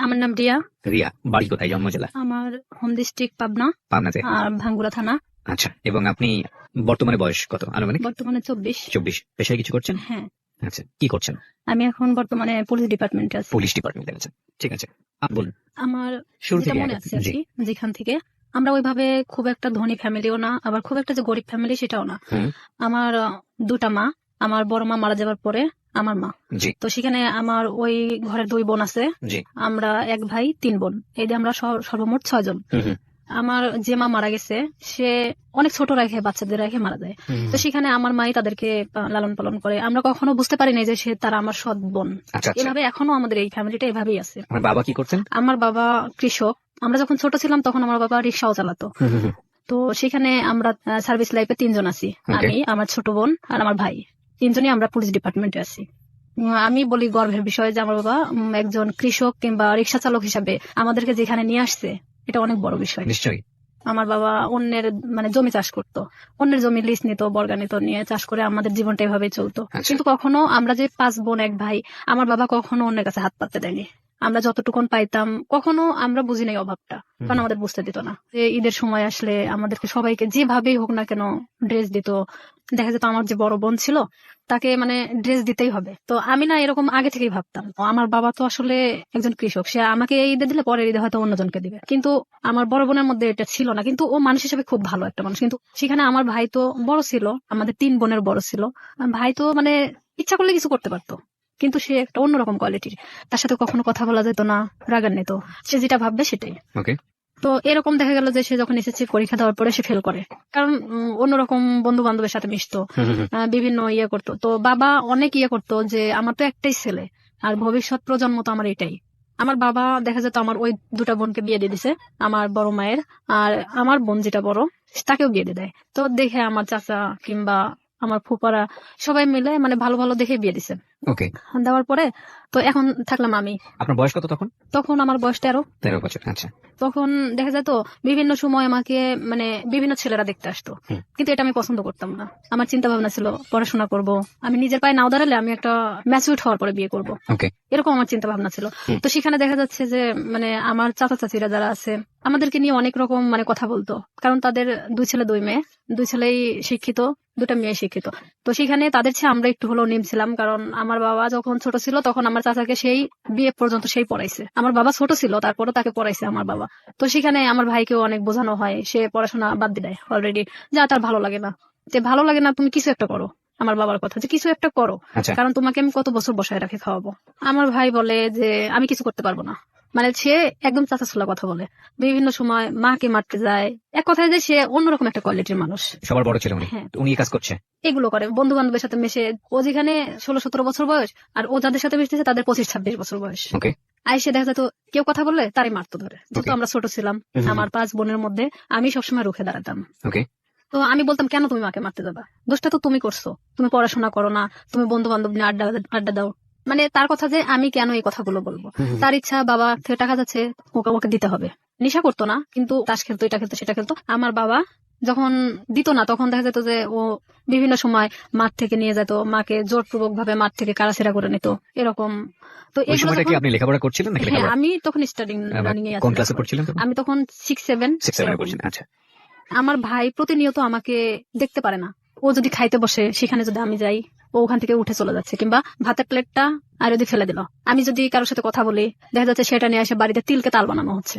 আমার নাম রিয়া। রিয়া, বাড়ি কোথায়, জন্ম জেলা? আমার হোম ডিস্ট্রিক্ট পাবনা, পাবনাতে। আর ভাঙ্গুড়া থানা। আচ্ছা, এবং আপনি বর্তমানে বয়স কত আনুমানিক? বর্তমানে 24। 24। পেশায় কিছু করছেন? হ্যাঁ, আচ্ছা, কি করছেন? আমি এখন বর্তমানে পুলিশ ডিপার্টমেন্টে আছি। পুলিশ ডিপার্টমেন্টে আছেন, ঠিক আছে। বলুন আমার শুরু যেটা থেকে মনে আগে। আছে আর জি। কি, যেখান থেকে আমরা ওইভাবে খুব একটা ধনী ফ্যামিলিও না, আবার খুব একটা যে গরিব ফ্যামিলি সেটাও না। হুম, আমার দুটা মা, আমার বড় মা মারা যাওয়ার পরে আমার মা। জি তো সেখানে আমার ওই ঘরে 2 বোন আছে, জি। আমরা 1 ভাই 3 বোন, এই যে আমরা সর্বমোট 6 জন। হুম, হুম, আমার যে মা মারা গেছে সে অনেক ছোট রেখে বাচ্চাদের রেখে মারা যায়। হুম। তো সেখানে আমার মাই তাদেরকে লালন পালন করে। আমরা কখনো বুঝতে পারি না যে সে তারা আমার সৎ বোন। আচ্ছা আচ্ছা। এভাবে এখনো আমাদের এই ফ্যামিলিটা এভাবেই আছে। আমার বাবা কি করতেন? আমার বাবা কৃষক। আমরা যখন ছোট ছিলাম তখন আমার বাবা রিক্সাও চালাতো। হুম, হুম, হুম। তো সেখানে আমরা সার্ভিস লাইফে 3 জন আছি। Okay. আমি, আমার ছোট বোন আর আমার ভাই, 3 জনই আমরা পুলিশ ডিপার্টমেন্টে আছি। আমি বলি গর্বের বিষয় যে আমার বাবা একজন কৃষক কিংবা রিক্সা চালক হিসাবে আমাদেরকে যেখানে নিয়ে আসছে, এটা অনেক বড় বিষয়। নিশ্চয়ই। আমার বাবা অন্যের জমি চাষ করতো, অন্যের জমি লিজ নিত, বর্গা নিত, নিয়ে চাষ করে আমাদের জীবনটা এভাবেই চলতো। আচ্ছা। কিন্তু কখনো আমরা যে 5 বোন 1 ভাই, আমার বাবা কখনো অন্যের কাছে হাত পাততে দেয়নি। আমরা যতটুকুন পাইতাম কখনো আমরা বুঝি নাই অভাবটা, কারণ আমাদের বুঝতে দিত না। যে ঈদের সময় আসলে আমাদেরকে সবাইকে যেভাবেই হোক না কেন ড্রেস দিত। দেখা যেত আমার যে বড় বোন ছিল তাকে ড্রেস দিতেই হবে। তো আমি না এরকম আগে থেকেই ভাবতাম আমার বাবা তো আসলে একজন কৃষক, সে আমাকে এই ঈদে দিলে পরের ঈদে হয়তো অন্যজনকে দিবে। কিন্তু আমার বড় বোনের মধ্যে এটা ছিল না, কিন্তু ও মানুষ হিসেবে খুব ভালো একটা মানুষ। কিন্তু সেখানে আমার ভাই তো বড় ছিল, আমাদের 3 বোনের বড় ছিল। ভাই তো ইচ্ছা করলে কিছু করতে পারতো, কিন্তু সে একটা অন্যরকম কোয়ালিটির। তার সাথে কখনো কথা বলা যেত না, রাগান্বিত, সে যেটা ভাববে সেটাই। ওকে। তো এরকম দেখা গেল যে সে যখন এসএসসি পরীক্ষা দেওয়ার পরে সে ফেল করে, কারণ অন্যরকম বন্ধু বান্ধবের সাথে মিশতো, বিভিন্ন ইয়ে করতো। তো বাবা অনেক ইয়ে করতো যে আমার তো একটাই ছেলে, আর ভবিষ্যৎ প্রজন্ম তো আমার এটাই। আমার বাবা দেখা যেত আমার ওই 2টা বোনকে বিয়ে দিয়ে দিছে, আমার বড় মায়ের, আর আমার বোন যেটা বড় তাকেও বিয়ে দিয়ে দেয়। তো দেখে আমার চাচা কিংবা আমার ফুপারা সবাই মিলে ভালো ভালো দেখে বিয়ে দিছে। ওকে। দেওয়ার পরে তো এখন থাকলাম আমি। আপনার বয়স কত তখন? তখন আমার বয়স 13। 13 বছর। আচ্ছা। তখন দেখা যেত বিভিন্ন সময় আমাকে বিভিন্ন ছেলেরা দেখতে আসতো, কিন্তু এটা আমি পছন্দ করতাম না। আমার চিন্তা ভাবনা ছিল পড়াশোনা করব, আমি নিজের পায়ে নাও দাঁড়ালে আমি একটা ম্যাচিউরড হওয়ার পরে বিয়ে করব, ওকে। এরকম আমার চিন্তা ভাবনা ছিল। তো সেখানে দেখা যাচ্ছে যে আমার চাচা চাচিরা যারা আছে আমাদেরকে নিয়ে অনেক রকম কথা বলতো, কারণ তাদের 2 ছেলে 2 মেয়ে, 2 ছেলেই শিক্ষিত, 2টা মেয়ে শিক্ষিত। তো সেখানে তাদের চেয়ে আমরা একটু হলেও নিম ছিলাম, কারণ আমার বাবা যখন ছোট ছিল তখন আমার চাচাকে সেই বিয়ে পর্যন্ত সেই পড়াইছে। আমার বাবা ছোট ছিল তারপরও তাকে পড়াইছে আমার বাবা। তো সেখানে আমার ভাইকেও অনেক বোঝানো হয়, সে পড়াশোনা বাদ দিয়ে দেয় অলরেডি, যা তার ভালো লাগে না। যে ভালো লাগে না তুমি কিছু একটা করো, আমার বাবার কথা যে কিছু একটা করো, আচ্ছা। কারণ তোমাকে আমি কত বছর বসায় রাখে খাওয়াবো। আমার ভাই বলে যে আমি কিছু করতে পারবো না, সে একদম চাচা ছোলা কথা বলে, বিভিন্ন সময় মাকে মারতে যায়। এক কথায় যে সে অন্যরকম একটা কোয়ালিটির মানুষ। সবার বড় ছেলে উনি। হ্যাঁ। উনি এই কাজ করছে। এগুলো করে বন্ধু বান্ধবের সাথে মেশে। ও যেখানে 16-17 বছর বয়স, আর ও যাদের সাথে মিশতেছে তাদের 25-26 বছর বয়স। ওকে। আইসে দেখা যেত কেউ কথা বললে তারই মারতো ধরে, যেহেতু Okay. আমরা ছোট ছিলাম। আমার 5 বোনের মধ্যে আমি সবসময় রুখে দাঁড়াতাম। ওকে। তো আমি বলতাম কেন তুমি মাকে মারতে যাবা, দোষটা তো তুমি করছো, তুমি পড়াশোনা করো না, তুমি বন্ধু বান্ধব নিয়ে আড্ডা আড্ডা দাও। তার কথা যে আমি কেন এই কথাগুলো বলবো, তার ইচ্ছা বাবা থেকে টাকা যাচ্ছে ওকে ওকে দিতে হবে। নেশা করতো না, কিন্তু তাস খেলতো, এটা খেলতো, সেটা খেলতো। আমার বাবা যখন দিত না তখন দেখা যেত যে ও বিভিন্ন সময় মাঠ থেকে নিয়ে যেত, মাকে জোরপূর্বক ভাবে মাঠ থেকে কারাছেড়া করে নিত, এরকম। তো ওই এগুলো সময়টা কি যখন আপনি লেখাপড়া করছিলেন নাকি হ্যাঁ, লেখাপড়া? আমি তখন স্টাডিং রানিং এ কোন ক্লাসে আছি। পড়ছিলেন তখন? আমি তখন 6-7 6-7 এরকম। পড়ছেন। আচ্ছা। আমার ভাই প্রতিনিয়ত আমাকে দেখতে পারে না, ও যদি খাইতে বসে সেখানে যদি আমি যাই, ও ওখান থেকে উঠে চলে যাচ্ছে, কিংবা ভাতের প্লেটটা আর যদি ফেলে দিল, আমি যদি কারোর সাথে কথা বলি দেখা যাচ্ছে সেটা নিয়ে এসে বাড়িতে তিলকে তাল বানানো হচ্ছে।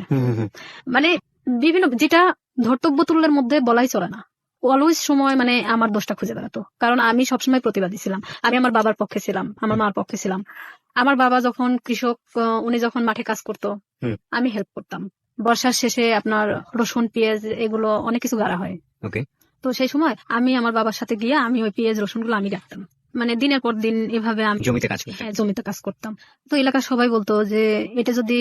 বিভিন্ন যেটা ধর্তব্য তুল্যের মধ্যে বলাই চলে না, অলওয়েজ সময় আমার দোষটা খুঁজে বেড়াতো, কারণ আমি সবসময় প্রতিবাদী ছিলাম। আমি আমার বাবার পক্ষে ছিলাম, আমার মার পক্ষে ছিলাম। আমার বাবা যখন কৃষক, উনি যখন মাঠে কাজ করতো আমি হেল্প করতাম। বর্ষার শেষে আপনার রসুন পেঁয়াজ এগুলো অনেক কিছু গাড়া হয়। ওকে। তো সেই সময় আমি আমার বাবার সাথে গিয়ে আমি ওই পেঁয়াজ রসুন গুলো আমি কাটতাম, দিনের পর দিন এভাবে আমি জমিতে কাজ করতেন? হ্যাঁ, জমিতে কাজ করতাম। তো এলাকার সবাই বলতো যে এটা যদি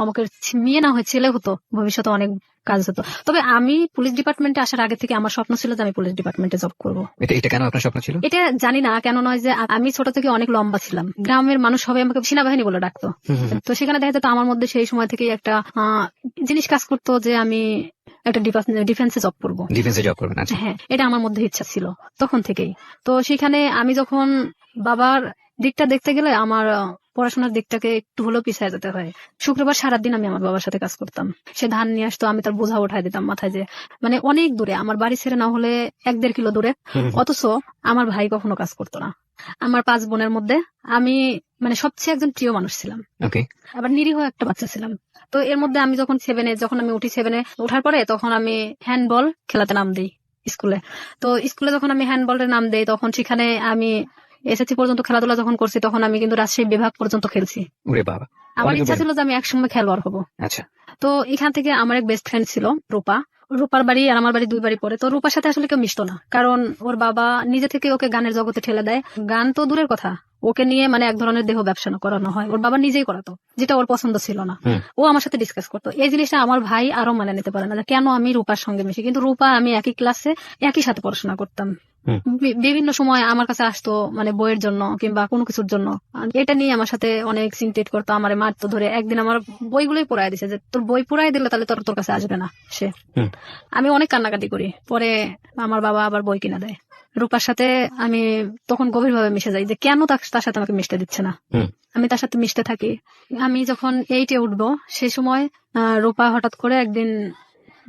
আমাকে মেয়ে না হয় ছেলে হতো ভবিষ্যতে অনেক কাজ হতো। তবে আমি পুলিশ ডিপার্টমেন্টে আসার আগে থেকে আমার স্বপ্ন ছিল যে আমি পুলিশ ডিপার্টমেন্টে জব করবো। এটা কেন আপনার স্বপ্ন ছিল? এটা জানি না কেন, নয় যে আমি ছোট থেকে অনেক লম্বা ছিলাম, গ্রামের মানুষ সবাই আমাকে সেনাবাহিনী বলে ডাকতো। তো সেখানে দেখা যেত আমার মধ্যে সেই সময় থেকে একটা জিনিস কাজ করতো যে আমি একটা ডিফেন্সে জব করবো। ডিফেন্সে জব করবেন? আচ্ছা। হ্যাঁ, এটা আমার মধ্যে ইচ্ছা ছিল তখন থেকেই। তো সেখানে আমি যখন বাবার দিকটা দেখতে গেলে আমার পড়াশোনার দিকটাকে একটু হলেও পিছিয়ে যেতে হয়। শুক্রবার সারাদিন আমি আমার বাবার সাথে কাজ করতাম। সে ধান নিয়ে আসতো, আমি তার বোঝা উঠাই দিতাম মাথায়, যে মানে অনেক দূরে, আমার বাড়ি ছেড়ে না হলে 1-1.5 কিলো দূরে। অথচ আমার ভাই কখনো কাজ করতো না। আমার 5 বোনের মধ্যে আমি মানে সবচেয়ে একজন প্রিয় মানুষ ছিলাম, ওকে। আবার নিরীহ একটা বাচ্চা ছিলাম। তো এর মধ্যে আমি যখন আমি উঠি 7-এ, ওঠার পরে তখন আমি হ্যান্ডবল খেলাতে নাম দিই স্কুলে। তো স্কুলে যখন আমি হ্যান্ডবলের নাম দেই, তখন সেখানে আমি এসএসসি পর্যন্ত খেলাধুলা যখন করছি, তখন আমি কিন্তু রাজশাহী বিভাগ পর্যন্ত খেলছি। ওরে বাবা, আমার অনেক ইচ্ছা বড়। ছিল যে আমি একসময় খেলোয়াড় হবো। আচ্ছা। তো এখান থেকে আমার এক বেস্ট ফ্রেন্ড ছিল রূপা। রূপার বাড়ি আর আমার বাড়ি 2 বাড়ি পরে। তো রূপার সাথে আসলে কেউ মিশতো না, কারণ ওর বাবা নিজে থেকে ওকে গানের জগতে ঠেলে দেয়। গান তো দূরের কথা, ওকে নিয়ে মানে এক ধরনের দেহ ব্যবসা করানো হয়, ওর বাবা নিজেই করাতো, যেটা ওর পছন্দ ছিল না। ও আমার সাথে ডিসকাস করতো। এই জিনিসটা আমার ভাই আরো মানে নিতে পারে না, যে কেন আমি রূপার সঙ্গে মিশি। কিন্তু রূপা আমি একই ক্লাসে একই সাথে পড়াশোনা করতাম। বিভিন্ন সময় আমার কাছে আসতো, মানে বইয়ের জন্য কিংবা কোনো কিছুর জন্য। আর এটা নিয়ে আমার সাথে অনেক সিনটেট করতো, আমার মারতো ধরে। একদিন আমার বইগুলোই পুরাই দিছে, যে তোর বই পুরাই দিলে তাহলে তোর কাছে আসবে না সে। আমি অনেক কান্নাকাটি করি, পরে আমার বাবা আবার বই কিনা দেয়। রূপার সাথে আমি তখন গভীরভাবে মিশে যাই, যে কেন তার সাথে আমাকে মিশতে দিচ্ছে না। আমি তার সাথে মিশতে থাকি। আমি যখন 8-এ উঠবো সেই সময় রূপা হঠাৎ করে একদিন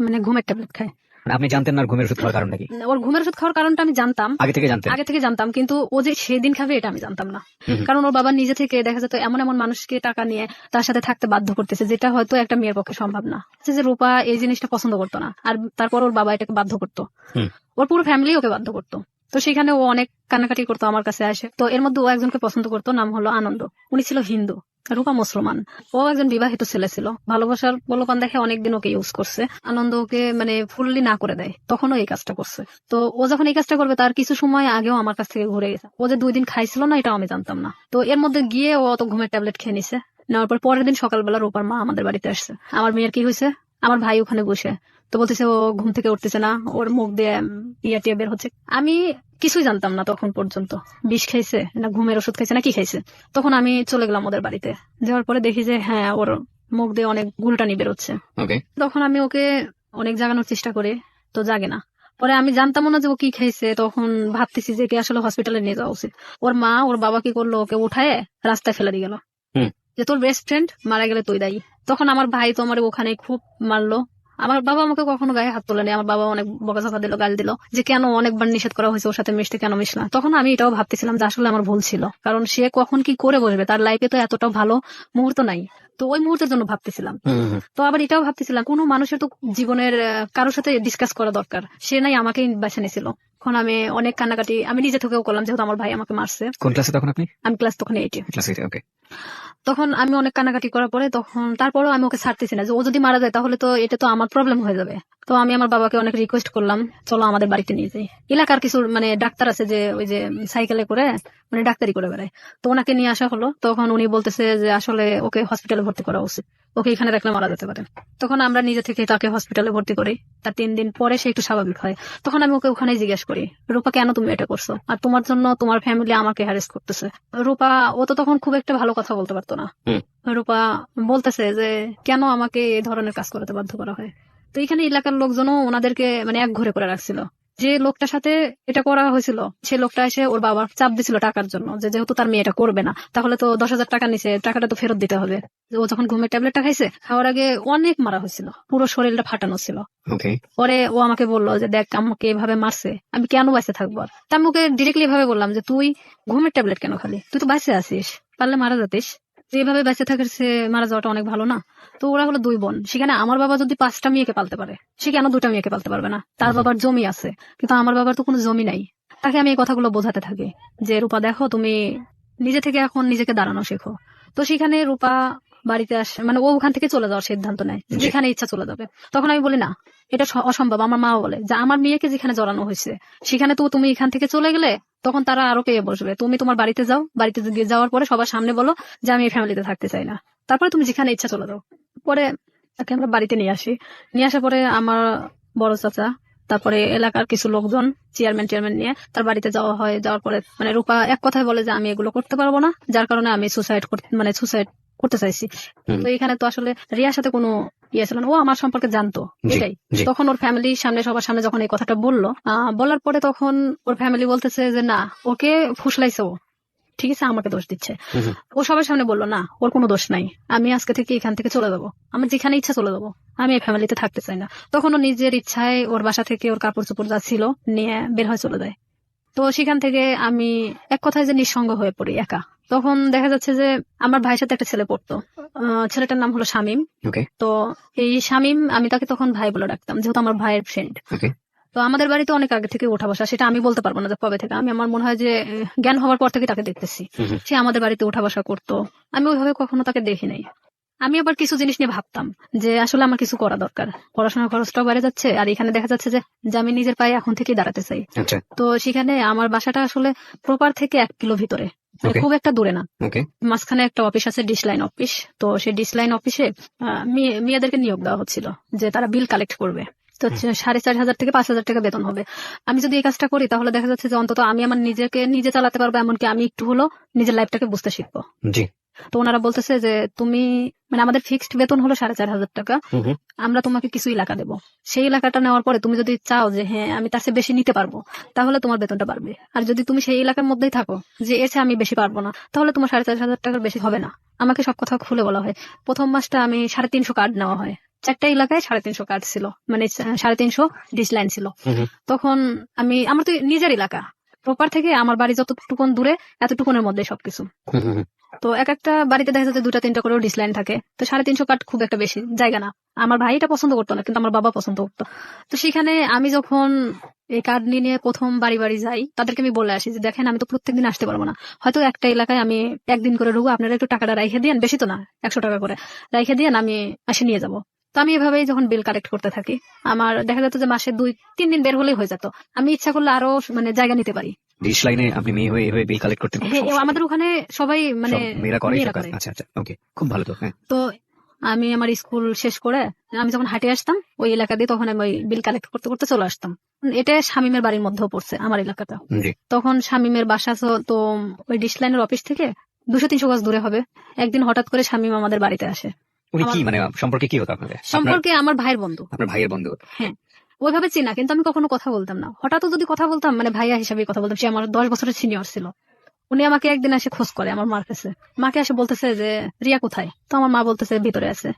মানে ঘুমের ট্যাবলেট খায়। মানে আপনি জানতেন না ওর ঘুমের ওষুধ খাওয়ার কারণ নাকি? ওর ঘুমের ওষুধ খাওয়ার কারণটা আমি জানতাম, আগে থেকে জানতেন? কিন্তু ও যে সেদিন খাবে এটা আমি জানতাম না। কারণ ওর বাবা নিজে থেকে দেখা যেত এমন এমন মানুষকে টাকা নিয়ে তার সাথে থাকতে বাধ্য করতেছে, যেটা হয়তো একটা মেয়ের পক্ষে সম্ভব না। যে রূপা এই জিনিসটা পছন্দ করতো না, আর তারপর ওর বাবা এটাকে বাধ্য করতো, ওর পুরো ফ্যামিলি ওকে বাধ্য করতো। তো সেখানে ও অনেক কান্নাকাটি করতো আমার কাছে আসে। তো এর মধ্যে ও একজনকে পছন্দ করতো, নাম হলো আনন্দ। উনি ছিল হিন্দু, রূপা মুসলমান। ও একজন বিবাহিত ছেলে ছিল, ভালোবাসার প্রলোভন দেখে অনেকদিন ওকে ইউজ করছে। আনন্দ ওকে মানে ফুললি না করে দেয়, তখনও এই কাজটা করছে। তো ও যখন এই কাজটা করবে তার কিছু সময় আগেও আমার কাছ থেকে ঘুরে গেছে। ও যে 2 দিন খাইছিল না এটাও আমি জানতাম না। তো এর মধ্যে গিয়ে ও অত ঘুমের ট্যাবলেট খেয়ে নিছে। নেওয়ার পর পরের দিন সকালবেলা রূপার মা আমাদের বাড়িতে আসছে। আমার মেয়ের কি হয়েছে, আমার ভাই ওখানে বসে, তো বলতেছে ও ঘুম থেকে উঠতেছে না, ওর মুখ দিয়ে টিয়া বের হচ্ছে। আমি কিছুই জানতাম না তখন পর্যন্ত, বিষ খাইছে না ঘুমের ওষুধ খাইছে না কি খাইছে। তখন আমি চলে গেলাম ওদের বাড়িতে। যাওয়ার পরে দেখি যে হ্যাঁ, ওর মুখ দিয়ে অনেক গুলটানি বেরোচ্ছে। তখন আমি ওকে অনেক জাগানোর চেষ্টা করি, তো জাগে না। পরে আমি জানতাম না যে ও কি খাইছে, তখন ভাবতেছি যে একে আসলে হসপিটালে নিয়ে যাওয়া উচিত। ওর মা ওর বাবা কি করলো, ওকে উঠায় রাস্তায় ফেলে দিয়ে গেল, যে তোর বেস্ট ফ্রেন্ড মারা গেলে তুই দায়ী। তখন আমার ভাই তো আমার ওখানে খুব মারলো। আমার বাবা আমাকে কখনো গায়ে হাত তোলেনি, আমার বাবা অনেক বকাঝকা দিল, গাল দিল, যে কেন অনেকবার নিষেধ করা হয়েছে ওর সাথে মিশতে, কেন মিশলা। তখন আমি এটাও ভাবতেছিলাম যে আসলে আমার ভুল ছিল, কারণ সে কখন কি করে বসবে, তার লাইফে তো এতটা ভালো মুহূর্ত নাই। তো ওই মুহূর্তের জন্য ভাবতেছিলাম। তো আবার এটাও ভাবতেছিলাম কোনো মানুষের তো জীবনের কারোর সাথে ডিসকাস করা দরকার, সে নাই আমাকেই বেছে নিয়েছিল। এখন আমি অনেক কান্নাকাটি আমি নিজে থেকেও করলাম, যেহেতু আমার ভাই আমাকে মারছে। কোন ক্লাসে তখন আপনি? আমি ক্লাস তখন 8-এ। ক্লাস 8। ওকে। তখন আমি অনেক কান্নাকাটি করার পরে তখন তারপরেও আমি ওকে ছাড়তেছি না, যে ও যদি মারা যায় তাহলে তো এটা তো আমার প্রবলেম হয়ে যাবে। তো আমি আমার বাবাকে অনেক রিকোয়েস্ট করলাম, চলো আমাদের বাড়িতে নিয়ে যাই। এলাকার কিছু মানে ডাক্তার আছে, যে ওই যে সাইকেলে করে মানে ডাক্তারি করে বেড়ায়, তো ওনাকে নিয়ে আসা হলো। তখন উনি বলতেছে যে আসলে ওকে হসপিটালে ভর্তি করা উচিত, ওকে এখানে রাখলে মারা যেতে পারে। তখন আমরা নিজে থেকে তাকে হসপিটালে ভর্তি করি। তার 3 দিন পরে সে একটু স্বাভাবিক হয়। তখন আমি ওকে ওখানে জিজ্ঞেস করি, রূপা কেন তুমি এটা করছো, আর তোমার জন্য তোমার ফ্যামিলি আমাকে হ্যারেস করতেছে। রূপা ও তো তখন খুব একটা ভালো কথা বলতে পারতো না। রূপা বলতেছে যে কেন আমাকে এই ধরনের কাজ করতে বাধ্য করা হয়। তো এখানে এলাকার লোকজনও ওনাদেরকে মানে এক ঘরে করে রাখছিল। যে লোকটার সাথে এটা করা হয়েছিল সে লোকটা এসে ওর বাবা চাপ দিছিল টাকার জন্য, যে যেহেতু তার মেয়ে এটা করবে না, তাহলে তো 10,000 টাকা নিছে, টাকাটা তো ফেরত দিতে হবে। ও যখন ঘুমের ট্যাবলেটটা খাইছে, খাওয়ার আগে অনেক মারা হয়েছিল, পুরো শরীরটা ফাটানো ছিল। পরে ও আমাকে বললো যে দেখ আমাকে এভাবে মারছে, আমি কেন বাইসে থাকবো। আর তা আমি ওকে ডিরেক্টলি এভাবে বললাম যে তুই ঘুমের ট্যাবলেট কেন খালি, তুই তো বাইসে আছিস, পারলে মারা যাতিস, যেভাবে বেঁচে থাকার সে মারা যাওয়াটা অনেক ভালো না। তো ওরা হলো 2 বোন, সেখানে আমার বাবা যদি 5টা মেয়েকে পালতে পারে, সে কেন 2টা মেয়েকে পালতে পারবে না। তার বাবার জমি আছে, কিন্তু আমার বাবার তো কোনো জমি নাই। তাকে আমি এই কথাগুলো বোঝাতে থাকি যে রূপা দেখো, তুমি নিজে থেকে এখন নিজেকে দাঁড়ানো শেখো। তো সেখানে রূপা বাড়িতে আসে, মানে ও ওখান থেকে চলে যাওয়ার সিদ্ধান্ত নেয়, যেখানে ইচ্ছা চলে যাবে। তখন আমি বলি না, এটা অসম্ভব। আমার মাও বলে যে আমার মেয়েকে যেখানে জড়ানো হয়েছে সেখানে তো তুমি এখান থেকে চলে গেলে তখন তারা আরো পেয়ে বসবে। তুমি তোমার বাড়িতে যাও, বাড়িতে যাওয়ার পরে সবার সামনে বলো যে আমি এই ফ্যামিলিতে থাকতে চাই না, তারপরে তুমি যেখানে ইচ্ছা চলে যাও। পরে তাকে আমরা বাড়িতে নিয়ে আসি। নিয়ে আসার পরে আমার বড় চাচা, তারপরে এলাকার কিছু লোকজন, চেয়ারম্যান নিয়ে তার বাড়িতে যাওয়া হয়। যাওয়ার পরে মানে রূপা এক কথায় বলে যে আমি এগুলো করতে পারবো না, যার কারণে আমি সুসাইড করতে চাইছি। তো এখানে তো আসলে রিয়ার সাথে কোনো ইয়ে ছিল না, ও আমার সম্পর্কে জানতো এটাই। তখন ওর ফ্যামিলির সামনে, সবার সামনে যখন এই কথাটা বললার পরে তখন ওর ফ্যামিলি বলতেছে যে না, ওকে ফুসলাইছে ও, ঠিক আছে, আমাকে দোষ দিচ্ছে। হুম হুম। ও সবার সামনে বললো না ওর কোনো দোষ নাই, আমি আজকে থেকে এখান থেকে চলে যাবো, আমার যেখানে ইচ্ছা চলে যাবো, আমি এই ফ্যামিলিতে থাকতে চাই না। তখন ও নিজের ইচ্ছায় ওর বাসা থেকে ওর কাপড় চোপড় যা ছিল নিয়ে বের হয়ে চলে যায়। তো সেখান থেকে আমি এক কথায় যে নিঃসঙ্গ হয়ে পড়ি, একা। তখন দেখা যাচ্ছে যে আমার ভাইয়ের সাথে একটা ছেলে পড়তো, ছেলেটার নাম হলো শামীম। ওকে তো এই শামীম, আমি তাকে তখন ভাই বলে ডাকতাম যেহেতু আমার ভাইয়ের ফ্রেন্ড। ওকে। তো আমাদের বাড়িতে অনেক আগে থেকে ওঠা বসা, সেটা আমি বলতে পারবো না যে কবে থেকে, আমি আমার মনে হয় যে জ্ঞান হওয়ার পর থেকে তাকে দেখতেছি। হুম হুম। সে আমাদের বাড়িতে উঠা বসা করতো, আমি ওইভাবে কখনো তাকে দেখি নাই। আমি আবার কিছু জিনিস নিয়ে ভাবতাম যে আসলে আমার কিছু করা দরকার, পড়াশোনার খরচটাও বেড়ে যাচ্ছে, আর এখানে দেখা যাচ্ছে যে আমি নিজের পায়ে এখন থেকেই দাঁড়াতে চাই। আচ্ছা। তো সেখানে আমার বাসাটা আসলে প্রপার থেকে 1 কিলো ভিতরে, মানে Okay. খুব একটা দূরে না। ওকে। মাঝখানে একটা অফিস আছে, ডিশ লাইন অফিস। তো সেই ডিশ লাইন অফিসে মেয়েদেরকে নিয়োগ দেওয়া হচ্ছিল যে তারা বিল কালেক্ট করবে। তো 4,500 থেকে 5,000 টাকা বেতন হবে। আমি যদি এই কাজটা করি তাহলে দেখা যাচ্ছে যে অন্তত আমি আমার নিজেকে নিজে চালাতে পারবো, এমনকি আমি একটু হলো নিজের লাইফটাকে বুঝতে শিখবো। জি। তো ওনারা বলতেছে যে তুমি, মানে আমাদের ফিক্সড বেতন হলো 4,500 টাকা, হুম হুম। আমরা তোমাকে কিছু এলাকা দেবো। সেই এলাকাটা নেওয়ার পরে তুমি যদি চাও যে হ্যাঁ আমি তার চেয়ে বেশি নিতে পারবো, তাহলে তোমার বেতনটা বাড়বে। আর যদি তুমি সেই এলাকার মধ্যেই থাকো যে এসে আমি বেশি পারবো না, তাহলে তোমার 4,500 টাকার বেশি হবে না। আমাকে সব কথা খুলে বলা হয়। প্রথম মাসটা আমি 350 কার্ড নেওয়া হয়, 4টা এলাকায় 350 কার্ড ছিল, মানে 350 ডিশ লাইন ছিল। হুম হুম। তখন আমার তো নিজের এলাকা, প্রপার থেকে আমার বাড়ি যতটুকুন দূরে এতটুকুনের মধ্যে সবকিছু। হুম হুম হুম। তো এক একটা বাড়িতে দেখা যাচ্ছে 2টা 3টা করেও ডিসলাইন থাকে। তো 350 কাঠ খুব একটা বেশি জায়গা না। আমার ভাই এটা পছন্দ করতো না, কিন্তু আমার বাবা পছন্দ করতো। তো সেখানে আমি যখন এই কার্ড নিয়ে প্রথম বাড়ি বাড়ি যাই, তাদেরকে আমি বলে আসি যে দেখেন আমি তো প্রত্যেকদিন আসতে পারবো না, হয়তো একটা এলাকায় আমি একদিন করে ঢুকবো, আপনারা একটু টাকাটা রাইখে দিয়েন, বেশি তো না, 100 টাকা করে রাইখে দিয়েন, আমি আসে নিয়ে যাবো। তো আমি এভাবেই যখন বিল কালেক্ট করতে থাকি, আমার দেখা যেত যে মাসে 2-3 দিন বের হলেই হয়ে যেত। আমি ইচ্ছা করলে আরো মানে জায়গা নিতে পারি। ডিশ লাইনে আপনি মেয়ে হয়ে এভাবে বিল কালেক্ট করতে কোনো হ্যাঁ, সমস্যা নেই? আমাদের ওখানে সবাই মানে সব মেয়েরা করে মেয়েরা এসব কাজ? করে। আচ্ছা আচ্ছা, ওকে, খুব ভালো তো। হ্যাঁ। তো আমি আমার স্কুল শেষ করে আমি যখন হাঁটে আসতাম ওই এলাকা দিয়ে, তখন আমি ওই বিল কালেক্ট করতে করতে চলে আসতাম। এটা শামীমের বাড়ির মধ্যেও পড়ছে আমার এলাকাটা। জি। তখন শামীমের বাসা তো ওই ডিশ লাইনের অফিস থেকে 200-300 গজ দূরে হবে। একদিন হঠাৎ করে শামীম আমাদের বাড়িতে আসে। উনি আমার কি মানে সম্পর্কে কি হতো আপনাদের? আপনার সম্পর্কে আমার ভাইয়ের বন্ধু। আপনার ভাইয়ের বন্ধু? হ্যাঁ, ওইভাবে চিনা, কিন্তু আমি কখনো কথা বলতাম না। হঠাৎ যদি কথা বলতাম মানে ভাইয়া হিসাবে কথা বলতাম। সে আমার 10 বছরের সিনিয়র ছিল। উনি আমাকে একদিন এসে খোঁজ করে আমার মার কাছে। মাকে এসে বলতেছে যে রিয়া কোথায়? তো আমার মা বলতেছে ভিতরে আছে।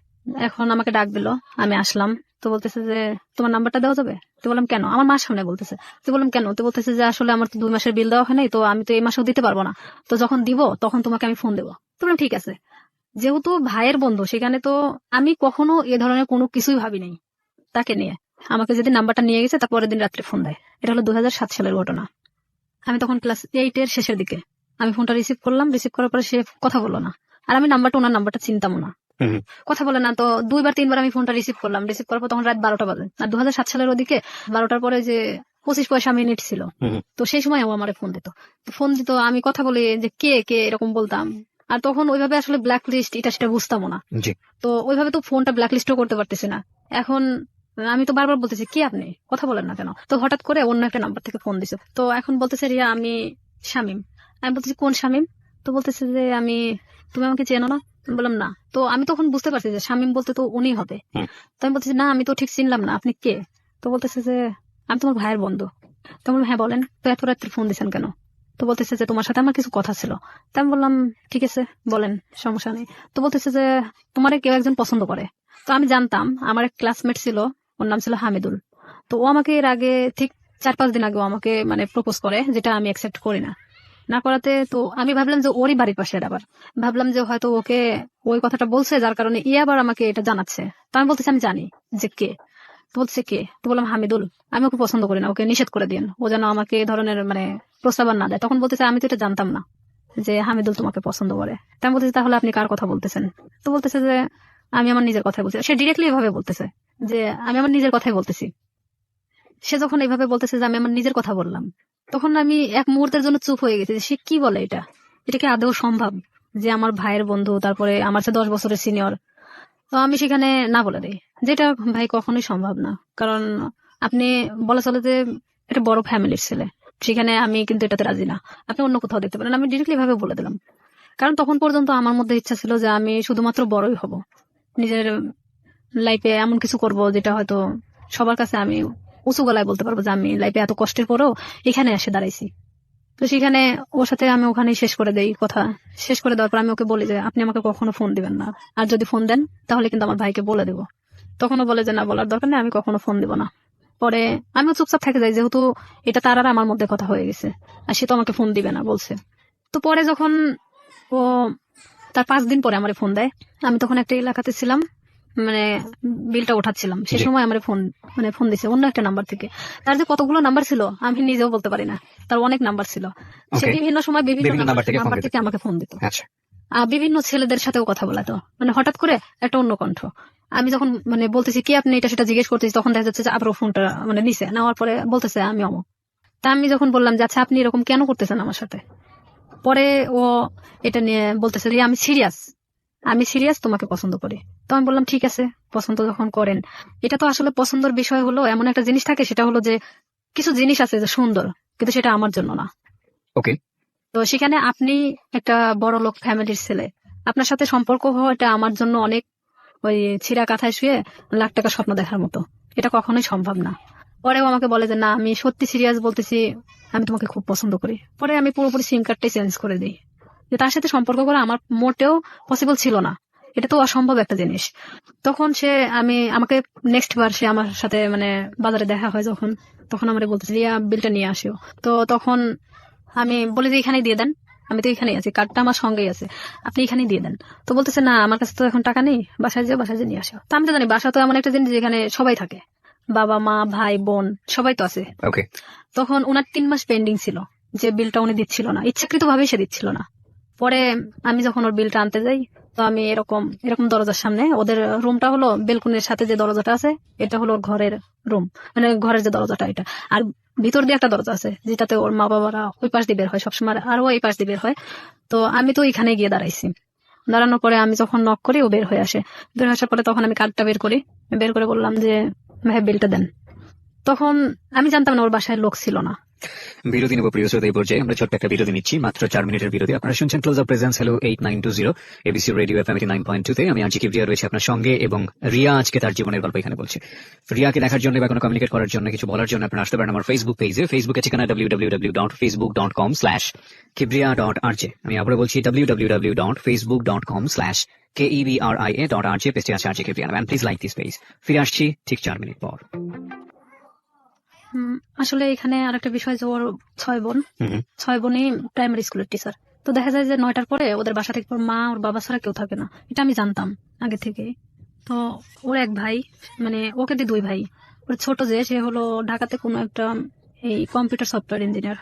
এখন আমাকে ডাক দিল, আমি আসলাম। তো বলতেছে যে তোমার নাম্বারটা দেওয়া যাবে? তো বললাম কেন? আমার মার সামনে বলতেছে। তো বললাম কেন? তো বলতেছে যে আসলে আমার তো 2 মাসের বিল দেওয়া হয় নাই, তো আমি তো এই মাসেও দিতে পারবো না। তো যখন দিব তখন তোমাকে আমি ফোন দেবো। তো বললাম ঠিক আছে। যেহেতু ভাইয়ের বন্ধু, সেখানে তো আমি কখনো এ ধরনের কোনো কিছুই ভাবি নাই তাকে নিয়ে। আমাকে যেদিন নাম্বারটা নিয়ে গেছে তার পরের দিন রাত্রে ফোন দেয়। এটা হলো 2007 সালের ঘটনা। আমি তখন ক্লাস 8 এর শেষের দিকে। আমি ফোনটা রিসিভ করলাম, রিসিভ করার পরে সে কথা বললো না। আর আমি ওনার নাম্বারটা চিনতাম না, হুম হুম। কথা বলে না। তো 2-3 বার আমি ফোনটা রিসিভ করলাম, রিসিভ করার পর তখন রাত 12টা বাজে। আর 2007 সালের ওদিকে 12টার পরে যে 25 পয়সা মিনিট ছিল, হুম হুম। তো সেই সময় ও আমারে ফোন দিত। তো ফোন দিত, আমি কথা বলি যে কে কে এরকম বলতাম। আর তখন ওইভাবে আসলে ব্ল্যাক লিস্ট এটা সেটা বুঝতামও না। জি। তো ওইভাবে তো ফোনটা ব্ল্যাক লিস্টও করতে পারতেছি না। এখন আমি তো বারবার বলতেছি কে আপনি, কথা বলেন না কেন? তো হঠাৎ করে অন্য একটা নাম্বার থেকে ফোন দিছে। তো এখন বলতেছে রিয়া আমি শামীম। আমি বলতেছি কোন শামীম? তো বলতেছে যে তুমি আমাকে চেনো না? আমি বললাম না। তো আমি তখন বুঝতে পারছি যে শামীম বলতে তো উনি হবে। হুম। তো আমি বলতেছি না আমি তো ঠিক চিনলাম না, আপনি কে? তো বলতেছে যে আমি তোমার ভাইয়ের বন্ধু। তো আমি বললাম, হ্যাঁ বলেন, তো এত রাত্রে ফোন দিছেন কেন? তো বলতেছে যে তোমার সাথে আমার কিছু কথা ছিল। তো আমি বললাম ঠিক আছে বলেন, সমস্যা নেই। তো বলতেছে যে তোমারে কেউ একজন পছন্দ করে। তো আমি জানতাম, আমার এক ক্লাসমেট ছিল, ওর নাম ছিল হামিদুল। তো ও আমাকে এর আগে ঠিক 4-5 দিন আগে আমাকে মানে প্রপোজ করে, যেটা আমি অ্যাকসেপ্ট করি না। না করাতে তো আমি ভাবলাম যে ওরই বাড়ির পাশে। আবার ভাবলাম যে হয়তো ওকে ওই কথাটা বলছে, যার কারণে আবার আমাকে এটা জানাচ্ছে। তো আমি বলতেছি আমি জানি যে কে। তো বলছে কে? তো বললাম হামিদুল। আমি ওকে পছন্দ করি না, ওকে নিষেধ করে দিন, ও যেন আমাকে এই ধরনের মানে প্রস্তাবনা না দেয়। তখন বলতেছে আমি তো এটা জানতাম না যে হামিদুল তোমাকে পছন্দ করে। তা আমি বলতেছি তাহলে আপনি কার কথা বলতেছেন? তো বলতেছে যে আমি আমার নিজের কথাই বলছি। সে ডিরেক্টলি এভাবে বলতেছে যে আমি আমার নিজের কথাই বলতেছি। সে যখন এইভাবে বলতেছে যে আমি আমার নিজের কথা বললাম, তখন আমি এক মুহূর্তের জন্য চুপ হয়ে গেছি যে সে কি বলে, এটা কি আদৌ সম্ভব যে আমার ভাইয়ের বন্ধু, তারপরে আমার চেয়ে 10 বছরের সিনিয়র? তো আমি সেখানে না বলে দিই, যেটা ভাই কখনোই সম্ভব না। কারণ আপনি বলা চলে যে এটা বড় ফ্যামিলির ছেলে, সেখানে আমি কিন্তু এটাতে রাজি না। আপনি অন্য কোথাও দেখতে পারেন, আমি ডিরেক্টলি ভাবে বলে দিলাম। কারণ তখন পর্যন্ত আমার মধ্যে ইচ্ছা ছিল যে আমি শুধুমাত্র বড়ই হব, নিজের লাইফে এমন কিছু করব যেটা হয়তো সবার কাছে আমি উঁচু গলায় বলতে পারবো যে আমি লাইফে এত কষ্টের পরেও এখানে এসে দাঁড়াইছি। তো সেখানে ওর সাথে আমি ওখানেই শেষ করে দেই কথা। শেষ করে দেওয়ার পর আমি ওকে বলি যে আপনি আমাকে কখনো ফোন দিবেন না, আর যদি ফোন দেন তাহলে কিন্তু আমার ভাইকে বলে দেবো। তখনও বলে যে না, বলার দরকার নেই, আমি কখনো ফোন দিব না। পরে আমিও চুপচাপ থেকে যাই, যেহেতু এটা তার আর আমার মধ্যে কথা হয়ে গেছে, আর সে তো আমাকে ফোন দিবে না বলছে। তো পরে যখন ও তার 5 দিন পরে আমার ফোন দেয়, আমি তখন একটা এলাকাতে ছিলাম, মানে বিলটা ওঠাচ্ছিলাম, সে জি। সময় আমার ফোন দিছে অন্য একটা নাম্বার থেকে। তার যে কতগুলো নাম্বার ছিল আমি নিজেও বলতে পারি না, তার অনেক নাম্বার ছিল। সে Okay. বিভিন্ন সময় বিভিন্ন বিভিন্ন নাম্বার থেকে ফোন নাম্বার দিত। থেকে আমাকে ফোন দিত। আচ্ছা। আর বিভিন্ন ছেলেদের সাথেও কথা বলাতো, মানে হঠাৎ করে একটা অন্য কণ্ঠ। আমি যখন মানে বলতেছি কি আপনি এটা সেটা জিজ্ঞেস করতেছি, তখন দেখা যাচ্ছে যে আবার ও ফোনটা মানে নিছে, নেওয়ার পরে বলতেছে আমি অমুক। তা আমি যখন বললাম যে আচ্ছা আপনি এরকম কেন করতেছেন আমার সাথে, পরে ও এটা নিয়ে বলতেছে যে আমি সিরিয়াস, তোমাকে পছন্দ করি। তো আমি বললাম ঠিক আছে, পছন্দ যখন করেন, এটা তো আসলে পছন্দের বিষয় হলো এমন একটা জিনিস থাকে, সেটা হলো যে কিছু জিনিস আছে যে সুন্দর, কিন্তু সেটা আমার জন্য না। ওকে। তো সেখানে আপনি একটা বড় লোক ফ্যামিলির ছেলে, আপনার সাথে সম্পর্ক হওয়া এটা আমার জন্য অনেক ওই ছিঁড়া কাঁথায় শুয়ে লাখ টাকা স্বপ্ন দেখার মতো, এটা কখনোই সম্ভব না। পরেও আমাকে বলে যে না, আমি সত্যি সিরিয়াস বলতেছি, আমি তোমাকে খুব পছন্দ করি। পরে আমি পুরোপুরি সিম কার্ডটাই চেঞ্জ করে দিই, যে তার সাথে সম্পর্ক করা আমার মোটেও পসিবল ছিল না, এটা তো অসম্ভব একটা জিনিস। তখন আমাকে নেক্সট বার সে আমার সাথে মানে বাজারে দেখা হয় যখন, তখন আমার বলতেছে রিয়া বিলটা নিয়ে আসিও। তো তখন আমি বলি যে এখানেই দিয়ে দেন, আমি তো এখানেই আছি, কার্ডটা আমার সঙ্গেই আছে, আপনি এখানেই দিয়ে দেন। তো বলতেছে না আমার কাছে তো এখন টাকা নেই, বাসায় যে নিয়ে আসো। তো আমি তো জানি বাসা তো এমন একটা জিনিস যেখানে সবাই থাকে, বাবা মা ভাই বোন সবাই তো আছে। ওকে। তখন ওনার 3 মাস পেন্ডিং ছিল, যে বিলটা উনি দিচ্ছিল না, ইচ্ছাকৃত ভাবেই সে দিচ্ছিল না। পরে আমি যখন ওর বিলটা আনতে যাই, তো আমি এরকম এরকম দরজার সামনে, ওদের রুমটা হলো বেলকুনির সাথে যে দরজাটা আছে, এটা হলো ওর ঘরের রুম, মানে ঘরের যে দরজাটা এটা। আর ভিতর দিয়ে একটা দরজা আছে যেটাতে ওর মা বাবারা ওই পাশ দিয়ে বের হয় সবসময়, আর ও এই পাশ দিয়ে বের হয়। তো আমি তো এখানে গিয়ে দাঁড়াইছি, দাঁড়ানোর পরে আমি যখন নক করি ও বের হয়ে আসে। বের হয়ে আসার পরে তখন আমি কার্ডটা বের করে বললাম যে ভাই বিলটা দেন। তখন আমি জানতাম না ওর বাসায় লোক ছিল না। বিরতি নেব প্রিয় শ্রোতা, এই পর্যায়ে আমরা ছোট্ট একটা বিরতি নিচ্ছি, মাত্র 4 মিনিটের বিরতি। আপনারা শুনছেন close up presence hello 8920 ABC radio FM 89.2 তে। আমি আরজি কিবরিয়া রয়েছে আপনার সঙ্গে, এবং রিয়া আজকে তার জীবনের গল্প এখানে বলছে। রিয়াকে দেখার জন্য বা কোনো কমিউনিকেট করার জন্য, কিছু বলার জন্য আপনারা আসতে পারেন আমার ফেসবুক পেজে। ফেসবুকের ঠিকানা www.facebook.com/kibria.rj। আমি আবার বলছি www.facebook.com/KEBRIA.RJ। পেজটি আছে RJ Kibria, and please like this page. ফিরে আসছি ঠিক 4 মিনিট পর। আসলে এখানে আরেকটা বিষয় যে ওর 6 বোন, হুম। 6 বোনই প্রাইমারি স্কুলের টিচার। তো দেখা যায় যে 9টার পরে ওদের বাসা থেকে ওর মা ওর বাবা ছাড়া কেউ থাকে না, এটা আমি জানতাম আগে থেকে। তো ওর এক ভাই, মানে ওকে দিয়ে 2 ভাই। ওর ছোট যে সে হলো ঢাকাতে কোনো একটা এই কম্পিউটার সফটওয়্যার ইঞ্জিনিয়ার।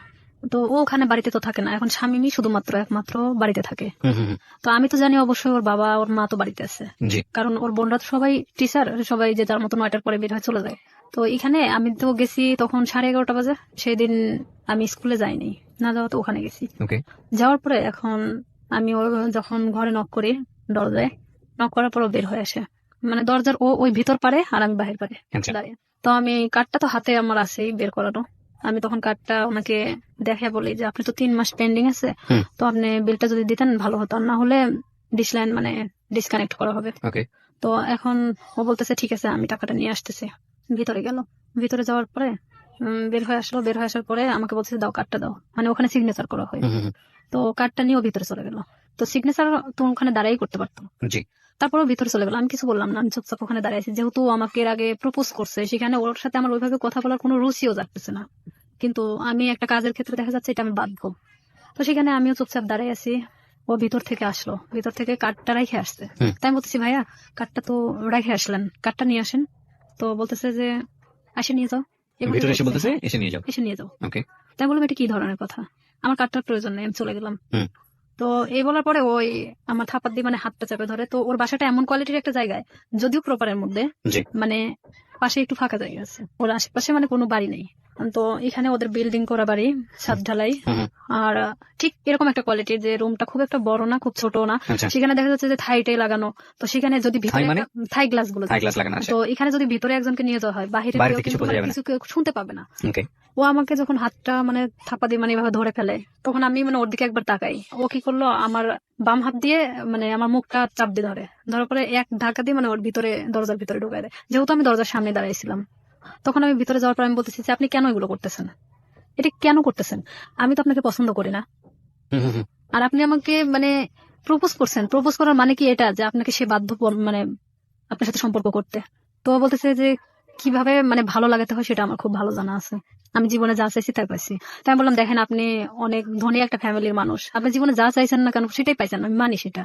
তো ও ওখানে বাড়িতে তো থাকে না, এখন স্বামী শুধুমাত্র একমাত্র বাড়িতে থাকে। তো আমি তো জানি অবশ্যই ওর বাবা ওর মা তো বাড়িতে আছে, জি। কারণ ওর বোনরা তো সবাই টিচার, সবাই যে যার মতো 9টার পরে বের হয়ে চলে যায়। তো এখানে আমি তো গেছি তখন 11:30 বাজে, সেদিন আমি স্কুলে যাইনি, না যাওয়া তো ওখানে গেছি। ওকে। যাওয়ার পরে এখন আমি ওর যখন ঘরে নক করি, দরজায় নক করার পর ও বের হয়ে আসে, মানে দরজার ওই ভিতর পারে আর আমি বাহির পারে আচ্ছা। দাঁড়িয়ে। তো আমি কার্ডটা তো হাতে আমার আছেই বের করানো, আমি তখন কার্ডটা ওনাকে দেখে বলি যে আপনি তো 3 মাস পেন্ডিং আছে, হুম। তো আপনি বিলটা যদি দিতেন ভালো হতো, আর না হলে ডিসলাইন মানে ডিসকানেক্ট করা হবে। ওকে। তো এখন ও বলতেছে ঠিক আছে আমি টাকাটা নিয়ে আসতেছি। ভিতরে গেল, ভিতরে যাওয়ার পরে বের হয়ে আসলো, বের হয়ে আসার পরে আমাকে বলতেছে দাও কার্ডটা দাও, মানে ওখানে সিগনেচার করা হয়। তো কার্ডটা নিয়ে ও ভিতরে চলে গেল। তো সিগনেচার তো ওখানে দাঁড়াই করতে পারতো, জি। তারপরে ভিতরে চলে গেল। আমি কিছু বললাম না, আমি চুপচাপ ওখানে দাঁড়িয়ে আছি, যেহেতু আমাকে এর আগে প্রপোজ করছে, সেখানে ওর সাথে আমার ওইভাবে কথা বলার কোনো রুচিও জাগতেছে না, কিন্তু আমি একটা কাজের ক্ষেত্রে দেখা যাচ্ছে এটা আমি বাধ্য। তো সেখানে আমিও চুপচাপ দাঁড়িয়ে আছি। ও ভিতর থেকে আসলো, ভিতর থেকে কার্ডটা রেখে আসছে। হুম। তাই আমি বলতেছি ভাইয়া কার্ডটা তো রেখে আসলেন, কার্ডটা নিয়ে আসেন। তো বলতেছে যে আসে নিয়ে যাও। এভাবে ভিতরে এসে বলতেছে, বলতেছে হ্যাঁ, এসে নিয়ে যাও। এসে নিয়ে যাও। ওকে। তাই বললাম এটা কি ধরনের কথা, আমার কার্ডটার প্রয়োজন নেই, আমি চলে গেলাম। হুম। তো এই বলার পরে ওই আমার থাপাত দিয়ে মানে হাতটা চেপে ধরে। তো ওর বাসাটা এমন কোয়ালিটির একটা জায়গায়, যদিও প্রপারের মধ্যে, জি। মানে পাশে একটু ফাঁকা জায়গা আছে, ওর আশেপাশে মানে কোনো বাড়ি নেই। তো এখানে ওদের বিল্ডিং করা বাড়ি, ছাদ ঢালাই। হুম। আর ঠিক এরকম একটা কোয়ালিটির যে রুমটা খুব একটা বড় না খুব ছোট না, আচ্ছা। সেখানে দেখা যাচ্ছে যে থাইটাই লাগানো। তো সেখানে যদি ভিতরে থাই মানে? থাই গ্লাস গুলো, হাই ক্লাস লাগানো আছে। তো এখানে যদি ভিতরে একজনকে নিয়ে যাওয়া হয়, বাহিরে বাইরে কেউ থেকে কিছু কিন্তু বোঝা মানে যাবে না। কিছু কেউ শুনতে পাবে না। ওকে। ও আমাকে যখন হাতটা মানে থাপা দিয়ে মানে এভাবে ধরে ফেলে, তখন আমি মানে ওর দিকে একবার তাকাই। ও কি করলো, আমার বাম হাত দিয়ে মানে আমার মুখটা চাপ দিয়ে ধরার পরে এক ধাক্কা দিয়ে মানে ওর ভিতরে দরজার ভিতরে ঢুকাই দেয়, যেহেতু আমি দরজার সামনে দাঁড়াইছিলাম। তখন আমি ভিতরে যাওয়ার পর আমি বলতেছি যে আপনি কেন এগুলো করতেছেন। এটা কেন করতেছেন? আমি তো আপনাকে পছন্দ করি না। আর আপনি আমাকে মানে প্রপোজ করছেন, প্রপোজ করার মানে কি এটা যে আপনাকে সে বাধ্য মানে আপনার সাথে সম্পর্ক করতে? তো ও বলতেছে যে কিভাবে মানে ভালো লাগাতে হয় সেটা আমার খুব ভালো জানা আছে, আমি জীবনে যা চাইছি তাই পাইছি। তাই আমি বললাম, দেখেন আপনি অনেক ধনী একটা ফ্যামিলির মানুষ, আপনি জীবনে যা চাইছেন না কেন সেটাই পাইছেন, আমি মানি সেটা।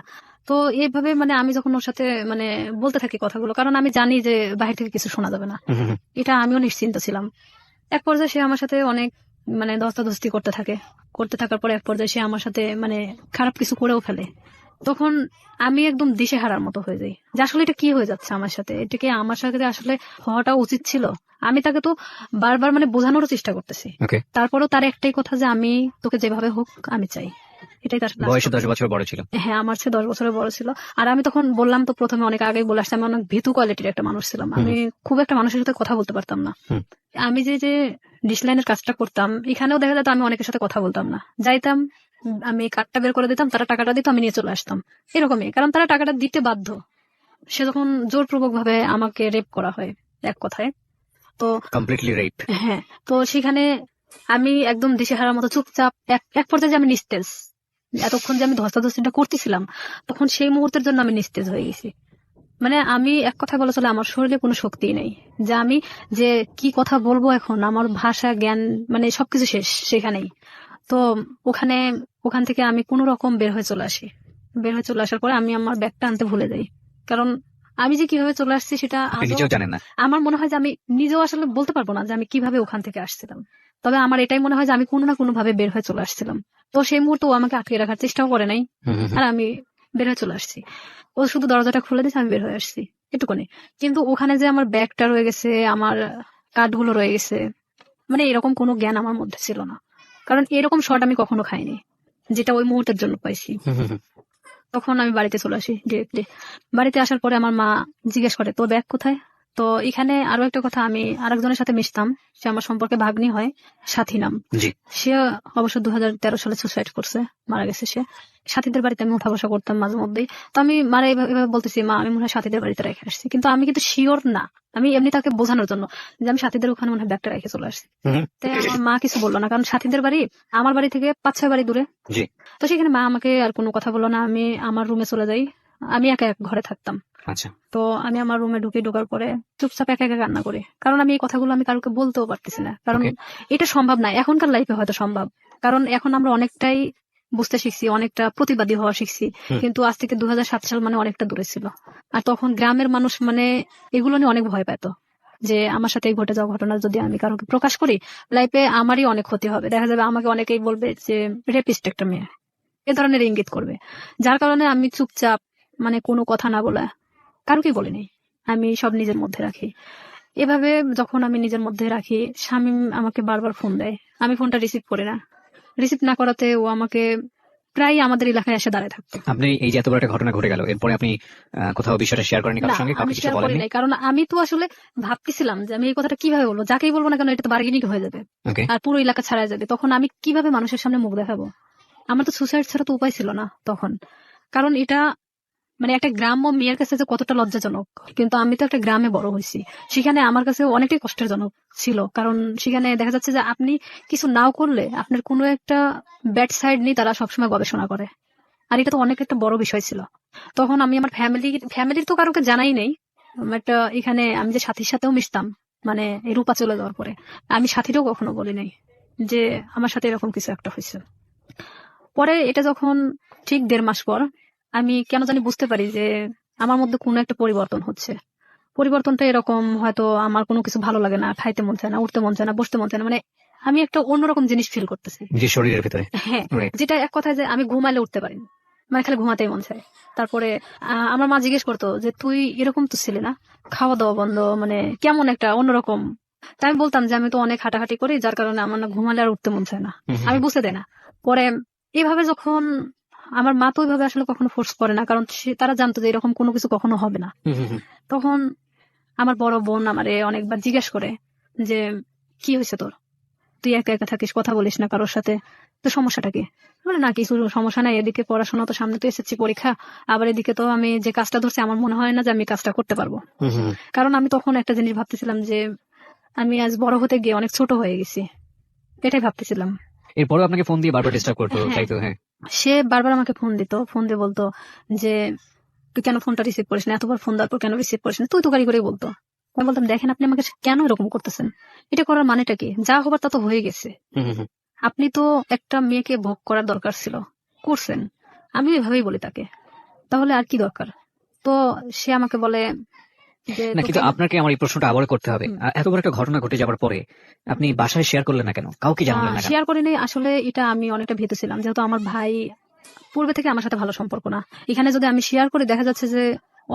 তো এইভাবে মানে আমি যখন ওর সাথে মানে বলতে থাকি কথাগুলো, কারণ আমি জানি যে বাহির থেকে কিছু শোনা যাবে না, এটা আমিও নিশ্চিন্ত ছিলাম। এক পর্যায়ে সে আমার সাথে অনেক মানে ধস্তাধস্তি করতে থাকে, করতে থাকার পরে এক পর্যায়ে সে আমার সাথে মানে খারাপ কিছু করেও ফেলে। তখন আমি একদম দিশেহারার মতো হয়ে যাই যে আসলে এটা কি হয়ে যাচ্ছে আমার সাথে, এটা কি আমার সাথে আসলে হওয়াটা উচিত ছিল? আমি তাকে তো বারবার মানে বোঝানোর চেষ্টা করতেছি, ওকে, তারপরেও তার একটাই কথা যে আমি তোকে যেভাবে হোক আমি চাই, এটাই তার last বয়সে কথা। 10 বছর বড় ছিল। হ্যাঁ, আমার চেয়ে 10 বছরের বড় ছিল। আর আমি তখন বললাম তো, প্রথমে অনেক আগেই বলে আসছি, আমি অনেক ভীতু কোয়ালিটির একটা মানুষ ছিলাম, আমি খুব একটা মানুষের সাথে কথা বলতে পারতাম না। হুম। আমি যে যে ডিশ লাইনের কাজটা করতাম, এখানেও দেখা যেত আমি অনেকের সাথে কথা বলতাম না, যাইতাম আমি কার্ডটা বের করে দিতাম, তারা টাকাটা দিত, আমি নিয়ে চলে আসতাম, এরকমই, কারণ তারা টাকাটা দিতে বাধ্য। সে যখন জোরপূর্বক ভাবে আমাকে রেপ করা হয় এক কথায়, তো কমপ্লিটলি রেপ। হ্যাঁ, তো সেখানে আমি একদম দিশেহারার মতো চুপচাপ এক পর্যায়ে যে আমি নিস্তেজ, এতক্ষণ যে আমি ধস্তাধস্তিটা করতেছিলাম, তখন সেই মুহূর্তের জন্য আমি নিস্তেজ হয়ে গেছি। মানে আমি এক কথা বলা চলে আমার শরীরে কোনো শক্তি নেই, যে আমি যে কি কথা বলবো এখন, আমার ভাষা জ্ঞান মানে সবকিছু শেষ সেখানেই। তো ওখানে ওখান থেকে আমি কোনো রকম বের হয়ে চলে আসি। বের হয়ে চলে আসার পরে আমি আমার ব্যাগটা আনতে ভুলে যাই, কারণ আমি যে কিভাবে চলে আসছি সেটা আপনি আজও নিজেও জানেন না। আমার মনে হয় যে আমি নিজেও আসলে বলতে পারবো না যে আমি কিভাবে ওখান থেকে আসছিলাম। তবে আমার এটাই মনে হয় যে আমি কোনো না কোনো ভাবে বের হয়ে চলে আসছিলাম। তো সেই মুহূর্তে ও আমাকে আটকে রাখার চেষ্টাও করে নাই, আর আমি বের হয়ে চলে আসছি। ও শুধু দরজাটা খুলে দিয়েছে, আমি বের হয়ে আসছি, এটুকুনি। কিন্তু ওখানে যে আমার ব্যাগটা রয়ে গেছে, আমার কার্ডগুলো রয়ে গেছে, মানে এরকম কোনো জ্ঞান আমার মধ্যে ছিল না, কারণ এরকম শট আমি কখনো খাইনি যেটা ওই মুহূর্তের জন্য পাইছি। তখন আমি বাড়িতে চলে আসি ডিরেক্টলি। বাড়িতে আসার পরে আমার মা জিজ্ঞেস করে, তোর ব্যাগ কোথায়? তো এখানে আরো একটা কথা, আমি আরেকজনের সাথে মিশতাম, সে আমার সম্পর্কে ভাগ্নি হয়, সাথী নাম। জি। সে অবশ্য 2013 সালে সুসাইড করছে, মারা গেছে সে। সাথীদের বাড়িতে আমি উঠা বসা করতাম মাঝে মধ্যেই। তো আমি মারা এভাবে বলতেছি, মা আমি মনে হয় সাথীদের বাড়িতে রেখে আসছি, কিন্তু আমি কিন্তু শিওর না। আমি এমনি তাকে বোঝানোর জন্য যে আমি সাথীদের ওখানে মনে হয় ব্যাগটা রেখে চলে আসছি। তাই আমার মা কিছু বললো না, কারণ সাথীদের বাড়ি আমার বাড়ি থেকে 5-6 বাড়ি দূরে। জি। তো সেখানে মা আমাকে আর কোনো কথা বললো না, আমি আমার রুমে চলে যাই। আমি একা এক ঘরে থাকতাম। আচ্ছা। তো আমি আমার রুমে ঢোকার পরে চুপচাপ একা একা কান্না করি, কারণ আমি এই কথাগুলো আমি কারোকে বলতেও পারতেছি না, কারণ Okay. এটা সম্ভব না এখনকার লাইফে, হয়তো সম্ভব, কারণ এখন আমরা অনেকটাই বুঝতে শিখছি, অনেকটা প্রতিবাদী হওয়া শিখছি, কিন্তু আজ থেকে 2007 সাল মানে অনেকটা দূরে ছিল। আর তখন গ্রামের মানুষ মানে এগুলো নিয়ে অনেক ভয় পেত, যে আমার সাথে এই ঘটে যাওয়া ঘটনা যদি আমি কারোকে প্রকাশ করি, লাইফে আমারই অনেক ক্ষতি হবে, দেখা যাবে আমাকে অনেকেই বলবে যে রেপিস্ট একটা মেয়ে, এ ধরনের ইঙ্গিত করবে। যার কারণে আমি চুপচাপ মানে কোনো কথা না বলে কারোকে বলিনি, আমি সব নিজের মধ্যে রাখি। এভাবে যখন আমি নিজের মধ্যে রাখি, শামীম আমাকে বারবার ফোন দেয়, আমি ফোনটা রিসিভ করি না। রিসিভ না করাতে ও আমাকে প্রায় আমাদের এলাকায় এসে দাঁড়ায় থাকতো। আপনি এই যে এত বড় একটা ঘটনা ঘটে গেল, এরপরে আপনি কোথাও বিষয়টা শেয়ার করেননি না, কারোর সঙ্গে? আমি কাউকে কিছু শেয়ার করি বলেননি? নাই, কারণ আমি তো আসলে ভাবতেছিলাম যে আমি এই কথাটা কিভাবে বলবো, যাকেই বলবো না কেন এটা তো বার্গেনিং হয়ে যাবে, ওকে। আর পুরো এলাকা ছাড়া যাবে, তখন আমি কিভাবে মানুষের সামনে মুখ দেখাবো? আমার তো সুসাইড ছাড়া তো উপায় ছিল না তখন, কারণ এটা মানে একটা গ্রাম্য মেয়ের কাছে যে কতটা লজ্জাজনক, কিন্তু আমি তো একটা গ্রামে বড় হয়েছি, সেখানে আমার কাছে অনেকটাই কষ্টের জনক ছিল, কারণ সেখানে দেখা যাচ্ছে যে আপনি কিছু নাও করলে আপনার কোনো একটা ব্যাড সাইড নিয়ে তারা সবসময় গবেষণা করে, আর এটা তো অনেক একটা বড় বিষয় ছিল। তখন আমি আমার ফ্যামিলির তো কারোকে জানাই নেই, একটা এখানে আমি যে সাথীর সাথেও মিশতাম, মানে এই রূপা চলে যাওয়ার পরে আমি সাথীরও কখনো বলি নাই যে আমার সাথে এরকম কিছু একটা হয়েছে। পরে এটা যখন ঠিক 1.5 মাস পর আমি কেন জানি বুঝতে পারি যে আমার মধ্যে কোনো একটা পরিবর্তন হচ্ছে। পরিবর্তনটা এরকম, হয়তো আমার কোনো কিছু ভালো লাগে না, খাইতে মন চায় না, উঠতে মন চায় না, বসতে মন চায় না, মানে আমি একটা অন্যরকম জিনিস ফিল করতেছি। নিজের শরীরের ভিতরে। হ্যাঁ, Right. যেটা এক কথায় যে আমি ঘুমালে উঠতে পারি না, মানে খালি ঘুমাতেই মন চায়। তারপরে আমার মা জিজ্ঞেস করতো যে তুই এরকম তো ছিলি না, খাওয়া দাওয়া বন্ধ, মানে কেমন একটা অন্যরকম। তাই আমি বলতাম যে আমি তো অনেক হাঁটাহাঁটি করি, যার কারণে আমার না ঘুমালে আর উঠতে মন চায় না, আমি বুঝতে দেয় না। পরে এইভাবে যখন আমার মা তো ওইভাবে আসলে কখনো ফোর্স করে না, কারণ তারা জানতো যে এরকম কোনো কিছু কখনো হবে না। তখন আমার বড় বোন আমারে অনেকবার জিজ্ঞেস করে যে কি হয়েছে তোর, তুই একা একা থাকিস, কথা বলিস না কারোর সাথে, তো সমস্যাটা কি? বলে না, কিছু সমস্যা নাই, এদিকে পড়াশোনা তো সামনে তো এসেছি পরীক্ষা, আবার এদিকে তো আমি যে কাজটা ধরছি আমার মনে হয় না যে আমি কাজটা করতে পারবো, কারণ আমি তখন একটা জিনিস ভাবতেছিলাম যে আমি আজ বড় হতে গিয়ে অনেক ছোট হয়ে গেছি, এটাই ভাবতেছিলাম। এরপরও আপনাকে ফোন দিয়ে বারবার ডিস্টার্ব করতো, হ্যাঁ। তাই তো? হ্যাঁ। সে বারবার আমাকে ফোন দিত, ফোন দিয়ে বলতো যে তুই কেন ফোনটা রিসিভ করিস না, এতবার ফোন দেওয়ার পর কেন রিসিভ করিস না, তুই তো গাড়ি করে বলতো। আমি বলতাম দেখেন আপনি আমাকে কেন এরকম করতেছেন, এটা করার মানেটা কি, যা হবার তা তো হয়ে গেছে। আপনি তো একটা মেয়েকে ভোগ করার দরকার ছিল, করছেন। আমি এভাবেই বলি তাকে, তাহলে আর কি দরকার। তো সে আমাকে বলে যে না, তোকে কিন্তু আপনাকে আমার এই প্রশ্নটা আবার করতে হবে। এত বড় একটা ঘটনা ঘটে যাওয়ার পরে আপনি বাসায় শেয়ার করলেন না কেন? কাউকে জানালেন না কেন? শেয়ার করিনি। আসলে এটা আমি অনেকটা ভেবেছিলাম, যেহেতু আমার ভাই পূর্বে থেকে আমার সাথে ভালো সম্পর্ক না, এখানে যদি আমি শেয়ার করি দেখা যাচ্ছে যে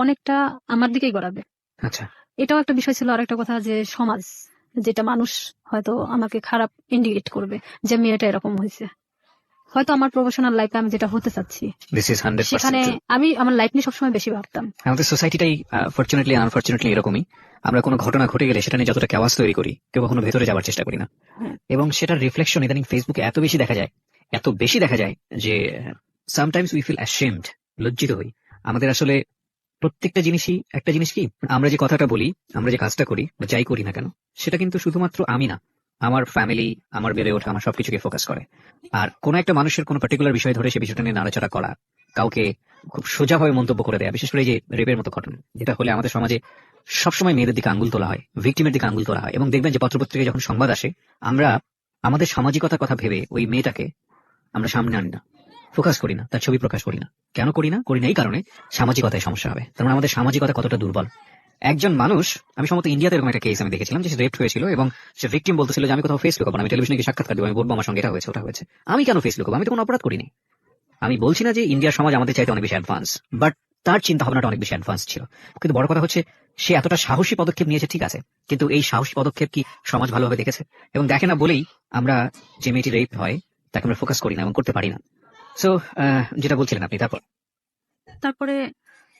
অনেকটা আমার দিকেই গড়াবে। আচ্ছা। এটাও একটা বিষয় ছিল। আর একটা কথা যে সমাজ, যেটা মানুষ হয়তো আমাকে খারাপ ইন্ডিকেট করবে যে মেয়েটা এরকম হয়েছে। হয়তো আমার প্রফেশনাল লাইফে আমি যেটা হতে চাচ্ছি দিস ইজ 100% সেখানে true. আমি আমার লাইফ নিয়ে সবসময় বেশি ভাবতাম। আমাদের সোসাইটিটাই ফরচুনেটলি আনফরচুনেটলি এরকমই। আমরা কোনো ঘটনা ঘটে গেলে সেটা নিয়ে যতটা কেওয়াস তৈরি করি, কেউ কখনো ভেতরে যাওয়ার চেষ্টা করি না। হ্যাঁ। এবং সেটার রিফ্লেকশন ইদানিং ফেসবুকে এত বেশি দেখা যায় যে সামটাইমস উই ফিল অ্যাশেমড, লজ্জিত হই। আমাদের আসলে প্রত্যেকটা জিনিসই একটা জিনিস কি, আমরা যে কথাটা বলি, আমরা যে কাজটা করি বা যাই করি না কেন, সেটা কিন্তু শুধুমাত্র আমি না, আমার ফ্যামিলি, আমার বেড়ে ওঠা, আমার সবকিছুকে ফোকাস করে। আর কোন একটা মানুষের কোনো পার্টিকুলার বিষয় ধরে সে বিষয়টা নিয়ে নাড়াচাড়া করা, কাউকে খুব সোজাভাবে মন্তব্য করে দেয়া, বিশেষ করে এই যে রেপের মতো ঘটনা, যেটা হলে আমাদের সমাজে সবসময় মেয়েদের দিকে আঙ্গুল তোলা হয়, ভিকটিমের দিকে আঙ্গুল তোলা হয়। এবং দেখবেন যে পত্রপত্রিকায় যখন সংবাদ আসে, আমরা আমাদের সামাজিকতার কথা ভেবে ওই মেয়েটাকে আমরা সামনে আনি না, ফোকাস করি না, তার ছবি প্রকাশ করি না। কেন করি না এই কারণে সামাজিকতায় সমস্যা হবে। তার মানে আমাদের সামাজিকতা কতটা দুর্বল। একজন মানুষ, আমি সম্ভবত ইন্ডিয়াতে এরকম একটা কেস আমি দেখেছিলাম যে সে রেপ হয়েছিল এবং সে ভিকটিম বলতেছিল যে আমি কোথাও ফেস লুকাবো না, আমি টেলিভিশনে গিয়ে সাক্ষাৎকার দেবো, আমি বলবো আমার সঙ্গে এটা হয়েছে ওটা হয়েছে। আমি কেন ফেস লুকাবো, আমি তো কোনো অপরাধ করিনি। আমি বলছি না যে ইন্ডিয়ার সমাজ আমাদের চাইতে অনেক বেশি অ্যাডভান্স, বাট তার চিন্তা ভাবনাটা অনেক বেশি অ্যাডভান্স ছিল। কিন্তু বড় কথা হচ্ছে সে এতটা সাহসী পদক্ষেপ নিয়েছে, ঠিক আছে, কিন্তু এই সাহসী পদক্ষেপ কি সমাজ ভালোভাবে দেখেছে এবং দেখে না বলেই আমরা যে মেয়েটি রেপ হয় তাকে আমরা ফোকাস করি না এবং করতে পারি না। সো যেটা বলছিলেন আপনি, তারপরে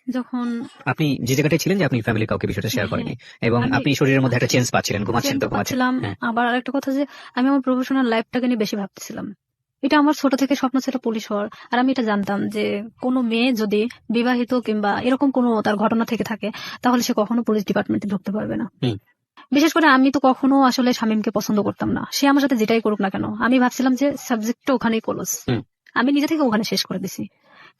যখন আপনি যে জায়গাটায় ছিলেন যে আপনি ফ্যামিলি কাউকে বিষয়টা শেয়ার হ্যাঁ, করেনি এবং আমি আপনি শরীরের মধ্যে একটা চেঞ্জ পাচ্ছিলেন, ঘুমাচ্ছেন তো চেঞ্জ ঘুমাচ্ছেন। পাচ্ছিলাম। হ্যাঁ। আবার আরেকটা কথা যে আমি আমার প্রফেশনাল লাইফটাকে নিয়ে বেশি ভাবতেছিলাম। এটা আমার ছোট থেকে স্বপ্ন ছিল পুলিশ হওয়ার। আর আমি এটা জানতাম যে কোনো মেয়ে যদি বিবাহিত কিংবা এরকম কোনো তার ঘটনা থেকে থাকে তাহলে সে কখনো পুলিশ ডিপার্টমেন্টে ঢুকতে পারবে না। হুম। বিশেষ করে আমি তো কখনো আসলে শামীমকে পছন্দ করতাম না, সে আমার সাথে যেটাই করুক না কেন আমি ভাবছিলাম যে সাবজেক্টটা ওখানেই ক্লোজ। হুম। আমি নিজে থেকে ওখানে শেষ করে দিছি,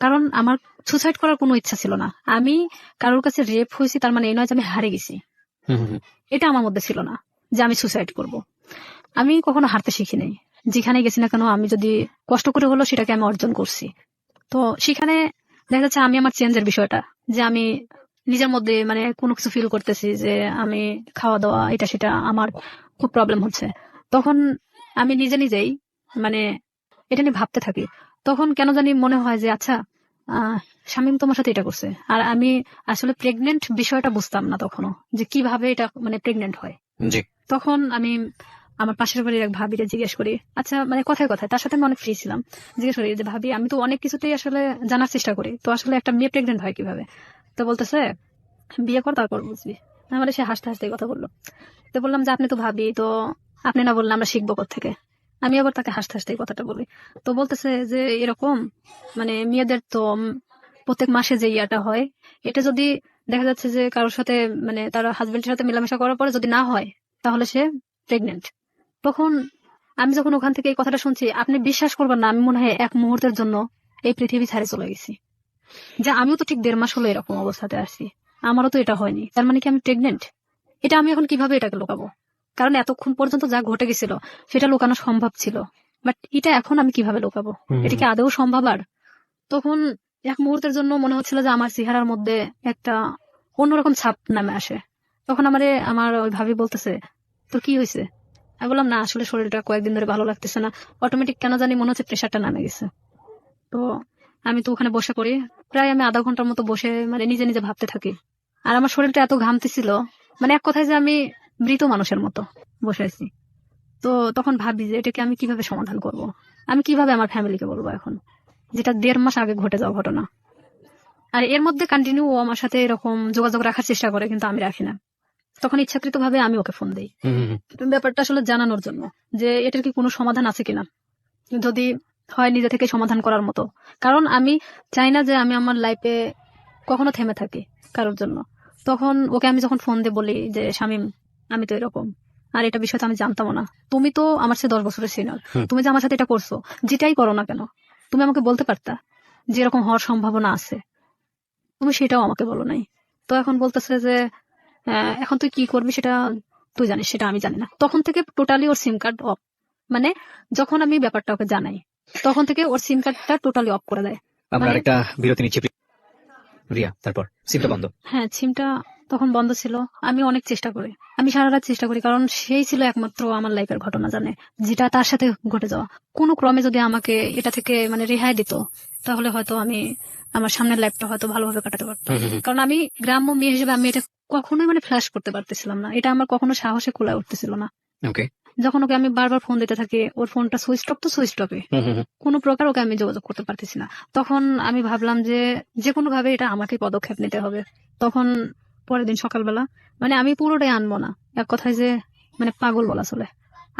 কারণ আমার সুসাইড করার কোনো ইচ্ছা ছিল না। আমি কারোর কাছে রেপ হয়েছি তার মানে এই নয় যে আমি হারে গেছি, এটা আমার মধ্যে ছিল না যে আমি সুসাইড করব। আমি কখনো হারতে শিখি নাই। যেখানে গেছি না কেন আমি যদি কষ্ট করে হলো সেটাকে আমি অর্জন করছি। তো সেখানে দেখা যাচ্ছে আমি আমার চেঞ্জের বিষয়টা, যে আমি নিজের মধ্যে মানে কোনো কিছু ফিল করতেছি যে আমি খাওয়া দাওয়া এটা সেটা আমার খুব প্রবলেম হচ্ছে, তখন আমি নিজে নিজেই মানে এটা নিয়ে ভাবতে থাকি। তখন কেন জানি মনে হয় যে আচ্ছা শামীম তোমার সাথে এটা করছে, আর আমি আসলে প্রেগনেন্ট বিষয়টা বুঝতাম না তখনো যে কিভাবে এটা মানে প্রেগনেন্ট হয়। জি। তখন আমি আমার পাশের বাড়ির এক ভাবিরে জিজ্ঞেস করি, আচ্ছা মানে কথায় কথায় তার সাথে আমি অনেক ফ্রি ছিলাম, জিজ্ঞেস করি যে ভাবি আমি তো অনেক কিছুতেই আসলে জানার চেষ্টা করি, তো আসলে একটা মেয়ে প্রেগনেন্ট হয় কিভাবে। তো বলতেছে বিয়ে কর তারপর বুঝবি। আমাদের সে হাসতে হাসতে এই কথা বললো। তো বললাম যে আপনি তো ভাবি, তো আপনি না বললে আমরা শিখবো কোত্থেকে। আমি আবার তাকে হাসতে হাসতে এই কথাটা বলি। তো বলতেছে যে এরকম মানে মেয়েদের তো প্রত্যেক মাসে যে ইয়াটা হয়, এটা যদি দেখা যাচ্ছে যে কারোর সাথে মানে তার হাজবেন্ডের সাথে মেলামেশা করার পরে যদি না হয় তাহলে সে প্রেগনেন্ট। তখন আমি যখন ওখান থেকে এই কথাটা শুনছি, আপনি বিশ্বাস করবেন না, আমি মনে হয় এক মুহূর্তের জন্য এই পৃথিবী ছেড়ে চলে গেছি। যে আমিও তো ঠিক 1.5 মাস হলো এরকম অবস্থাতে আসছি, আমারও তো এটা হয়নি, তার মানে কি আমি প্রেগনেন্ট। এটা আমি এখন কিভাবে এটাকে লুকাবো, কারণ এতক্ষণ পর্যন্ত যা ঘটে গেছিল সেটা লুকানো সম্ভব ছিল, বাট এটা এখন আমি কিভাবে লুকাবো, এটা কি আদৌ সম্ভব? আর তখন এক মুহূর্তের জন্য মনে হচ্ছিল যে আমার চেহারার মধ্যে একটা অন্যরকম ছাপ নামে আসে। তখন আমার ওই ভাবি বলতেছে তোর কি হয়েছে। আমি বললাম না আসলে শরীরটা কয়েকদিন ধরে ভালো লাগতেছে না, অটোমেটিক কেন জানি মনে হচ্ছে প্রেশারটা নামে গেছে। তো আমি তো ওখানে বসে পড়ি, প্রায় আমি আধা ঘন্টার মতো বসে মানে নিজে নিজে ভাবতে থাকি। আর আমার শরীরটা এত ঘামতেছিল, মানে এক কথায় যে আমি মৃত মানুষের মতো বসে আছি। তো তখন ভাবি যে এটাকে আমি কিভাবে সমাধান করব, আমি কিভাবে আমার ফ্যামিলিকে বলবো এখন, যেটা 1.5 মাস আগে ঘটে যাওয়া ঘটনা। আর এর মধ্যে কন্টিনিউ ও আমার সাথে এরকম যোগাযোগ রাখার চেষ্টা করে, কিন্তু আমি রাখি না। তখন ইচ্ছাকৃত ভাবে আমি ওকে ফোন দিই ব্যাপারটা আসলে জানানোর জন্য যে এটার কি কোনো সমাধান আছে কিনা, যদি হয় নিজে থেকে সমাধান করার মতো। কারণ আমি চাই না যে আমি আমার লাইফে কখনো থেমে থাকি কারোর জন্য। তখন ওকে আমি যখন ফোন দিয়ে বলি যে শামীম আমি তো এরকম, আর এটা বিষয়টা আমি জানতামও না। তুমি তো আমার সাথে 10 বছরের সিনিয়র, হুম। তুমি যে আমার সাথে এটা করছো, যেটাই করো না কেন, তুমি আমাকে বলতে পারতা যে এরকম হওয়ার সম্ভাবনা আছে, তুমি সেটাও আমাকে বলো নাই। তো এখন বলতেছে যে এখন তুই কি করবি সেটা তুই জানিস, সেটা আমি জানি না। তখন থেকে totally or SIM card of, মানে যখন আমি ব্যাপারটা ওকে জানাই তখন থেকে ওর সিম কার্ডটা টোটালি অফ করে দেয়। আমরা মানে আরেকটা বিরতি নিচ্ছি রিয়া, তারপর সিমটা বন্ধ। হ্যাঁ, সিমটা তখন বন্ধ ছিল। আমি অনেক চেষ্টা করি, আমি সারা রাত চেষ্টা করি, কারণ সেই ছিল একমাত্র আমার লাইফের ঘটনা জানে, যেটা তার সাথে ঘটে যাওয়া। কোনো ক্রমে যদি আমাকে এটা থেকে মানে রেহাই দিত, তাহলে হয়তো আমি আমার সামনের লাইফটা হয়তো ভালোভাবে কাটাতে পারতাম। কারণ আমি গ্রাম্য মেয়ে হিসেবে আমি এটা কখনোই মানে ফ্ল্যাশ করতে পারতেছিলাম না, এটা আমার কখনো সাহসে কুলায় উঠতেছিল না। ওকে। যখন ওকে আমি বারবার ফোন দিতে থাকি, ওর ফোনটা সুইচ অফ তো সুইচ অফে, কোনো প্রকার ওকে আমি যোগাযোগ করতে পারতেছি না। তখন আমি ভাবলাম যে যে কোনো ভাবে এটা আমাকে পদক্ষেপ নিতে হবে। তখন পরের দিন সকালবেলা, মানে আমি পুরোটাই আনবো না, এক কথায় যে মানে পাগল বলা চলে,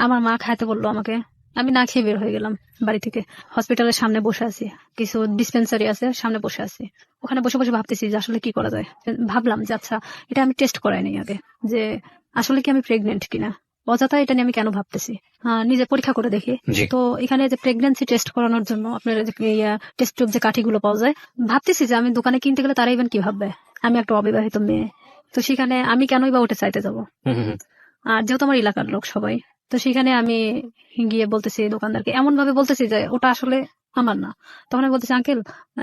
আমার মা খাইতে বললো আমাকে, আমি না খেয়ে বের হয়ে গেলাম বাড়ি থেকে। হসপিটালের সামনে বসে আছি, কিছু ডিসপেন্সারি আছে সামনে বসে আছি, ওখানে বসে বসে ভাবতেছি যে আসলে কি করা যায়। ভাবলাম যে আচ্ছা, এটা আমি টেস্ট করাই নাই আগে, যে আসলে কি আমি প্রেগনেন্ট কিনা। অযথা এটা নিয়ে আমি কেন ভাবতেছি, নিজে পরীক্ষা করে দেখি। জি। তো এখানে যে প্রেগন্যান্সি টেস্ট করানোর জন্য আপনার টেস্ট টিউব যে কাঠিগুলো পাওয়া যায়, ভাবতেছি যে আমি দোকানে কিনতে গেলে তারা ইভেন কি ভাববে, আমি একটা অবিবাহিত মেয়ে। তো সেখানে আমি কেনই বা ওটা চাইতে যাব। আর যেহেতু আমার এলাকার লোক সবাই, তো সেখানে আমি গিয়ে বলতেছি দোকানদারকে, এমন ভাবে বলতেছি যে ওটা আসলে আমার না। তখন আমি বলতেছি, আঙ্কেল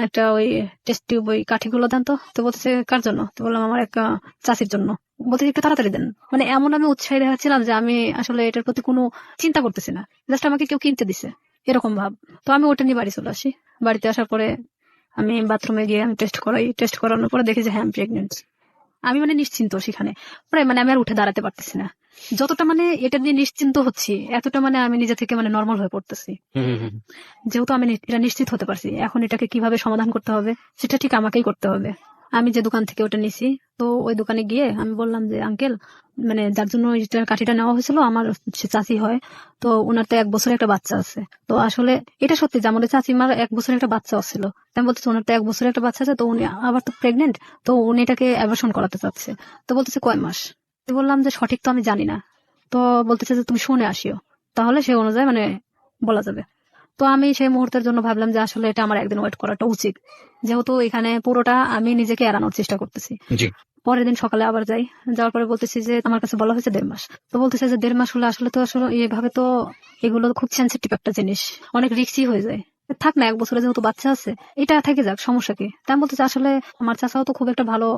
একটা ওই টেস্ট টিউব ওই কাঠিগুলো দেন তো। তো বলতেছে কার জন্য? তো বললাম আমার এক চাষির জন্য। বলতেছি একটু তাড়াতাড়ি দেন। মানে এমন আমি উৎসাহী দেখাচ্ছিলাম যে আমি আসলে এটার প্রতি কোনো চিন্তা করতেছি না, জাস্ট আমাকে কেউ কিনতে দিছে এরকম ভাব। তো আমি ওটা নিয়ে বাড়ি চলে আসি। বাড়িতে আসার পরে আমি বাথরুমে গিয়ে আমি টেস্ট করাই, টেস্ট করানোর পরে দেখি যে হ্যাঁ, আমি প্রেগনেন্ট। আমি মানে নিশ্চিন্ত সেখানে, প্রায় মানে আমি আর উঠে দাঁড়াতে পারতেছি না। যতটা মানে এটা নিয়ে নিশ্চিন্ত হচ্ছি, এতটা মানে আমি নিজে থেকে মানে নর্মাল হয়ে পড়তেছি। যেহেতু আমি এটা নিশ্চিত হতে পারছি, এখন এটাকে কিভাবে সমাধান করতে হবে সেটা ঠিক আমাকেই করতে হবে। আমি যে দোকান থেকে ওটা নিছি, তো ওই দোকানে গিয়ে আমি বললাম যে আঙ্কেল, মানে যার জন্য এটা কাঠিটা নেওয়া হয়েছিল আমার সে চাচি হয়, তো ওনার তো 1 বছরের একটা বাচ্চা আছে। তো আসলে এটা সত্যি যে আমাদের চাচিমার 1 বছরের একটা বাচ্চা ছিল। আমি বলতেছি ওনার তো 1 বছরের একটা বাচ্চা আছে, তো উনি আবার তো প্রেগনেন্ট, তো উনি এটাকে অ্যাবর্শন করাতে চাচ্ছে। তো বলতেছে কয় মাস। তো বললাম যে সঠিক তো আমি জানি না। তো বলতেছে যে তুমি শুনে আসিও, তাহলে সে অনুযায়ী মানে বলা যাবে। তো আমি সেই মুহূর্তের জন্য ভাবলাম যে আসলে এটা আমার একদিন ওয়েট করাটা উচিত, যেহেতু এখানে পুরোটা আমি নিজেকে এড়ানোর চেষ্টা করতেছি। জি। পরের দিন সকালে আবার যাই, যাওয়ার পরে বলতেছি যে আমার কাছে বলা হয়েছে 1.5 মাস। তো বলতেছে যে 1.5 মাস হলে আসলে তো আসলে এভাবে তো এগুলো খুব সেন্সিটিভ একটা জিনিস, অনেক রিস্কি হয়ে যায়। থাক না, 1 বছরে যেহেতু বাচ্চা আছে, এটা থেকে যাক, সমস্যা কি। তাই আমি বলতেছি আসলে আমার চাচাও তো খুব একটা ভালো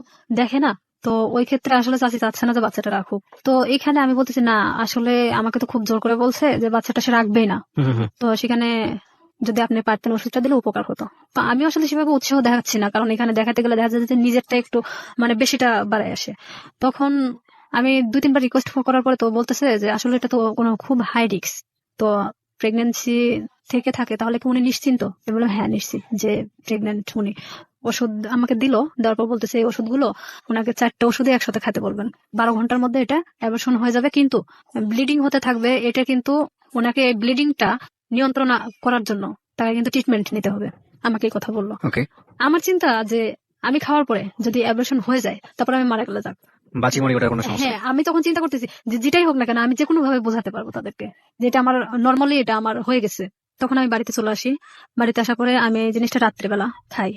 দেখে না, তো ওই ক্ষেত্রে আসলে চাচি চাচ্ছে না যে বাচ্চাটা রাখুক। তো এখানে আমি বলতেছি না, আসলে আমাকে তো খুব জোর করে বলছে যে বাচ্চাটা সে রাখবেই না। তো সেখানে যদি আপনি পারতেন ওষুধটা দিলে উপকার হতো। তো আমি আসলে সেভাবে উৎসাহ দেখাচ্ছি না, কারণ এখানে দেখাতে গেলে দেখা যায় যে নিজেরটা একটু মানে বেশিটা বাড়ায় আসে। তখন আমি 2-3 বার রিকোয়েস্ট করার পরে তো বলতেছে যে আসলে এটা তো কোনো খুব হাই রিস্ক, তো প্রেগনেন্সি থেকে থাকে তাহলে কি উনি নিশ্চিন্ত? আমি বললাম হ্যাঁ নিশ্চিত যে প্রেগনেন্ট উনি। ওষুধ আমাকে দিল, দেওয়ার পর বলতেছে এই ওষুধগুলো ওনাকে 4টা ওষুধই একসাথে খেতে বলবেন, 12 ঘন্টার মধ্যে এটা অ্যাবর্শন হয়ে যাবে, কিন্তু ব্লিডিং হতে থাকবে। এটা কিন্তু ওনাকে ব্লিডিংটা নিয়ন্ত্রণ করার জন্য তাকে কিন্তু ট্রিটমেন্ট নিতে হবে, আমাকে এই কথা বললো। ওকে। আমার চিন্তা যে আমি খাওয়ার পরে যদি অ্যাবর্শন হয়ে যায়, তারপর আমি মারা গেলে যাক। বাঁচি মরি ওটার কোনো সমস্যা হ্যাঁ, নেই। আমি তখন চিন্তা করতেছি যে যেটাই হোক না কেন আমি যে কোনো ভাবে বোঝাতে পারবো তাদেরকে যে এটা আমার নর্মালি এটা আমার হয়ে গেছে। তখন আমি বাড়িতে চলে আসি। বাড়িতে আসার পরে আমি এই জিনিসটা রাত্রেবেলা খাই।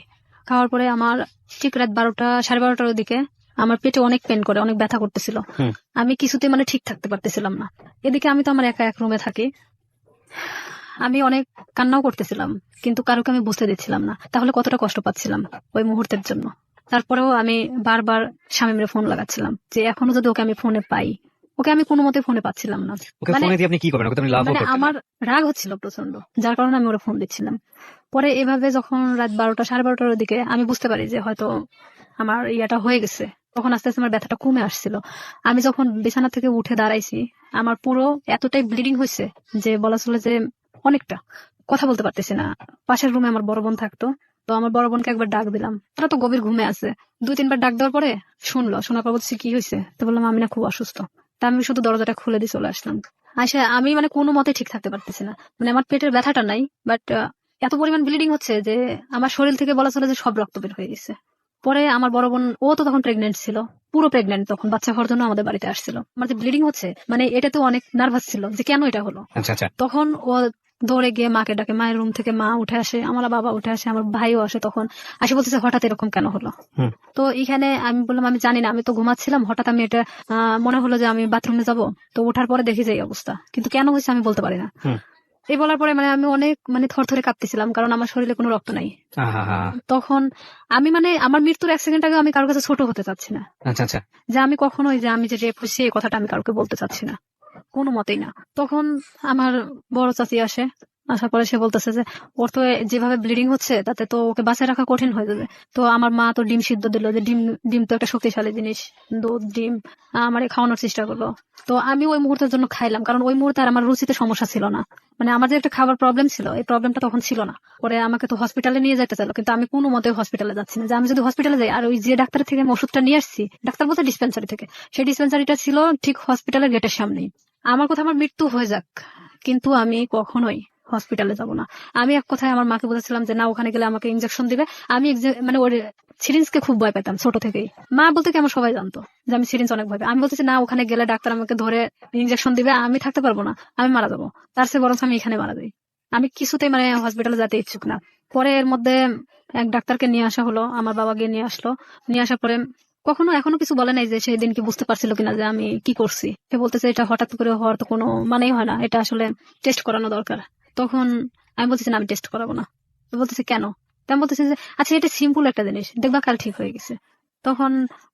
খাওয়ার পরে আমার ঠিক রাত 12টা 12:30টার দিকে আমার পেটে অনেক পেন করে, অনেক ব্যথা করতেছিল। আমি কিছুতে মানে ঠিক থাকতে পারতেছিলাম না। এদিকে আমি তো আমার একা এক রুমে থাকি, আমি অনেক কান্নাও করতেছিলাম, কিন্তু কারোকে আমি বুঝতে দিচ্ছিলাম না তাহলে কতটা কষ্ট পাচ্ছিলাম ওই মুহূর্তের জন্য। তারপরেও আমি বারবার শামীমের ফোন লাগাচ্ছিলাম যে এখনো যদি ওকে আমি ফোনে পাই। ওকে আমি কোনো মতে ফোনে পাচ্ছিলাম না। ওকে মানে ফোনে দিয়ে আপনি কি করবেন? ওকে তো আপনি লাভও মানে করতেন না। আমার রাগ হচ্ছিল প্রচন্ড, যার কারণে আমি ওরা ফোন দিচ্ছিলাম। পরে এভাবে যখন রাত 12টা 12:30টার দিকে আমি বুঝতে পারি যে হয়তো আমার ইয়াটা হয়ে গেছে, তখন আস্তে আস্তে আমার ব্যথাটা কমে আসছিল। আমি যখন বিছানা থেকে উঠে দাঁড়াইছি, আমার পুরো এতটাই ব্লিডিং হয়েছে যে বলা চলে যে অনেকটা কথা বলতে পারতেছি না। পাশের রুমে আমার বড় বোন থাকতো, তো আমার বড় বোনকে একবার ডাক দিলাম, তারা তো গভীর ঘুমে আছে। 2-3 বার ডাক দেওয়ার পরে শুনলো, শোনার পর বলছে কি হয়েছে। তো বললাম আমি না খুব অসুস্থ। তা আমি শুধু দরজাটা খুলে দিয়ে চলে আসলাম। আসে আমি মানে কোনো মতে ঠিক থাকতে পারতেছি না, মানে আমার পেটের ব্যথাটা নাই, বাট এত পরিমাণ ব্লিডিং হচ্ছে যে আমার শরীর থেকে বলা চলে যে সব রক্ত বের হয়ে গেছে। পরে আমার বড় বোন ও তো তখন প্রেগনেন্ট ছিল, পুরো প্রেগনেন্ট, তখন বাচ্চা হওয়ার জন্য আমাদের বাড়িতে আসছিল। আমার যে ব্লিডিং হচ্ছে মানে এটা তো অনেক নার্ভাস ছিল যে কেন এটা হলো। আচ্ছা আচ্ছা। তখন ও দৌড়ে গিয়ে মাকে ডাকে, মায়ের রুম থেকে মা উঠে আসে, আমার বাবা উঠে আসে, আমার ভাইও আসে। তখন আসে বলতেছে হঠাৎ এরকম কেন হলো। হুম। তো এখানে আমি বললাম আমি জানি না, আমি তো ঘুমাচ্ছিলাম, হঠাৎ আমি এটা মনে হলো যে আমি বাথরুমে যাব, তো ওঠার পরে দেখি যে এই অবস্থা, কিন্তু কেন হয়েছে আমি বলতে পারি না। হুম। এই বলার পরে মানে আমি অনেক মানে থরথরে কাঁপতেছিলাম, কারণ আমার শরীরে কোনো রক্ত নাই। আহা। তখন আমি মানে আমার মৃত্যুর 1 সেকেন্ড আগে আমি কারোর কাছে ছোট হতে চাচ্ছি না, আচ্ছা আচ্ছা। যে আমি কখনোই যে আমি যে রেপ হয়েছি এই কথাটা আমি কাউকে বলতে চাচ্ছি না, কোনো মতেই না। তখন আমার বড় চাচি আসে, আসার পরে সে বলতেছে যে ওর তো যেভাবে ব্লিডিং হচ্ছে তাতে তো ওকে বাঁচায় রাখা কঠিন হয়ে যাবে। তো আমার মা তো ডিম সিদ্ধ দিল, যে ডিম ডিম তো একটা শক্তিশালী জিনিস, দুধ ডিম আমার খাওয়ানোর চেষ্টা করলো। তো আমি ওই মুহূর্তের জন্য খাইলাম, কারণ ওই মুহূর্তে আর আমার রুচিতে সমস্যা ছিল না, মানে আমার যে একটা খাবার প্রবলেম ছিল এই প্রবলেমটা তখন ছিল না। পরে আমাকে তো হসপিটালে নিয়ে যেতে চাইলো, কিন্তু আমি কোনো মতে হসপিটালে যাচ্ছি না, যে আমি যদি হসপিটালে যাই আর ওই যে ডাক্তার থেকে আমি ওষুধটা নিয়ে আসছি, ডাক্তার বলতে ডিসপেন্সারি থেকে, সেই ডিসপেন্সারিটা ছিল ঠিক হসপিটালের গেটের সামনেই। আমার কথা আমার মৃত্যু হয়ে যাক, কিন্তু আমি কখনোই হসপিটালে যাব না। আমি এক কথায় আমার মাকে বলেছিলাম যে না, ওখানে গেলে আমাকে ইনজেকশন দিবে। আমি মানে ওর সিরিঞ্জকে খুব ভয় পেতাম ছোট থেকেই, মা বলতে কি আমার সবাই জানতো যে আমি সিরিঞ্জ অনেক ভয় পাই। আমি বলতেছি না, ওখানে গেলে ডাক্তার আমাকে ধরে ইনজেকশন দিবে, আমি থাকতে পারবো না, আমি মারা যাবো, তার চেয়ে বরং আমি এখানে মারা যাই। আমি কিছুতেই মানে হসপিটালে যেতে ইচ্ছুক না। পরে এর মধ্যে এক ডাক্তারকে নিয়ে আসা হলো, আমার বাবা গিয়ে নিয়ে আসলো। নিয়ে আসার পরে কখনো এখনো কিছু বলে নাই যে সেই দিন কি বুঝতে পারছিল কিনা যে আমি কি করছি। সে বলতেছে এটা হঠাৎ করে হওয়ার তো কোনো মানেই হয় না, এটা আসলে টেস্ট করানো দরকার। তখন আমি বলতেছি না, আমি টেস্ট করাবো না। তো বলতেছে কেন? তেমন বলতেছে যে আচ্ছা এটা সিম্পল একটা জিনিস, দেখবা কাল ঠিক হয়ে গেছে। তখন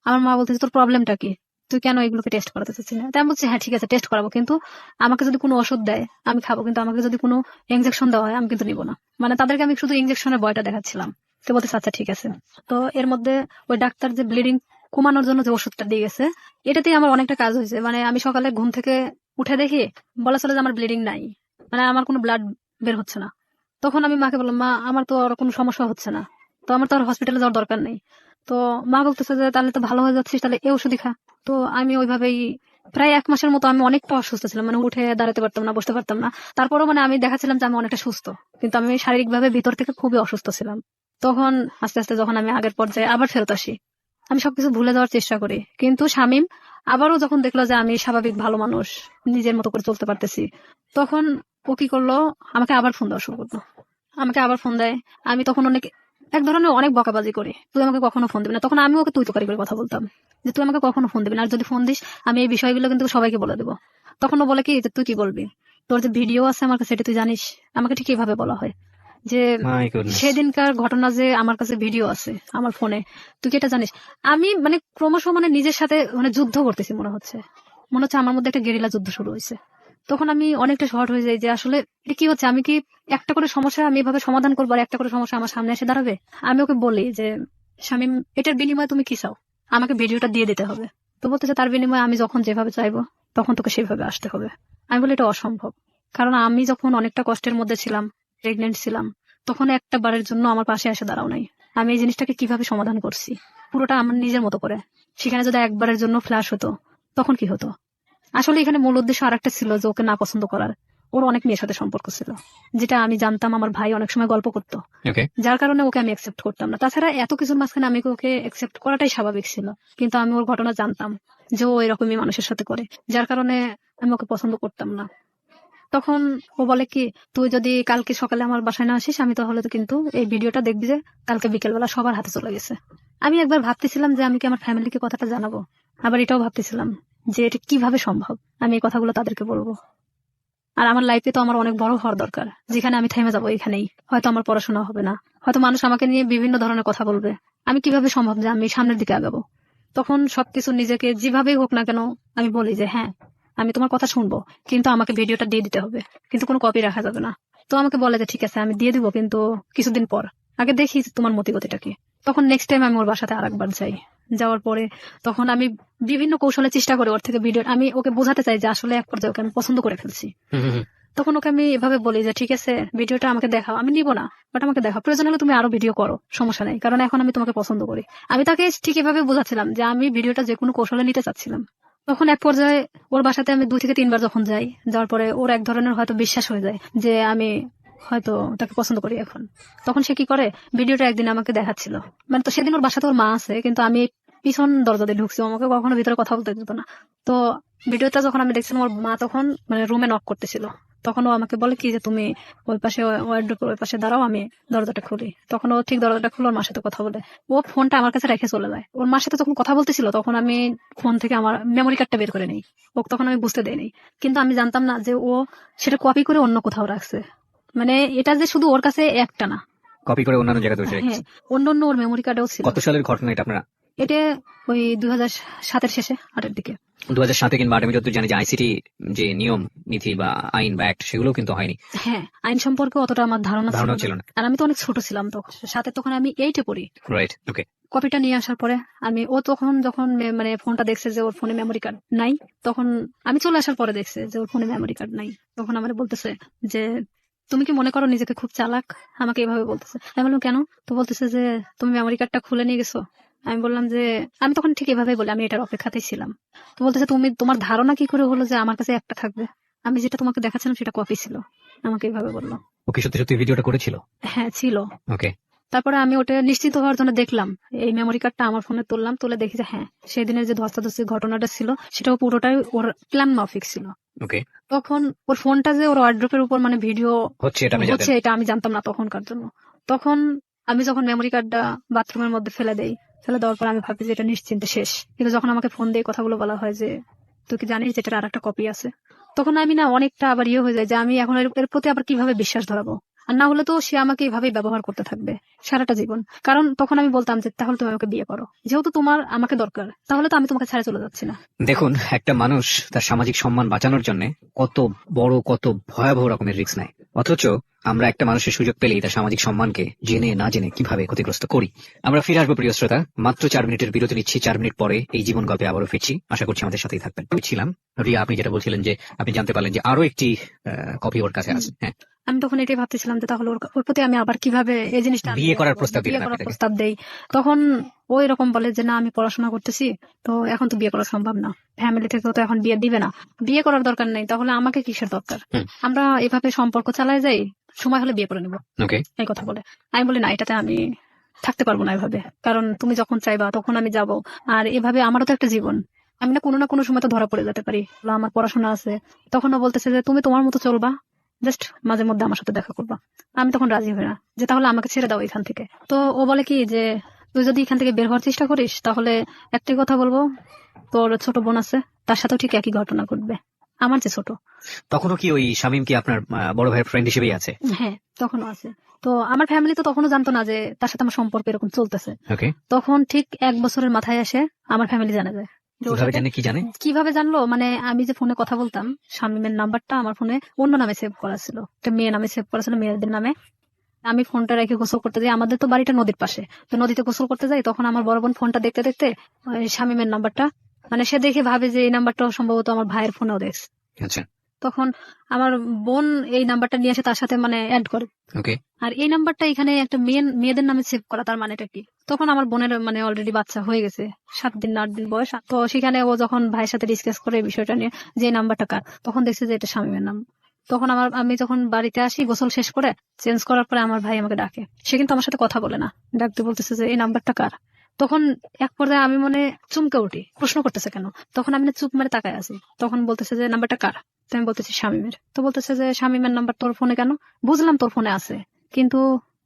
আমার মা বলতেছে তোর প্রবলেমটা কি, তুই কেন এগুলোকে টেস্ট করাতে চাচ্ছিস না? তেমন বলছে হ্যাঁ ঠিক আছে টেস্ট করাবো, কিন্তু আমাকে যদি কোনো ওষুধ দেয় আমি খাবো, কিন্তু আমাকে যদি কোনো ইনজেকশন দেওয়া হয় আমি কিন্তু নিবো না। মানে তাদেরকে আমি শুধু ইনজেকশনের ভয়টা দেখাচ্ছিলাম। তো বলতেছে আচ্ছা ঠিক আছে। তো এর মধ্যে ওই ডাক্তার যে ব্লিডিং কমানোর জন্য যে ওষুধটা দিয়ে গেছে, এটাতেই আমার অনেকটা কাজ হয়েছে। মানে আমি সকালে ঘুম থেকে উঠে দেখি বলা চলে যে আমার ব্লিডিং নাই, মানে আমার কোনো ব্লাড বের হচ্ছে না। তখন আমি মাকে বললাম মা আমার তো আর কোনো সমস্যা হচ্ছে না, তো আমার তো আর হসপিটালে যাওয়ার দরকার নেই। তো মা বলতেছে যে তাহলে তো ভালো হয়ে যাচ্ছিস, তাহলে এই ওষুধই খা। তো আমি ওইভাবেই প্রায় 1 মাসের মতো আমি অনেকটা অসুস্থ ছিলাম, মানে উঠে দাঁড়াতে পারতাম না, বসতে পারতাম না। তারপরেও মানে আমি দেখাচ্ছিলাম যে আমি অনেকটা সুস্থ, কিন্তু আমি শারীরিকভাবে ভিতর থেকে খুবই অসুস্থ ছিলাম। তখন আস্তে আস্তে যখন আমি আগের পর্যায়ে আবার ফেরত আসি, আমি সবকিছু ভুলে যাওয়ার চেষ্টা করি। কিন্তু শামীম আবারও যখন দেখলো যে আমি স্বাভাবিক ভালো মানুষ, নিজের মতো করে চলতে পারতেছি, তখন ও কি করলো, আমাকে আবার ফোন দেওয়া শুরু করলো। আমাকে আবার ফোন দেয়। আমি তখন অনেক এক ধরনের অনেক বকাবাজি করি, তুই আমাকে কখনো ফোন দিবি না। তখন আমি ওকে তুই তোকারি করে কথা বলতাম, যে তুই আমাকে কখনো ফোন দিবি না, আর যদি ফোন দিস আমি এই বিষয়গুলো কিন্তু সবাইকে বলে দেবো। তখন ও বলে কি যে তুই কি বলবি, তোর যে ভিডিও আছে আমার কাছে এটা তুই জানিস। আমাকে ঠিক এইভাবে বলা হয় যে মাই গুডনেস। সেদিনকার ঘটনা যে আমার কাছে ভিডিও আছে আমার ফোনে, তুই কি এটা জানিস। আমি মানে ক্রমশ মানে নিজের সাথে মানে যুদ্ধ করতেছি, মনে হচ্ছে আমার মধ্যে একটা গেরিলা যুদ্ধ শুরু হয়েছে। তখন আমি অনেকটা শর্ট হয়ে যাই যে আসলে এটা কি হচ্ছে, আমি কি একটা করে সমস্যা আমি এভাবে সমাধান করবো আর একটা করে সমস্যা আমার সামনে এসে দাঁড়াবে। আমি ওকে বলি যে শামীম এটার বিনিময়ে তুমি কি চাও, আমাকে ভিডিওটা দিয়ে দিতে হবে। তো বলতেছে তার বিনিময়ে আমি যখন যেভাবে চাইবো তখন তোকে সেভাবে আসতে হবে। আমি বলি এটা অসম্ভব, কারণ আমি যখন অনেকটা কষ্টের মধ্যে ছিলাম, প্রেগনেন্ট ছিলাম, তখন একটা বারের জন্য আমার পাশে এসে দাঁড়াও নাই। আমি এই জিনিসটাকে কিভাবে সমাধান করছি পুরোটা আমার নিজের মতো করে। সেখানে যদি একবারের জন্য ফ্ল্যাশ হতো তখন কি হতো। আসলে এখানে মূল উদ্দেশ্য আরেকটা ছিল, যে ওকে না পছন্দ করার। ওর অনেক মেয়ের সাথে সম্পর্ক ছিল, যেটা আমি জানতাম, আমার ভাই অনেক সময় গল্প করতো, ওকে। যার কারণে ওকে আমি অ্যাকসেপ্ট করতাম না। তাছাড়া এত কিছুর মাঝখানে আমি ওকে অ্যাকসেপ্ট করাটাই স্বাভাবিক ছিল, কিন্তু আমি ওর ঘটনা জানতাম যে ও এরকমই মানুষের সাথে করে, যার কারণে আমি ওকে পছন্দ করতাম না। তখন ও বলে কি, তুই যদি কালকে সকালে আমার বাসায় না আসিস আমি তাহলে তো কিন্তু এই ভিডিওটা দেখবি যে কালকে বিকেলবেলা সবার হাতে চলে গেছে। আমি একবার ভাবতেছিলাম যে আমি কি আমার ফ্যামিলিকে কথাটা জানাবো, আবার এটাও ভাবতেছিলাম যে এটা কিভাবে সম্ভব আমি এই কথাগুলো তাদেরকে বলবো। আর আমার লাইফে তো আমার অনেক বড় হওয়ার দরকার, যেখানে আমি থেমে যাবো এখানেই, হয়তো আমার পড়াশোনা হবে না, হয়তো মানুষ আমাকে নিয়ে বিভিন্ন ধরনের কথা বলবে। আমি কিভাবে সম্ভব যে আমি সামনের দিকে আগাবো। তখন সবকিছু নিজেকে যেভাবেই হোক না কেন আমি বলি যে হ্যাঁ আমি তোমার কথা শুনবো, কিন্তু আমাকে ভিডিওটা দিয়ে দিতে হবে, কিন্তু কোনো কপি রাখা যাবে না। তো আমাকে বলে যে ঠিক আছে আমি দিয়ে দিব, কিন্তু কিছুদিন পর, আগে দেখি যে তোমার মতিগতিটা কি। তখন নেক্সট টাইম আমি ওর বাসাতে আরেকবার যাই। যাওয়ার পরে তখন আমি বিভিন্ন কৌশলে চেষ্টা করি ওর থেকে ভিডিও, আমি ওকে বোঝাতে চাই যে আসলে এক পর্যায়ে ওকে আমি পছন্দ করে ফেলছি। তখন ওকে আমি এভাবে বলি যে ঠিক আছে ভিডিওটা আমাকে দেখাও, আমি নিব না, বাট আমাকে দেখাও, প্রয়োজন হলে তুমি আরো ভিডিও করো, সমস্যা নেই, কারণ এখন আমি তোমাকে পছন্দ করি। আমি তাকে ঠিক এভাবে বোঝাচ্ছিলাম যে আমি ভিডিওটা যে কোনো কৌশলে নিতে চাচ্ছিলাম। তখন এক পর্যায়ে ওর বাসাতে আমি 2 থেকে 3 বার যখন যাই, যাওয়ার পরে ওর এক ধরনের হয়তো বিশ্বাস হয়ে যায় যে আমি হয়তো তাকে পছন্দ করি এখন। তখন সে কি করে, ভিডিওটা একদিন আমাকে দেখাচ্ছিল, মানে তো সেদিন ওর বাসাতে ওর মা আছে, কিন্তু আমি পিছন দরজা দিয়ে ঢুকছি, ও আমাকে কখনো ভিতরে কথা বলতে দিত না। তো ভিডিওটা যখন আমি দেখছিলাম, ওর মা তখন মানে রুমে নক করতেছিল, তখন ও আমাকে বলে কি যে তুমি ওই পাশে ওয়ার্ডরোবের ওই পাশে দাঁড়াও, আমি দরজাটা খুলি। তখন ও ঠিক দরজাটা খুলে ওর মার সাথে কথা বলে, ও ফোনটা আমার কাছে রেখে চলে যায়। ওর মার সাথে যখন কথা বলতেছিল তখন আমি ফোন থেকে আমার মেমোরি কার্ডটা বের করে নিই, ও তখন আমি বুঝতে দেইনি। কিন্তু আমি জানতাম না যে ও সেটা কপি করে অন্য কোথাও রাখছে, মানে এটা যে শুধু ওর কাছে একটা না, কপি করে অন্যান্য জায়গায় বসে হ্যাঁ রেখেছে। অন্য অন্য ওর মেমোরি কার্ডেও ছিল। কত সালের ঘটনা এটা আপনারা? এটা ওই 2007-এর শেষে 8-এর দিকে। 2007 কিংবা 8 আমি যতদূর জানি যে আইসিটি যে নিয়ম নীতি বা আইন বা অ্যাক্ট সেগুলো কিন্তু হয়নি, হ্যাঁ, আইন সম্পর্কে অতটা আমার ধারণা ধারণা ছিল ছিল না। না। আর আমি তো অনেক ছোট ছিলাম তখন, সাথে তখন আমি 8-এ পড়ি। রাইট, ওকে। কপিটা নিয়ে আসার পরে ও তখন যখন মানে ফোনটা দেখছে যে ওর ফোনে মেমোরি কার্ড নাই, তখন আমি চলে আসার পরে দেখছে যে ওর ফোনে মেমোরি কার্ড নাই, তখন আমার বলতেছে যে তুমি কি মনে করো নিজেকে খুব চালাক, আমাকে এভাবে বলতেছে। আমি বললাম কেন? তো বলতেছে যে তুমি মেমোরি কার্ডটা খুলে নিয়ে গেছো। আমি বললাম যে আমি তখন ঠিক এভাবেই বলি, আমি এটার অপেক্ষাতেই ছিলাম। তো বলতেছে তোমার ধারণা কি করে হলো যে আমার কাছে একটা থাকবে, আমি যেটা তোমাকে দেখাচ্ছিলাম সেটা কপি ছিল, আমাকে এভাবে বললো। ও কি সত্যি সত্যি ভিডিওটা করেছিল? হ্যাঁ ছিল। ওকে। তারপরে আমি ওটা নিশ্চিত হওয়ার জন্য দেখলাম, এই মেমোরি কার্ডটা আমার ফোনে তুললাম, তুলে দেখি যে হ্যাঁ সেদিনের যে ধস্তাধস্তির ঘটনাটা ছিল সেটাও পুরোটাই ওর প্ল্যান মাফিক ছিল। ওকে। তখন ওর ফোনটা যে ওর ওয়ার্ড্রোপের উপর মানে ভিডিও হচ্ছে এটা আপনি হচ্ছে জানেন? এটা আমি জানতাম না তখনকার জন্য। তখন আমি যখন মেমোরি কার্ডটা বাথরুমের মধ্যে ফেলে দেই, ফেলে দেওয়ার পর আমি ভাবি যে এটা নিশ্চিন্তে শেষ, কিন্তু যখন আমাকে ফোন দিয়ে কথাগুলো বলা হয় যে তুই কি জানিস যে এটার আর একটা কপি আছে, তখন আমি না অনেকটা আবার হয়ে যায় যে আমি এখন এর প্রতি আবার কিভাবে বিশ্বাস ধরাবো। আর না হলে তো সে আমাকে এইভাবেই ব্যবহার করতে থাকবে সারাটা জীবন। কারণ তখন আমি বলতাম যে তাহলে তুমি আমাকে বিয়ে করো, যেহেতু তোমার আমাকে দরকার, তাহলে তো আমি তোমাকে ছেড়ে চলে যাচ্ছি না। দেখুন, একটা মানুষ তার সামাজিক সম্মান বাঁচানোর জন্য কত বড় কত ভয়াবহ রকমের রিস্ক নেয়, অথচ আমরা একটা মানুষের সুযোগ পেলেই তার সামাজিক সম্মানকে জেনে না জেনে কিভাবে ক্ষতিগ্রস্ত করি। আমরা ফিরে আসবো প্রিয় শ্রোতা, মাত্র 4 মিনিটের বিরতি নিচ্ছি। 4 মিনিট পরে এই জীবন গল্পে আবারও ফিরছি, আশা করছি আমাদের সাথেই থাকবেন। আমি ছিলাম রিয়া, আপনি যেটা বলছিলেন যে আপনি জানতে পারলেন যে আরো একটি কপি ওর কাছে আছে। হ্যাঁ, আমি তখন এটাই ভাবতেছিলাম যে তাহলে ওর প্রতি আমি আবার কিভাবে এই জিনিসটা বিয়ে করার প্রস্তাব বিয়ে দিলেন করার আপনি তাকে? প্রস্তাব দেই। তখন ও এরকম বলে যে না আমি পড়াশোনা করতেছি, তো এখন তো বিয়ে করা সম্ভব না, ফ্যামিলি থেকে তো এখন বিয়ে দিবে না, বিয়ে করার দরকার নেই, তাহলে আমাকে কিসের দরকার, আমরা এভাবে সম্পর্ক চালায় যাই, সময় হলে বিয়ে করে নেবো, ওকে। এই কথা বলে। আমি বলি না, এটাতে আমি থাকতে পারবো না এভাবে, কারণ তুমি যখন চাইবা তখন আমি যাব, আর এভাবে আমারও তো একটা জীবন, আমি না কোনো সময় তো ধরা পড়ে যেতে পারি, আমার পড়াশোনা আছে। তখন ও বলতেছে যে তুমি তোমার মতো চলবা, জাস্ট মাঝে মধ্যে আমার সাথে দেখা করবা। আমি তখন রাজি হই না, যে তাহলে আমাকে ছেড়ে দাও এখান থেকে। তো ও বলে কি যে তুই যদি এখান থেকে বের হওয়ার চেষ্টা করিস তাহলে একটাই কথা বলবো, তোর ছোট বোন আছে, তার সাথেও ঠিক একই ঘটনা ঘটবে, আমার যে ছোট। তখনও কি ওই শামীম কি আপনার বড় ভাইয়ের ফ্রেন্ড হিসেবেই আছে? হ্যাঁ তখনও আছে। তো আমার ফ্যামিলি তো তখনও জানতো না যে তার সাথে আমার সম্পর্ক এরকম চলতেছে। ওকে। তখন ঠিক 1 বছরের মাথায় আসে আমার ফ্যামিলি জানে যায় যে ওর কিভাবে সাথে- জানে, কি জানে? কিভাবে জানলো, মানে আমি যে ফোনে কথা বলতাম, শামীমের নাম্বারটা আমার ফোনে অন্য নামে সেভ করা ছিল, একটা মেয়ে নামে সেভ করা ছিল, মেয়েদের নামে। আমি ফোনটা রেখে গোসল করতে যাই, আমাদের তো বাড়িটা নদীর পাশে, তো নদীতে গোসল করতে যাই, তখন আমার বড় বোন ফোনটা দেখতে দেখতে ওই শামীমের নাম্বারটা, মানে সে দেখে ভাবে যে এই নাম্বারটা সম্ভবত আমার ভাইয়ের ফোনেও দেখছে। আচ্ছা। তখন আমার বোন এই নাম্বারটা নিয়ে এসে তার সাথে মানে অ্যাড করে, ওকে। আর এই নাম্বারটা এখানে একটা মেয়েদের নামে সেভ করা, তার মানেটা কি? তখন আমার বোনের মানে অলরেডি বাচ্চা হয়ে গেছে, 7 দিন 8 দিন বয়স। তো সেখানে ও যখন ভাইয়ের সাথে ডিসকাস করে এই বিষয়টা নিয়ে যে এই নাম্বারটা কার, তখন দেখছে যে এটা শামীমের নাম। তখন আমি যখন বাড়িতে আসি গোসল শেষ করে চেঞ্জ করার পরে আমার ভাই আমাকে ডাকে, সে কিন্তু আমার সাথে কথা বলে না, ডাকতে বলতেছে যে এই নাম্বারটা কার। তখন এক পর্যায়ে আমি মনে চমকে উঠি, প্রশ্ন করতেছে কেন, তখন আমি না চুপ মেরে তাকায় আছি। তখন বলতেছে যে নাম্বারটা কার, তো আমি বলতেছি শামীমের। তো বলতেছে যে শামীমের নাম্বার তোর ফোনে কেন? বুঝলাম তোর ফোনে আছে, কিন্তু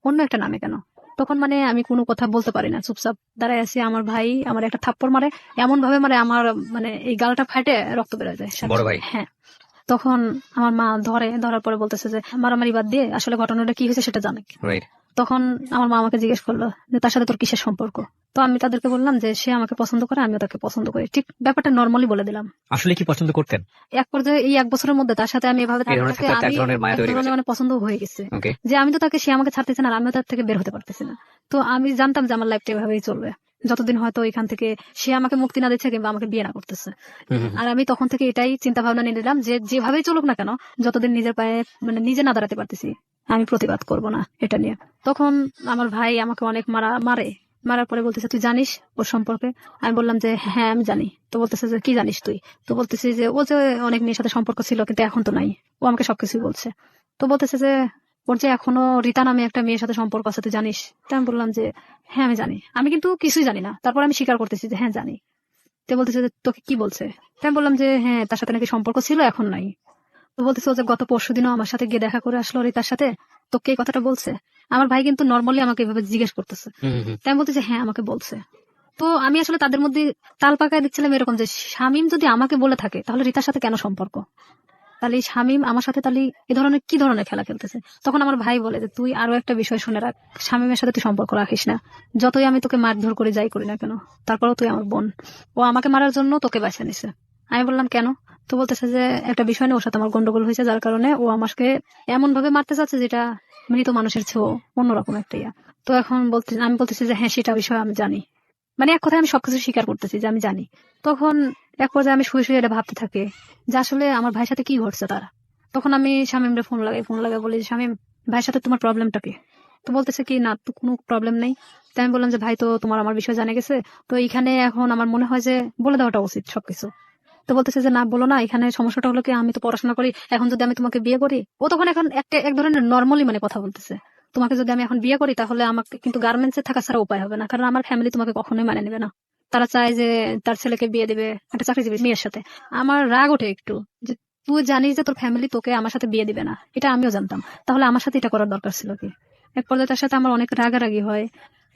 অন্য একটা নামে কেন? তখন মানে আমি কোনো কথা বলতে পারি না, চুপচাপ দাঁড়ায় আছি। আমার ভাই আমার একটা থাপ্পড় মারে, এমন ভাবে মারে আমার মানে এই গালটা ফাটে রক্ত বেরোয় যায় সাথে বড় সাথে। ভাই? হ্যাঁ। তখন আমার মা ধরার পরে বলতেছে যে মারামারি বাদ দিয়ে আসলে ঘটনাটা কি হয়েছে সেটা জানে। রাইট। তখন আমার মা আমাকে জিজ্ঞেস করলো যে তার সাথে তোর কিসের সম্পর্ক। তো আমি তাদেরকে বললাম যে সে আমাকে পছন্দ করে, আমিও তাকে পছন্দ করি, ঠিক ব্যাপারটা নর্মালি বলে দিলাম। আসলে কি পছন্দ করতেন? এক পর্যায়ে এই 1 বছরের মধ্যে তার সাথে আমি এভাবে এই ধরনের থাকতে থাকতে এক আমি ধরনের মায়া এক তৈরি ধরনের হয়েছে। মানে পছন্দ হয়ে গেছে, ওকে। যে আমি তো তাকে, সে আমাকে ছাড়তেছে না আর আমিও তার থেকে বের হতে পারতেছি না। তো আমি জানতাম যে আমার লাইফটা এভাবেই চলবে যতদিন হয়তো এখান থেকে সে আমাকে মুক্তি না দিচ্ছে কিংবা আমাকে বিয়ে না করতেছে। আর আমি তখন থেকে এটাই চিন্তা ভাবনা নিয়ে নিলাম যে যেভাবেই চলুক না কেন, যতদিন নিজের পায়ে মানে নিজে না দাঁড়াতে পারতেছি আমি প্রতিবাদ করব না এটা নিয়ে। তখন আমার ভাই আমাকে অনেক মারার পরে বলতেছে তুই জানিস ওর সম্পর্কে? আমি বললাম যে হ্যাঁ আমি জানি। তো বলতেছে যে কি জানিস তুই? তো বলতেছি যে ও যে অনেক মেয়ের সাথে সম্পর্ক ছিল কিন্তু এখন তো নাই, ও আমাকে সবকিছুই বলছে। তো বলতেছে যে ওর যে এখনো রীতা নামে একটা মেয়ের সাথে সম্পর্ক আছে তুই জানিস? তো আমি বললাম যে হ্যাঁ আমি জানি, আমি কিন্তু কিছুই জানি না, তারপর আমি স্বীকার করতেছি যে হ্যাঁ জানি। তো বলতেছে যে তোকে কি বলছে? তো আমি বললাম যে হ্যাঁ তার সাথে নাকি সম্পর্ক ছিল, এখন নাই। তো বলতেছে ও যে গত পরশুদিনও আমার সাথে গিয়ে দেখা করে আসলো রীতার সাথে, তোকে এই কথাটা বলছে? আমার ভাই কিন্তু নর্মালি আমাকে এভাবে জিজ্ঞেস করতেছে। তাই আমি বলতেছি হ্যাঁ আমাকে বলছে। তো আমি আসলে তাদের মধ্যে তাল পাকায় দেখছিলাম এরকম যে শামীম যদি আমাকে বলে থাকে তাহলে রীতার সাথে কেন সম্পর্ক, তাহলে এই শামীম আমার সাথে তাহলে এই ধরনের কি ধরনের খেলা খেলতেছে। তখন আমার ভাই বলে যে তুই আরো একটা বিষয় শুনে রাখ, শামীমের সাথে তুই সম্পর্ক রাখিস না, যতই আমি তোকে মারধর করে যাই করি না কেন, তারপরেও তুই আমার বোন, ও আমাকে মারার জন্য তোকে বাঁচা নিছে। আমি বললাম কেন? তো বলতেছে যে একটা বিষয় নিয়ে ওর সাথে আমার গন্ডগোল হয়েছে, যার কারণে ও আমাকে এমন ভাবে মারতে চাচ্ছে যেটা মৃত মানুষের চেয়েও অন্যরকম একটা ইয়া। তো এখন আমি বলতেছি যে হ্যাঁ সেটা বিষয় আমি জানি, মানে এক কথায় আমি সবকিছু স্বীকার করতেছি যে আমি জানি। তখন এক পর্যায়ে আমি শুয়ে শুয়ে এটা ভাবতে থাকি যে আসলে আমার ভাইয়ের সাথে কি ঘটছে তার। তখন আমি শামীমরে ফোন লাগাই বলি যে শামীম, ভাইয়ের সাথে তোমার প্রবলেমটা কি? তো বলতেছে কি না তো কোনো প্রবলেম নেই। তাই আমি বললাম যে ভাই তো তোমার আমার বিষয় জানে গেছে, তো এখানে এখন আমার মনে হয় যে বলে দেওয়াটা উচিত সবকিছু। তো বলতেছে যে না বলো না, এখানে সমস্যাটা হলো কি আমি তো পড়াশোনা করি, এখন যদি আমি তোমাকে বিয়ে করি, ও তখন এখন এক ধরনের নর্মালি মানে কথা বলতেছে, তোমাকে যদি আমি এখন বিয়ে করি তাহলে আমাকে কিন্তু গার্মেন্টসে থাকা ছাড়া উপায় হবে না, কারণ আমার ফ্যামিলি তোমাকে কখনোই মানে নেবে না। তারা চায় যে তার ছেলেকে বিয়ে দিবে একটা চাকরিজীবী মেয়ের সাথে। আমার রাগ ওঠে একটু যে তুই জানিস যে তোর ফ্যামিলি তোকে আমার সাথে বিয়ে দিবে না, এটা আমিও জানতাম, তাহলে আমার সাথে এটা করার দরকার ছিল কি? এক পর্যায়ে তার সাথে আমার অনেক রাগারাগি হয়।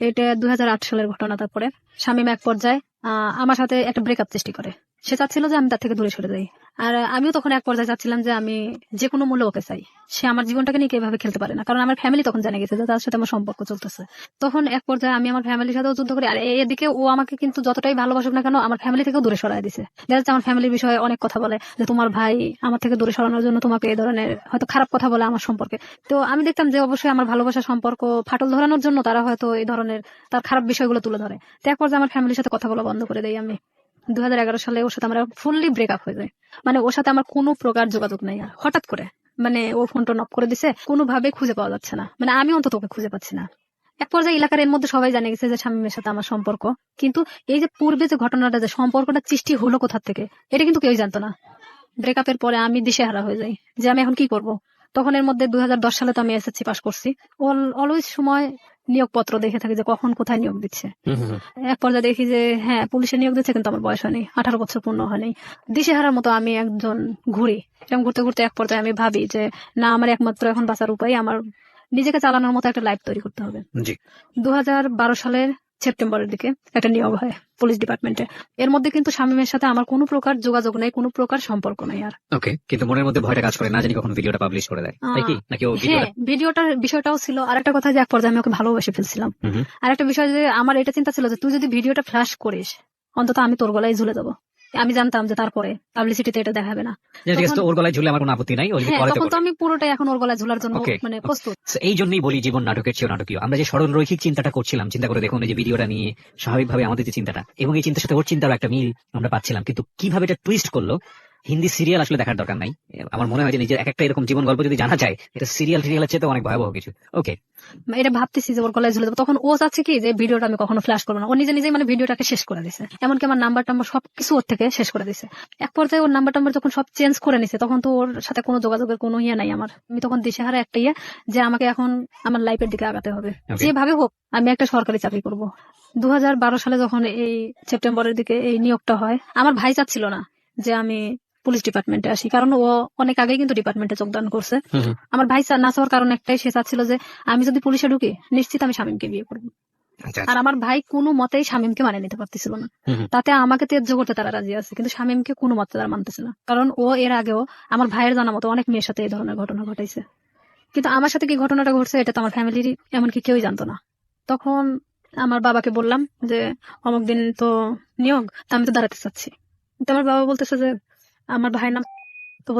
এটা 2008 সালের ঘটনা। তারপরে শামীম এক পর্যায়ে আমার সাথে একটা ব্রেকআপ সৃষ্টি করে। সে চাচ্ছিল যে আমি তার থেকে দূরে সরে যাই, আর আমিও তখন এক পর্যায়ে চাচ্ছিলাম যে আমি যে কোনো মূল্যে ওকে চাই। সে আমার জীবনটাকে নিয়ে এভাবে খেলতে পারে না, কারণ আমার ফ্যামিলি তখন জেনে গেছে যে তার সাথে আমার সম্পর্ক চলতেছে। তখন এক পর্যায়ে আমি আমার ফ্যামিলির সাথেও যুদ্ধ করি, আর এদিকে ও আমাকে কিন্তু যতটাই ভালোবাসুক না কেন আমার ফ্যামিলি থেকেও দূরে সরাই দিছে। দেখা যাচ্ছে আমার ফ্যামিলির বিষয়ে অনেক কথা বলে যে তোমার ভাই আমার থেকে দূরে সরানোর জন্য তোমাকে এই ধরনের হয়তো খারাপ কথা বলে আমার সম্পর্কে। তো আমি দেখতাম যে অবশ্যই আমার ভালোবাসার সম্পর্ক ফাটল ধরানোর জন্য তারা হয়তো এই ধরনের তার খারাপ বিষয়গুলো তুলে ধরে। তো এক পর্যায়ে আমার ফ্যামিলির সাথে কথা বলা বন্ধ করে দেই আমি। 2011 সালে ওর সাথে আমরা ফুললি ব্রেকআপ হয়ে যায়। মানে ওর সাথে আমার কোনো প্রকার যোগাযোগ নাই আর। হঠাৎ করে মানে ও ফোন টোন অফ করে দিছে, কোনোভাবে খুঁজে পাওয়া যাচ্ছে না, মানে আমি অন্তত ওকে খুঁজে পাচ্ছি না। এক পর্যায়ে এলাকার এর মধ্যে সবাই জানে গেছে যে শামীমের সাথে আমার সম্পর্ক, কিন্তু এই যে পূর্বে যে ঘটনাটা যে সম্পর্কটা সৃষ্টি হলো কোথা থেকে এটা কিন্তু কেউই জানতো না। ব্রেকআপের পরে আমি দিশেহারা হয়ে যাই যে আমি এখন কি করব। তখন এর মধ্যে 2010 সালে তো আমি এসএসসি পাস করছি। অলওয়েজ সময় নিয়োগপত্র দেখে থাকি যে কখন কোথায় নিয়োগ দিচ্ছে। এক পর্যায়ে দেখি যে হ্যাঁ পুলিশে নিয়োগ দিচ্ছে, কিন্তু আমার বয়স হয়নি, 18 বছর পূর্ণ হয়নি। দিশেহারার মতো আমি একজন ঘুরি। এরকম ঘুরতে ঘুরতে এক পর্যায়ে আমি ভাবি যে না, আমার একমাত্র এখন বাঁচার উপায় আমার নিজেকে চালানোর মতো একটা লাইফ তৈরি করতে হবে। জি। 2012 সালের সেপ্টেম্বরের দিকে একটা নিয়োগ হয় পুলিশ ডিপার্টমেন্টে। এর মধ্যে কিন্তু শামীমের সাথে আমার কোনো প্রকার যোগাযোগ নেই, কোনো প্রকার সম্পর্ক নেই আর। ওকে, কিন্তু মনের মধ্যে ভয়টা কাজ করে না জানি কখন ভিডিওটা পাবলিশ করে দেয়, তাই কি? নাকি ও হ্যাঁ, ভিডিওটার বিষয়টাও ছিল। আর একটা কথা যে এক পর্যায়ে আমি ওকে ভালোবেসে ফেলছিলাম। আর একটা বিষয় যে আমার এটা চিন্তা ছিল যে তুই যদি ভিডিওটা ফ্ল্যাশ করিস অন্তত আমি তোর গলায় ঝুলে যাবো। আমি জানতাম যে তারপরে পাবলিসিটিতে এটা দেখাবে না। ঠিক আছে, তো ওর গলায় ঝুলে আমার কোনো আপত্তি নাই, ও যদি হ্যাঁ, করে তো তখন তো করবে। আমি পুরোটাই এখন ওর গলায় ঝুলার জন্য Okay, মানে প্রস্তুত। So, এই জন্যই বলি জীবন নাটকের চেয়েও নাটকীয়। আমরা যে সরল রৈখিক চিন্তাটা করছিলাম, চিন্তা করে দেখুন এই যে ভিডিওটা নিয়ে স্বাভাবিকভাবে আমাদের যে চিন্তাটা এবং এই চিন্তার সাথে ওর চিন্তারও একটা মিল আমরা পাচ্ছিলাম, কিন্তু কিভাবে এটা টুইস্ট করলো হিন্দি সিরিয়াল আসলে দেখার দরকার নাই। আমার মনে হয় যে নিজের এক একটা এরকম জীবন গল্প যদি জানা যায় এটা সিরিয়ালের চেয়ে অনেক ভয়াবহ কিছু। ওকে, এটা ভাবতেছি যে ওর গলায় ঝুলে দেবো। তখন ও চাচ্ছে কি যে ভিডিওটা আমি কখনো ফ্ল্যাশ করবো না, ও নিজে নিজেই মানে ভিডিওটাকে শেষ করে দিছে, এমনকি আমার নাম্বার টাম্বার সবকিছু ওর থেকে শেষ করে দিছে। এক পর্যায়ে ওর নাম্বার টাম্বার যখন সব চেঞ্জ করে নিছে তখন তো ওর সাথে কোনো যোগাযোগের কোনো ইয়ে নাই আমার। আমি তখন দিশেহারা একটা ইয়ে যে আমাকে এখন আমার লাইফের দিকে আগাতে হবে, যেভাবে হোক আমি একটা সরকারি চাকরি করব। 2012 সালে যখন এই সেপ্টেম্বরের দিকে এই নিয়োগটা হয়, আমার ভাই চাচ্ছিল না যে আমি পুলিশ ডিপার্টমেন্টে আসি, কারণ ও অনেক আগেই কিন্তু ডিপার্টমেন্টে যোগদান করছে। আমার ভাই না চাওয়ার কারণ একটাই, সে চাচ্ছিল যে আমি যদি পুলিশে ঢুকি নিশ্চিত আমি শামীমকে বিয়ে করবো। আর আমার ভাই কোনো মতেই শামীমকে মানে নিতে পারতেছিল না। তাতে আমাকে ত্যায্য করতে তারা রাজি আছে, কিন্তু শামীমকে কোনো মতে তারা মানতেছে না, কারণ ও এর আগেও আমার ভাইয়ের জানা মতো অনেক মেয়ের সাথে এই ধরনের ঘটনা ঘটাইছে। কিন্তু আমার সাথে কি ঘটনাটা ঘটছে এটা তো আমার ফ্যামিলির এমনকি কেউই জানতো না। তখন আমার বাবাকে বললাম যে অমুক দিন তো নিয়োগ, তা আমি তো দাঁড়াতে চাচ্ছি। তো আমার বাবা বলতেছে যে আমার ভাইয়ের নাম তো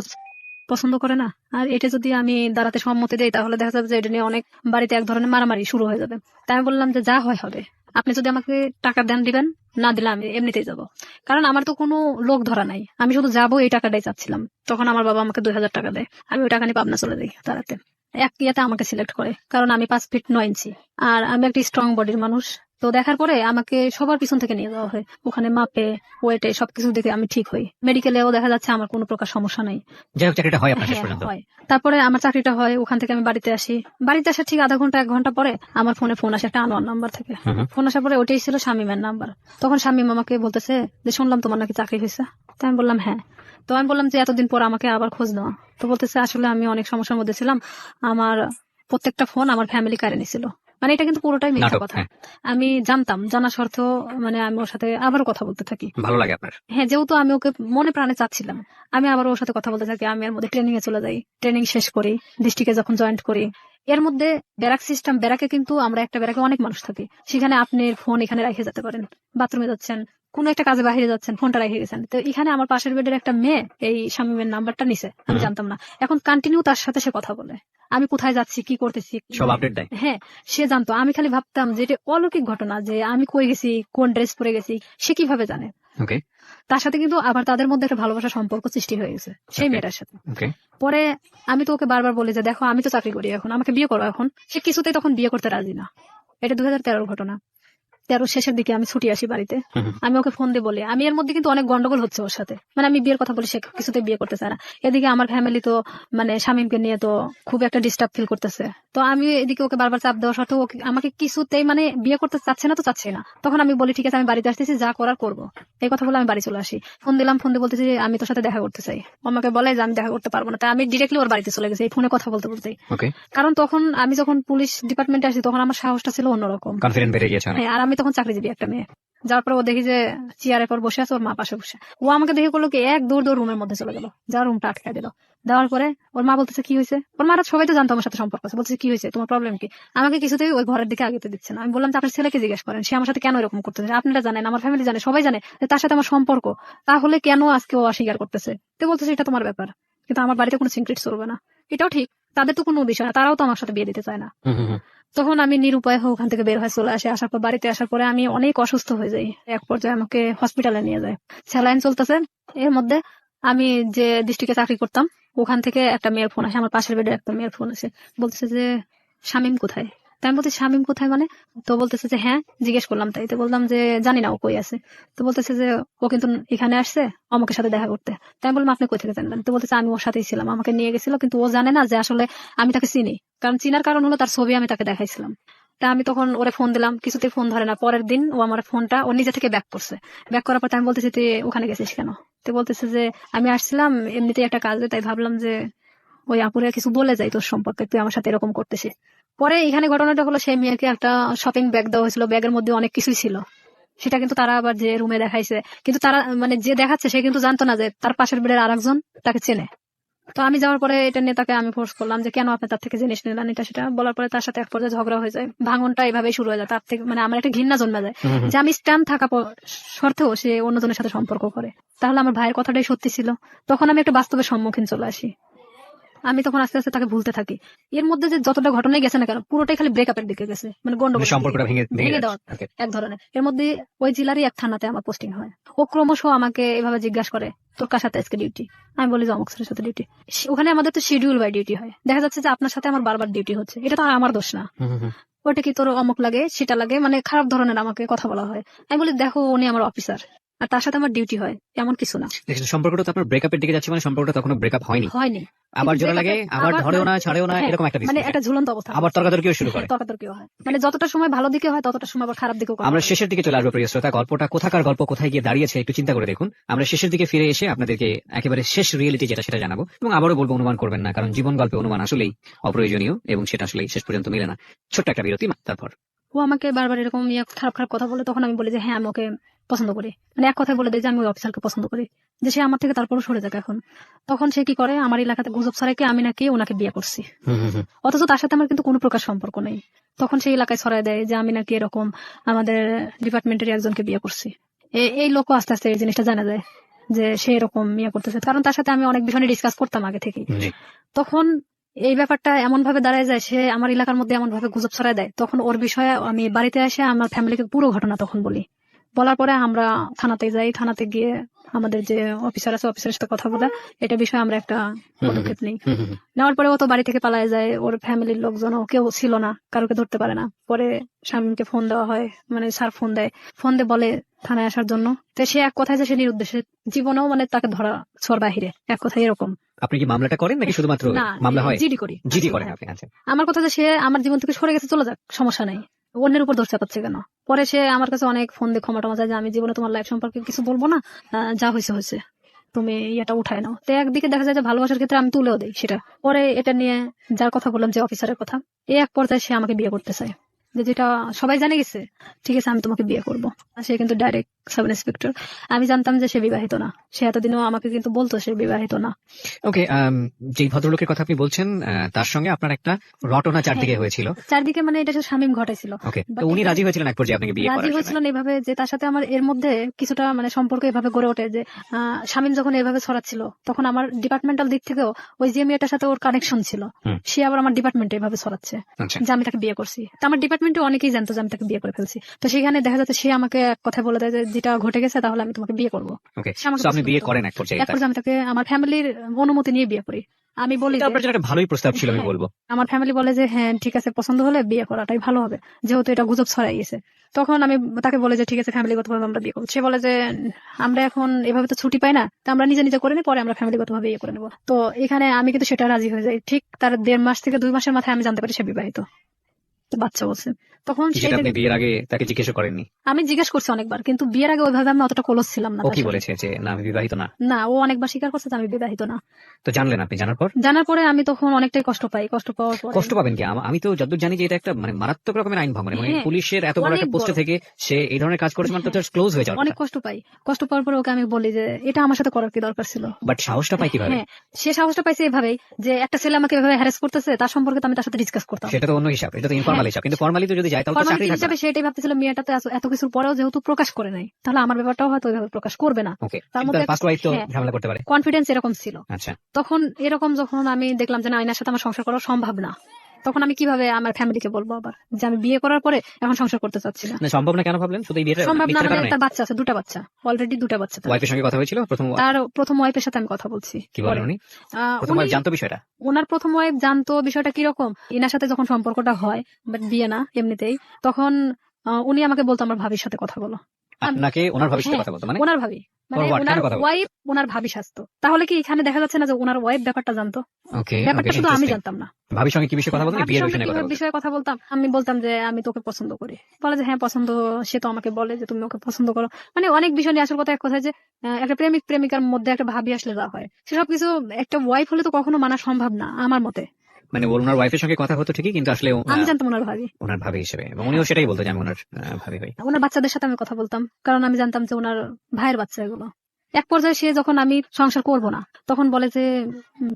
পছন্দ করে না, আর এটা যদি আমি দাঁড়াতে সম্মতি দেই তাহলে দেখা যাবে যে এটা নিয়ে অনেক বাড়িতে এক ধরনের মারামারি শুরু হয়ে যাবে। তাই আমি বললাম যে যা হয় হবে, আপনি যদি আমাকে টাকা দেন দিবেন, না দিলে আমি এমনিতেই যাব, কারণ আমার তো কোনো লোক ধরা নাই, আমি শুধু যাবো এই টাকাটাই চাচ্ছিলাম। তখন আমার বাবা আমাকে 2000 টাকা দেয়, আমি ওই টাকা নিয়ে পাবনা চলে যাই দাঁড়াতে। এক ইয়েতে আমাকে সিলেক্ট করে, কারণ আমি 5 ফিট 9 ইঞ্চি আর আমি একটা স্ট্রং বডির মানুষ। তো দেখার পরে আমাকে সবার পিছন থেকে নিয়ে যাওয়া হয়, ওখানে মাপে ওয়েটে সবকিছু দেখে আমি ঠিক হই। মেডিকেলেও দেখা যাচ্ছে আমার কোনো প্রকার সমস্যা নাই। যাই হোক, চাকরিটা হয় আপনার শেষ হ্যাঁ পর্যন্ত। হয়। তারপরে আমার চাকরিটা হয়, ওখান থেকে আমি বাড়িতে আসি। বাড়িতে আসার ঠিক আধা ঘন্টা 1 ঘন্টা পরে আমার ফোনে ফোন আসে একটা আনোয়ার নাম্বার থেকে। হুম হুম। ফোন আসার পরে ওটাই ছিল শামীমের নাম্বার। তখন শামীম আমাকে বলতেছে যে শুনলাম তোমার নাকি চাকরি হয়েছে। তো আমি বললাম হ্যাঁ। তো আমি বললাম যে এতদিন পর আমাকে আবার খোঁজ নেওয়া। তো বলতেছে আসলে আমি অনেক সমস্যার মধ্যে ছিলাম, আমার প্রত্যেকটা ফোন আমার ফ্যামিলি কারে নিছিল। মানে এটা কিন্তু পুরোটাই মিথ্যা নাটক, কথা। হ্যাঁ। আমি জানতাম, জানা সত্ত্বেও মানে আমি ওর সাথে আবারও কথা বলতে থাকি। ভালো লাগে আপনার? হ্যাঁ, যেহেতু আমি ওকে মনে প্রাণে চাচ্ছিলাম, আমি আবার ওর সাথে কথা বলতে থাকি। আমি এর মধ্যে ট্রেনিং এ চলে যাই, ট্রেনিং শেষ করি, ডিস্ট্রিক্টে যখন জয়েন্ট করি। এর মধ্যে ব্যারাক সিস্টেম, ব্যারাকে কিন্তু আমরা একটা ব্যারাকে অনেক মানুষ থাকি, সেখানে আপনি ফোন এখানে রেখে যেতে পারেন, বাথরুমে যাচ্ছেন, কোন একটা কাজে বাইরে যাচ্ছেন, ফোনটা রেখে গেছেন। তো এখানে আমার পাশের বেডের একটা মেয়ে এই শামীমের নাম্বারটা নিছে, আমি জানতাম না। এখন কন্টিনিউ তার সাথে সে কথা বলে, আমি কোথায় যাচ্ছি, কি করতেছি সব আপডেট দেয়। হ্যাঁ সে জানতো। আমি খালি ভাবতাম যে এটা অলৌকিক ঘটনা, যে আমি কই গেছি, কোন ড্রেস পরে গেছি, সে কিভাবে জানে। ওকে তার সাথে কিন্তু আবার তাদের মধ্যে একটা ভালোবাসার সম্পর্ক সৃষ্টি হয়ে গেছে সেই Okay. মেয়েটার সাথে। ওকে। পরে আমি তো ওকে বারবার বলি যে দেখো আমি তো চাকরি করি, এখন আমাকে বিয়ে করো। এখন সে কিছুতেই তখন বিয়ে করতে রাজি না। এটা 2013 ঘটনা। 13 শেষের দিকে আমি ছুটি আসি বাড়িতে। হুম হুম। আমি ওকে ফোন দিয়ে বলি, আমি এর মধ্যে কিন্তু অনেক গন্ডগোল হচ্ছে ওর সাথে, মানে আমি বিয়ের কথা বলি, সে কিছুতেই বিয়ে করতে চায় না। এদিকে আমার ফ্যামিলি তো মানে শামীমকে নিয়ে তো খুব একটা ডিস্টার্ব ফিল করতেছে। তো আমি এদিকে ওকে বারবার চাপ দেওয়া সত্ত্বেও আমাকে কিছুতেই মানে বিয়ে করতে চাচ্ছে না, তো চাচ্ছে না। তখন আমি বলি ঠিক আছে আমি বাড়িতে আসতেছি, যা করার করবো। এই কথা বলে আমি বাড়ি চলে আসি। ফোন দিলাম, ফোন দিয়ে বলতেছি আমি তোর সাথে দেখা করতে চাই। ও আমাকে বলে যে আমি দেখা করতে পারবো না। তাই আমি ডিরেক্টলি ওর বাড়িতে চলে গেছি এই ফোনে কথা বলতে বলতেই। ওকে। কারণ তখন আমি যখন পুলিশ ডিপার্টমেন্টে আসি তখন আমার সাহসটা ছিল অন্যরকম। কনফিডেন্ট বেড়ে গিয়েছে অনেক। হ্যাঁ, আর আমি তখন চাকরিজীবী একটা মেয়ে। যাওয়ার পরে ও দেখি যে চেয়ারের পর বসে আছে, ওর মা পাশে বসে। ও আমাকে দেখে করলো কি, এক দৌড় দৌড় রুমের মধ্যে চলে গেল, যাওয়ার রুমটা আটকে দিল। দেওয়ার পরে ওর মা বলতেছে কি হয়েছে। ওর মারা সবাই তো জানতো আমার সাথে সম্পর্ক আছে, বলছে কি হয়েছে, তোমার প্রবলেম কি। আমাকে কিছুতেই ওই ঘরের দিকে আগেতে দিচ্ছে না। আমি বললাম যে আপনার ছেলেকে জিজ্ঞেস করেন, সে আমার সাথে কেন এরকম করতেছে। আপনারা জানেন, আমার ফ্যামিলি জানে, সবাই জানে যে তার সাথে আমার সম্পর্ক, তাহলে কেন আজকে ও অস্বীকার করতেছে। তো বলতেছে এটা তোমার ব্যাপার, কিন্তু আমার বাড়িতে কোনো সিক্রেট চলবে না। এটাও ঠিক, তাদের তো কোনো বিষয় না, তারাও তো আমার সাথে বিয়ে দিতে চায় না। হুম হুম হুম। তখন আমি নিরুপায় হয়ে ওখান থেকে বের হয়ে চলে আসি। আসার পর বাড়িতে আসার পরে আমি অনেক অসুস্থ হয়ে যাই। এক পর্যায়ে আমাকে হসপিটালে নিয়ে যায়, স্যালাইন চলতেছে। এর মধ্যে আমি যে ডিস্ট্রিক্টে চাকরি করতাম ওখান থেকে একটা মেয়ের ফোন আসে, আমার পাশের বেডের একটা মেয়ের ফোন আসে, বলতেছে যে শামীম কোথায়। তাই আমি বলছি শামীম কোথায় মানে। তো বলতেছে যে হ্যাঁ, জিজ্ঞেস করলাম। তাই তো বললাম যে জানি না ও কই আছে। তো বলতেছে যে ও কিন্তু এখানে আসছে অমুকের সাথে দেখা করতে। তাই আমি বললাম আপনি কই থেকে জানলেন। তো বলতেছে আমি ওর সাথেই ছিলাম, আমাকে নিয়ে গেছিল, কিন্তু ও জানে না যে আসলে আমি তাকে চিনি। কারণ চিনার কারণ হলো তার ছবি আমি তাকে দেখাইছিলাম। তা আমি তখন ওরে ফোন দিলাম, কিছুতেই ফোন ধরে না। পরের দিন ও আমার ফোনটা ও নিজে থেকে ব্যাক করছে। ব্যাক করার পর আমি বলতেছি তুই ওখানে গেছিস কেন। তো বলতেছে যে আমি আসছিলাম এমনিতেই একটা কাজে, তাই ভাবলাম যে ওই আপুরে কিছু বলে যাই তোর সম্পর্কে, তুই আমার সাথে এরকম করতেছিস। পরে এখানে ঘটনাটা হলো সেই মেয়েকে একটা শপিং ব্যাগ দেওয়া হয়েছিল, ব্যাগের মধ্যে অনেক কিছুই ছিল। সেটা কিন্তু তারা আবার যে রুমে দেখাইছে, কিন্তু তারা মানে যে দেখাচ্ছে সে কিন্তু জানতো না যে তার পাশের বেডের আরেকজন তাকে চেনে। তো আমি যাওয়ার পরে এটা নিয়ে তাকে আমি ফোর্স করলাম যে কেন আপনি তার থেকে জিনিস নিলেন, এটা সেটা বলার পরে তার সাথে এক পর্যায়ে ঝগড়া হয়ে যায়। ভাঙনটা এইভাবেই শুরু হয়ে যায়। তার থেকে মানে আমার একটা ঘৃণা জন্মে যায় হুম হুম। যে আমি স্ট্যান্ড থাকা সত্ত্বেও সে অন্যজনের সাথে সম্পর্ক করে। তাহলে আমার ভাইয়ের কথাটাই সত্যি ছিল। তখন আমি একটা বাস্তবের সম্মুখীন চলে আসি। আমি তখন আস্তে আস্তে তাকে ভুলতে থাকি। এর মধ্যে যে যতটা ঘটনাই গেছে না কেন, পুরোটাই খালি ব্রেকআপের দিকে গেছে, মানে মানে গন্ডগোল সম্পর্কটা ভেঙে ভেঙে ভেঙে যাচ্ছে। দেওয়া ওকে। এক ধরনের। এর মধ্যে ওই জেলারই এক থানাতে আমার পোস্টিং হয়। ও ক্রমশ আমাকে এভাবে জিজ্ঞাসা করে তোর কার সাথে আজকে ডিউটি। আমি বলি যে অমুক স্যারের সাথে ডিউটি। ওখানে আমাদের তো শিডিউল বাই ডিউটি হয়, দেখা যাচ্ছে যে আপনার সাথে আমার বারবার ডিউটি হচ্ছে, এটা তো আর আমার দোষ না। হুম হুম হুম। ওটা কি তোর অমুক লাগে সেটা লাগে, মানে খারাপ ধরনের আমাকে কথা বলা হয়। আমি বলি দেখো উনি আমার অফিসার আর তার সাথে আমার ডিউটি হয়, এমন কিছু না। দেখেন, সম্পর্কটা তো আপনার ব্রেকআপের দিকে যাচ্ছে, মানে সম্পর্কটা তখনো ব্রেকআপ হয়নি। হয়নি, আবার কিন্তু জোড়া লাগে, আবার ধরেও না ছাড়েও না, হ্যাঁ, এরকম একটা মানে বিষয়। একটা ঝুলন্ত অবস্থা, আবার তর্কাতর্কিও শুরু করে। তর্কাতর্কিও হয়। মানে যতটা সময় ভালো দিকে হয় ততটা সময় আবার খারাপ দিকেও কথা আমরা বলে। শেষের দিকে চলে আসবো প্রিয় শ্রোতা। গল্পটা কোথাকার গল্প, কোথায় গিয়ে দাঁড়িয়েছে একটু চিন্তা করে দেখুন। আমরা শেষের দিকে ফিরে এসে আপনাদেরকে একেবারে শেষ রিয়েলিটি যেটা সেটা জানাবো, এবং আবারও বলবো অনুমান করবেন না, কারণ জীবন গল্পে অনুমান আসলেই অপ্রয়োজনীয় এবং সেটা আসলে শেষ পর্যন্ত মেলে না। ছোট্ট একটা বিরতি, তারপর ও আমাকে বারবার এরকম খারাপ খারাপ কথা বলে, তখন আমি বলি যে হ্যাঁ আমি ওকে পছন্দ করি। মানে এক কথায় বলে দেয় যে আমি ওই অফিসারকে পছন্দ করি, যে সে আমার থেকে তারপরও সরে যাক এখন। তখন সে কি করে, আমার এলাকাতে গুজব ছড়ায় আমি নাকি ওনাকে বিয়ে করছি, হুম হুম হুম। অথচ তার সাথে আমার কিন্তু কোনো প্রকার সম্পর্ক নেই। তখন সেই এলাকায় ছড়ায় দেয় যে আমি নাকি এরকম আমাদের ডিপার্টমেন্টের একজনকে বিয়ে করছি। এই লোকও আস্তে আস্তে এই জিনিসটা জানা যায় যে সে এরকম বিয়ে করতেছে, কারণ তার সাথে আমি অনেক বিষয় ডিসকাস করতাম আগে থেকেই। জি। তখন এই ব্যাপারটা এমন ভাবে দাঁড়ায় যায়, সে আমার এলাকার মধ্যে এমন ভাবে গুজব ছড়ায় দেয়। তখন ওর বিষয়ে আমি বাড়িতে এসে আমার ফ্যামিলিকে পুরো ঘটনা তখন বলি বলার পরে আমরা থানাতে যাই, থানাতে গিয়ে আমাদের যে অফিসার আছে অফিসারের সাথে কথা বলে এটা বিষয়ে আমরা একটা পদক্ষেপ নিই। নেওয়ার পরে ও তো বাড়ি থেকে পালায় যায়, ওর ফ্যামিলির লোকজনও কেউ ছিল না, কারোকে ধরতে পারে না। পরে শামীমকে ফোন দেওয়া হয়, মানে স্যার ফোন দেয়, ফোন দিয়ে বলে থানায় আসার জন্য। তো সে এক কথায় যে সে নিরুদ্দেশে, জীবনেও মানে তাকে ধরা ছোঁয়ার বাহিরে, এক কথায় এরকম। আপনি কি মামলাটা করেন নাকি শুধুমাত্র না, মামলা হয়? জিডি করি। জিডি করেন হ্যাঁ। আপনি? আচ্ছা। আমার কথা যে সে আমার জীবন থেকে সরে গেছে, চলে যাক, সমস্যা নাই, অন্যের উপর দোষ চাপাচ্ছে কেন? পরে সে আমার কাছে অনেক ফোন দিয়ে ক্ষমা টমা চায় যে আমি জীবনে তোমার লাইফ সম্পর্কে কিছু বলবো না, যা হয়েছে হয়েছে, তুমি এটা উঠায় নাও। তো একদিকে দেখা যায় যে ভালোবাসার ক্ষেত্রে আমি তুলেও দিই সেটা। পরে এটা নিয়ে যার কথা বললাম, যে অফিসারের কথা, এক পর্যায়ে সে আমাকে বিয়ে করতে চায়, যেটা সবাই জানে গেছে, ঠিক আছে আমি তোমাকে বিয়ে করবো। সে কিন্তু ডাইরেক্ট সাব ইন্সপেক্টর। আমি জানতাম যে সে বিবাহিত না, সে এতদিনও আমাকে কিন্তু বলতো সে বিবাহিত না। ওকে, যে ভদ্রলোকের কথা আপনি বলছেন তার সঙ্গে আপনার একটা রটনা চারদিকে হয়েছিল। চারদিকে মানে এটা শামীম ঘটাইছিল। ওকে, তো উনি রাজি হয়েছিলেন এক পর্যায়ে আপনাকে বিয়ে রাজি করার জন্য? হয়েছিলেন এভাবে যে তার সাথে আমার এর মধ্যে কিছুটা মানে সম্পর্ক এভাবে গড়ে ওঠে যে শামীম যখন এভাবে ছড়াচ্ছিল তখন আমার ডিপার্টমেন্টাল দিক থেকেও ওই যে মেয়েটার সাথে ওর কানেকশন ছিল, সে আবার আমার ডিপার্টমেন্টে এভাবে ছড়াচ্ছে আচ্ছা। যে আমি তাকে বিয়ে করছি। তো আমার ডিপার্টমেন্টে অনেকেই জানতো যে আমি তাকে বিয়ে করে ফেলছি। তো সেখানে দেখা যাচ্ছে সে আমাকে এক কথা বলে দেয় যে যেটা ঘটে গেছে তাহলে আমি তোমাকে বিয়ে করবো। ওকে, সে আমাকে তো আপনি পছন্দ বিয়ে করতো। করেন এক পর্যায়ে? এক পর্যায়ে আমি তাকে আমার ফ্যামিলির অনুমতি নিয়ে বিয়ে করি। আমি বলি এটা যে আপনার জন্য একটা ভালোই প্রস্তাব ছিল আমি হ্যাঁ, বলবো। আমার ফ্যামিলি বলে যে হ্যাঁ ঠিক আছে, পছন্দ হলে বিয়ে করাটাই ভালো হবে, যেহেতু এটা গুজব ছড়াই গেছে। তখন আমি তাকে বলে যে ঠিক আছে ফ্যামিলিগতভাবে আমরা বিয়ে করবো। সে বলে যে আমরা এখন এভাবে তো ছুটি পাই না, তো আমরা নিজে নিজে করে নিই, পরে আমরা ফ্যামিলিগতভাবে ইয়ে করে নেবো। তো এখানে আমি কিন্তু সেটা রাজি হয়ে যাই। ঠিক তার 1.5 মাস থেকে 2 মাসের মাথায় আমি জানতে পারি সে বিবাহিত, তো বাচ্চা বলছে। তখন যেটা আপনি বিয়ের আগে তাকে জিজ্ঞেস করেননি? আমি জিজ্ঞেস করছি অনেকবার, কিন্তু বিয়ের আগে ওইভাবে আমি অতটা ক্লোজ ছিলাম না ও তার কি সাথে। বলেছে যে না আমি বিবাহিত না? না, ও অনেকবার স্বীকার করছে যে আমি বিবাহিত না। তো জানলেন আপনি? জানার পর? জানার পরে আমি তখন অনেকটাই কষ্ট পাই। কষ্ট পাওয়ার পরে কষ্ট পাবেন কি? আমি তো যতদূর জানি যে এটা একটা মানে মারাত্মক রকমের আইন ভঙ্গন, মানে হ্যাঁ, পুলিশের এত বড় অনেক একটা পোস্টে বড়। থেকে সে এই ধরনের কাজ করেছে মানে তো ক্লোজ হয়ে যাওয়ার অনেক কথা। কষ্ট পাই। কষ্ট পাওয়ার পরে ওকে আমি বলি যে এটা আমার সাথে করার কি দরকার ছিল। বাট সাহসটা পাই কিভাবে? হ্যাঁ, সে সাহসটা পাইছে এভাবেই যে একটা ছেলে আমাকে এভাবে হ্যারাস করতেছে, তার সম্পর্কে তো আমি তার সাথে ডিসকাস করতাম। সেটা তো অন্য হিসাব, এটা তো ইনফরমাল হিসাব। কিন্তু ফর্মালি তো যদি যায় তাহলে তো চাকরি ফর্মালিটি থাকবে হিসাবে না। সেটাই ভাবতেছিল, মেয়েটা তো এত কিছুর পরেও যেহেতু প্রকাশ করে নাই, তাহলে আমার ব্যাপারটাও হয়তো ওইভাবে প্রকাশ করবে না। ওকে, তার কিন্তু মধ্যে ফার্স্ট ওয়াইফ তো ঝামেলা করতে পারে। কনফিডেন্স এরকম ছিল। আচ্ছা। তখন এরকম যখন আমি দেখলাম যে না, এনার সাথে আমার সংসার করা সম্ভব না, তখন আমি কিভাবে আমার ফ্যামিলিকে বলবো আবার যে আমি বিয়ে করার পরে এখন সংসার করতে চাচ্ছি না। না সম্ভব না কেন ভাবলেন? শুধু এই বিয়েটা সম্ভব না মিথ্যার মানে কারণে? তার বাচ্চা আছে, 2টা বাচ্চা, অলরেডি 2টা বাচ্চা তার। ওয়াইফের সঙ্গে কথা হয়েছিল প্রথম? তার প্রথম ওয়াইফের সাথে আমি কথা বলছি। কি বলেন উনি? প্রথম উনি ওয়াইফ জানতো বিষয়টা? ওনার প্রথম ওয়াইফ জানতো বিষয়টা কিরকম, এনার সাথে যখন সম্পর্কটা হয়, বাট বিয়ে না এমনিতেই, তখন উনি আমাকে বলতো আমার ভাবির সাথে কথা বলো। আপনাকে ওনার ভাবির সাথে হ্যাঁ, কথা বলতো মানে? ওনার ভাবি মানে For what? ওনার কেন কথা বলতো? ওয়াইফ ওনার ভাবি সাজতো। তাহলে কি এখানে দেখা যাচ্ছে না যে ওনার ওয়াইফ ব্যাপারটা জানতো? ওকে, ব্যাপারটা শুধু আমি ইন্টারেস্টিং। জানতাম না। ভাবির সঙ্গে কি বিষয়ে কথা বলতেন? ভাবির বিয়ের সঙ্গে বিষয়ে কি কথা বলতেন? বিষয়ে কথা বলতাম? আমি বলতাম যে আমি তোকে পছন্দ করি। বলে যে হ্যাঁ পছন্দ। সে তো আমাকে বলে যে তুমি ওকে পছন্দ করো। মানে অনেক বিষয় নিয়ে, আসল কথা এক কথায় যে একটা প্রেমিক প্রেমিকার মধ্যে একটা ভাবি আসলে যা হয়, সেসব কিছু একটা ওয়াইফ হলে তো কখনো মানা সম্ভব না আমার মতে। মানে ওনার ওয়াইফের সঙ্গে কথা হতো ঠিকই, কিন্তু আসলে আমি জানতাম ওনার ভাবি, ওনার ভাবি হিসেবে, এবং উনিও সেটাই বলতো যে আমি ওনার ভাবি হই। ওনার বাচ্চাদের সাথে আমি কথা বলতাম, কারণ আমি জানতাম যে ওনার ভাইয়ের বাচ্চা এগুলো। এক পর্যায়ে সে যখন আমি সংসার করব না, তখন বলে যে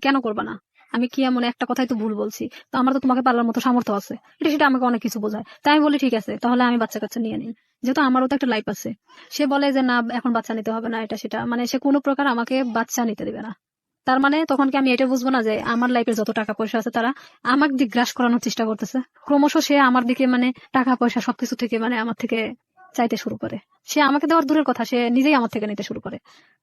কেন করবা না, আমি কি এমন একটা কথাই তো ভুল বলছি, তো আমার তো তোমাকে পালার মতো সামর্থ্য আছে, এটা সেটা আমাকে অনেক কিছু বোঝায়। তাই আমি বলি ঠিক আছে তাহলে আমি বাচ্চা কাচ্চা নিয়ে নিই, যেহেতু আমারও তো একটা লাইফ আছে। সে বলে যে না এখন বাচ্চা নিতে হবে না, এটা সেটা, মানে সে কোনো প্রকার আমাকে বাচ্চা নিতে দিবে না। তার মানে তখন কি আমি এটা বুঝবো না যে আমার লাইফের যত টাকা পয়সা আছে তারা আমাকে দিক গ্রাস করানোর চেষ্টা করতেছে? ক্রমশ সে আমার দিকে মানে টাকা পয়সা সবকিছু থেকে মানে আমার থেকে চাইতে শুরু করে। সে আমাকে দেওয়ার দূরের কথা, সে নিজেই আমার থেকে নিতে শুরু করে।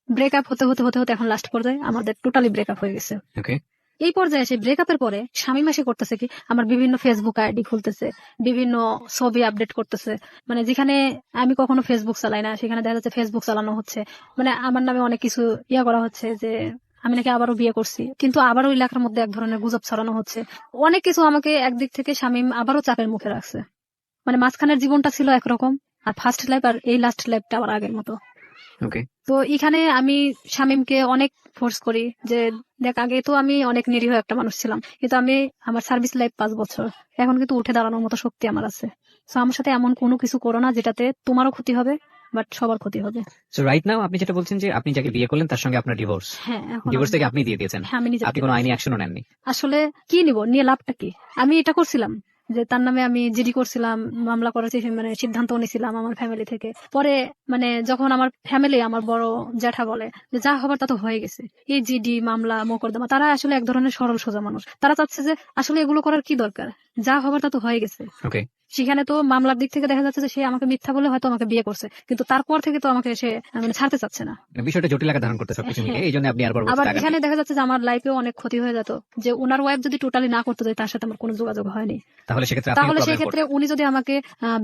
ব্রেকআপ হতে হতে হতে হতে এখন লাস্ট পর্যায়ে আমাদের টোটালি ব্রেকআপ হয়ে গেছে। ওকে, এই পর্যায়ে এসে ব্রেকআপের পরে স্বামী মাসে করতেছে কি, আমার বিভিন্ন ফেসবুক আইডি খুলতেছে, বিভিন্ন ছবি আপডেট করতেছে, মানে যেখানে আমি কখনো ফেসবুক চালাই না সেখানে দেখা যাচ্ছে ফেসবুক চালানো হচ্ছে, মানে আমার নামে অনেক কিছু করা হচ্ছে যে আমি নাকি আবারও বিয়ে করছি, কিন্তু আবারও এলাকার মধ্যে এক ধরনের গুজব ছড়ানো হচ্ছে। অনেক কিছু আমাকে একদিক থেকে শামীম আবারও চাপের মুখে রাখছে। মানে মাঝখানের জীবনটা ছিল একরকম, আর ফার্স্ট লাইফ আর এই লাস্ট লাইফটা আবার আগের মতো। ওকে। তো এখানে আমি শামীমকে অনেক ফোর্স করি যে দেখ, আগে তো আমি অনেক নিরীহ একটা মানুষ ছিলাম, কিন্তু আমি আমার সার্ভিস লাইফ 5 বছর, এখন কিন্তু উঠে দাঁড়ানোর মতো শক্তি আমার আছে। তো আমার সাথে এমন কোনো কিছু করো না যেটাতে তোমারও ক্ষতি হবে, বাট সবার ক্ষতি হবে। সো রাইট নাও আপনি যেটা বলছেন যে আপনি যাকে বিয়ে করলেন তার সঙ্গে আপনার ডিভোর্স। হ্যাঁ, এখন ডিভোর্স থেকে আপনি দিয়ে দিয়েছেন? হ্যাঁ, আমি নিজে আপনি কোনো আইনি অ্যাকশনও নেননি? আসলে কি নিব, নিয়ে লাভটা কি? আমি এটা করছিলাম যে তার নামে আমি জিডি করছিলাম, মামলা করার মানে সিদ্ধান্ত নিয়েছিলাম আমার ফ্যামিলি থেকে। পরে মানে যখন আমার ফ্যামিলি, আমার বড় জ্যাঠা বলে যে যা হবার তা তো হয়ে গেছে, এই জিডি মামলা মোকদ্দমা, তারা আসলে এক ধরনের সরল সোজা মানুষ, তারা চাচ্ছে যে আসলে এগুলো করার কি দরকার, যা হবার তা তো হয়ে গেছে। ওকে, সেখানে তো মামলার দিক থেকে দেখা যাচ্ছে যে সে আমাকে মিথ্যা বলে হয়তো আমাকে বিয়ে করছে, কিন্তু তারপর থেকে তো আমাকে সে মানে ছাড়তে চাচ্ছে না। বিষয়টা জটিল আকার ধারণ করতে সবকিছু মিলে, হ্যাঁ। এই জন্য আপনি আর আবার পরবর্তীতে আগান এখানে নাই। দেখা যাচ্ছে যে আমার লাইফেও অনেক ক্ষতি হয়ে যেত, যে ওনার ওয়াইফ যদি টোটালি না করতে যায় তার সাথে আমার কোনো যোগাযোগ হয়নি, তাহলে সেক্ষেত্রে আপনি তাহলে প্রবলেম সেক্ষেত্রে পড়তেন। উনি যদি আমাকে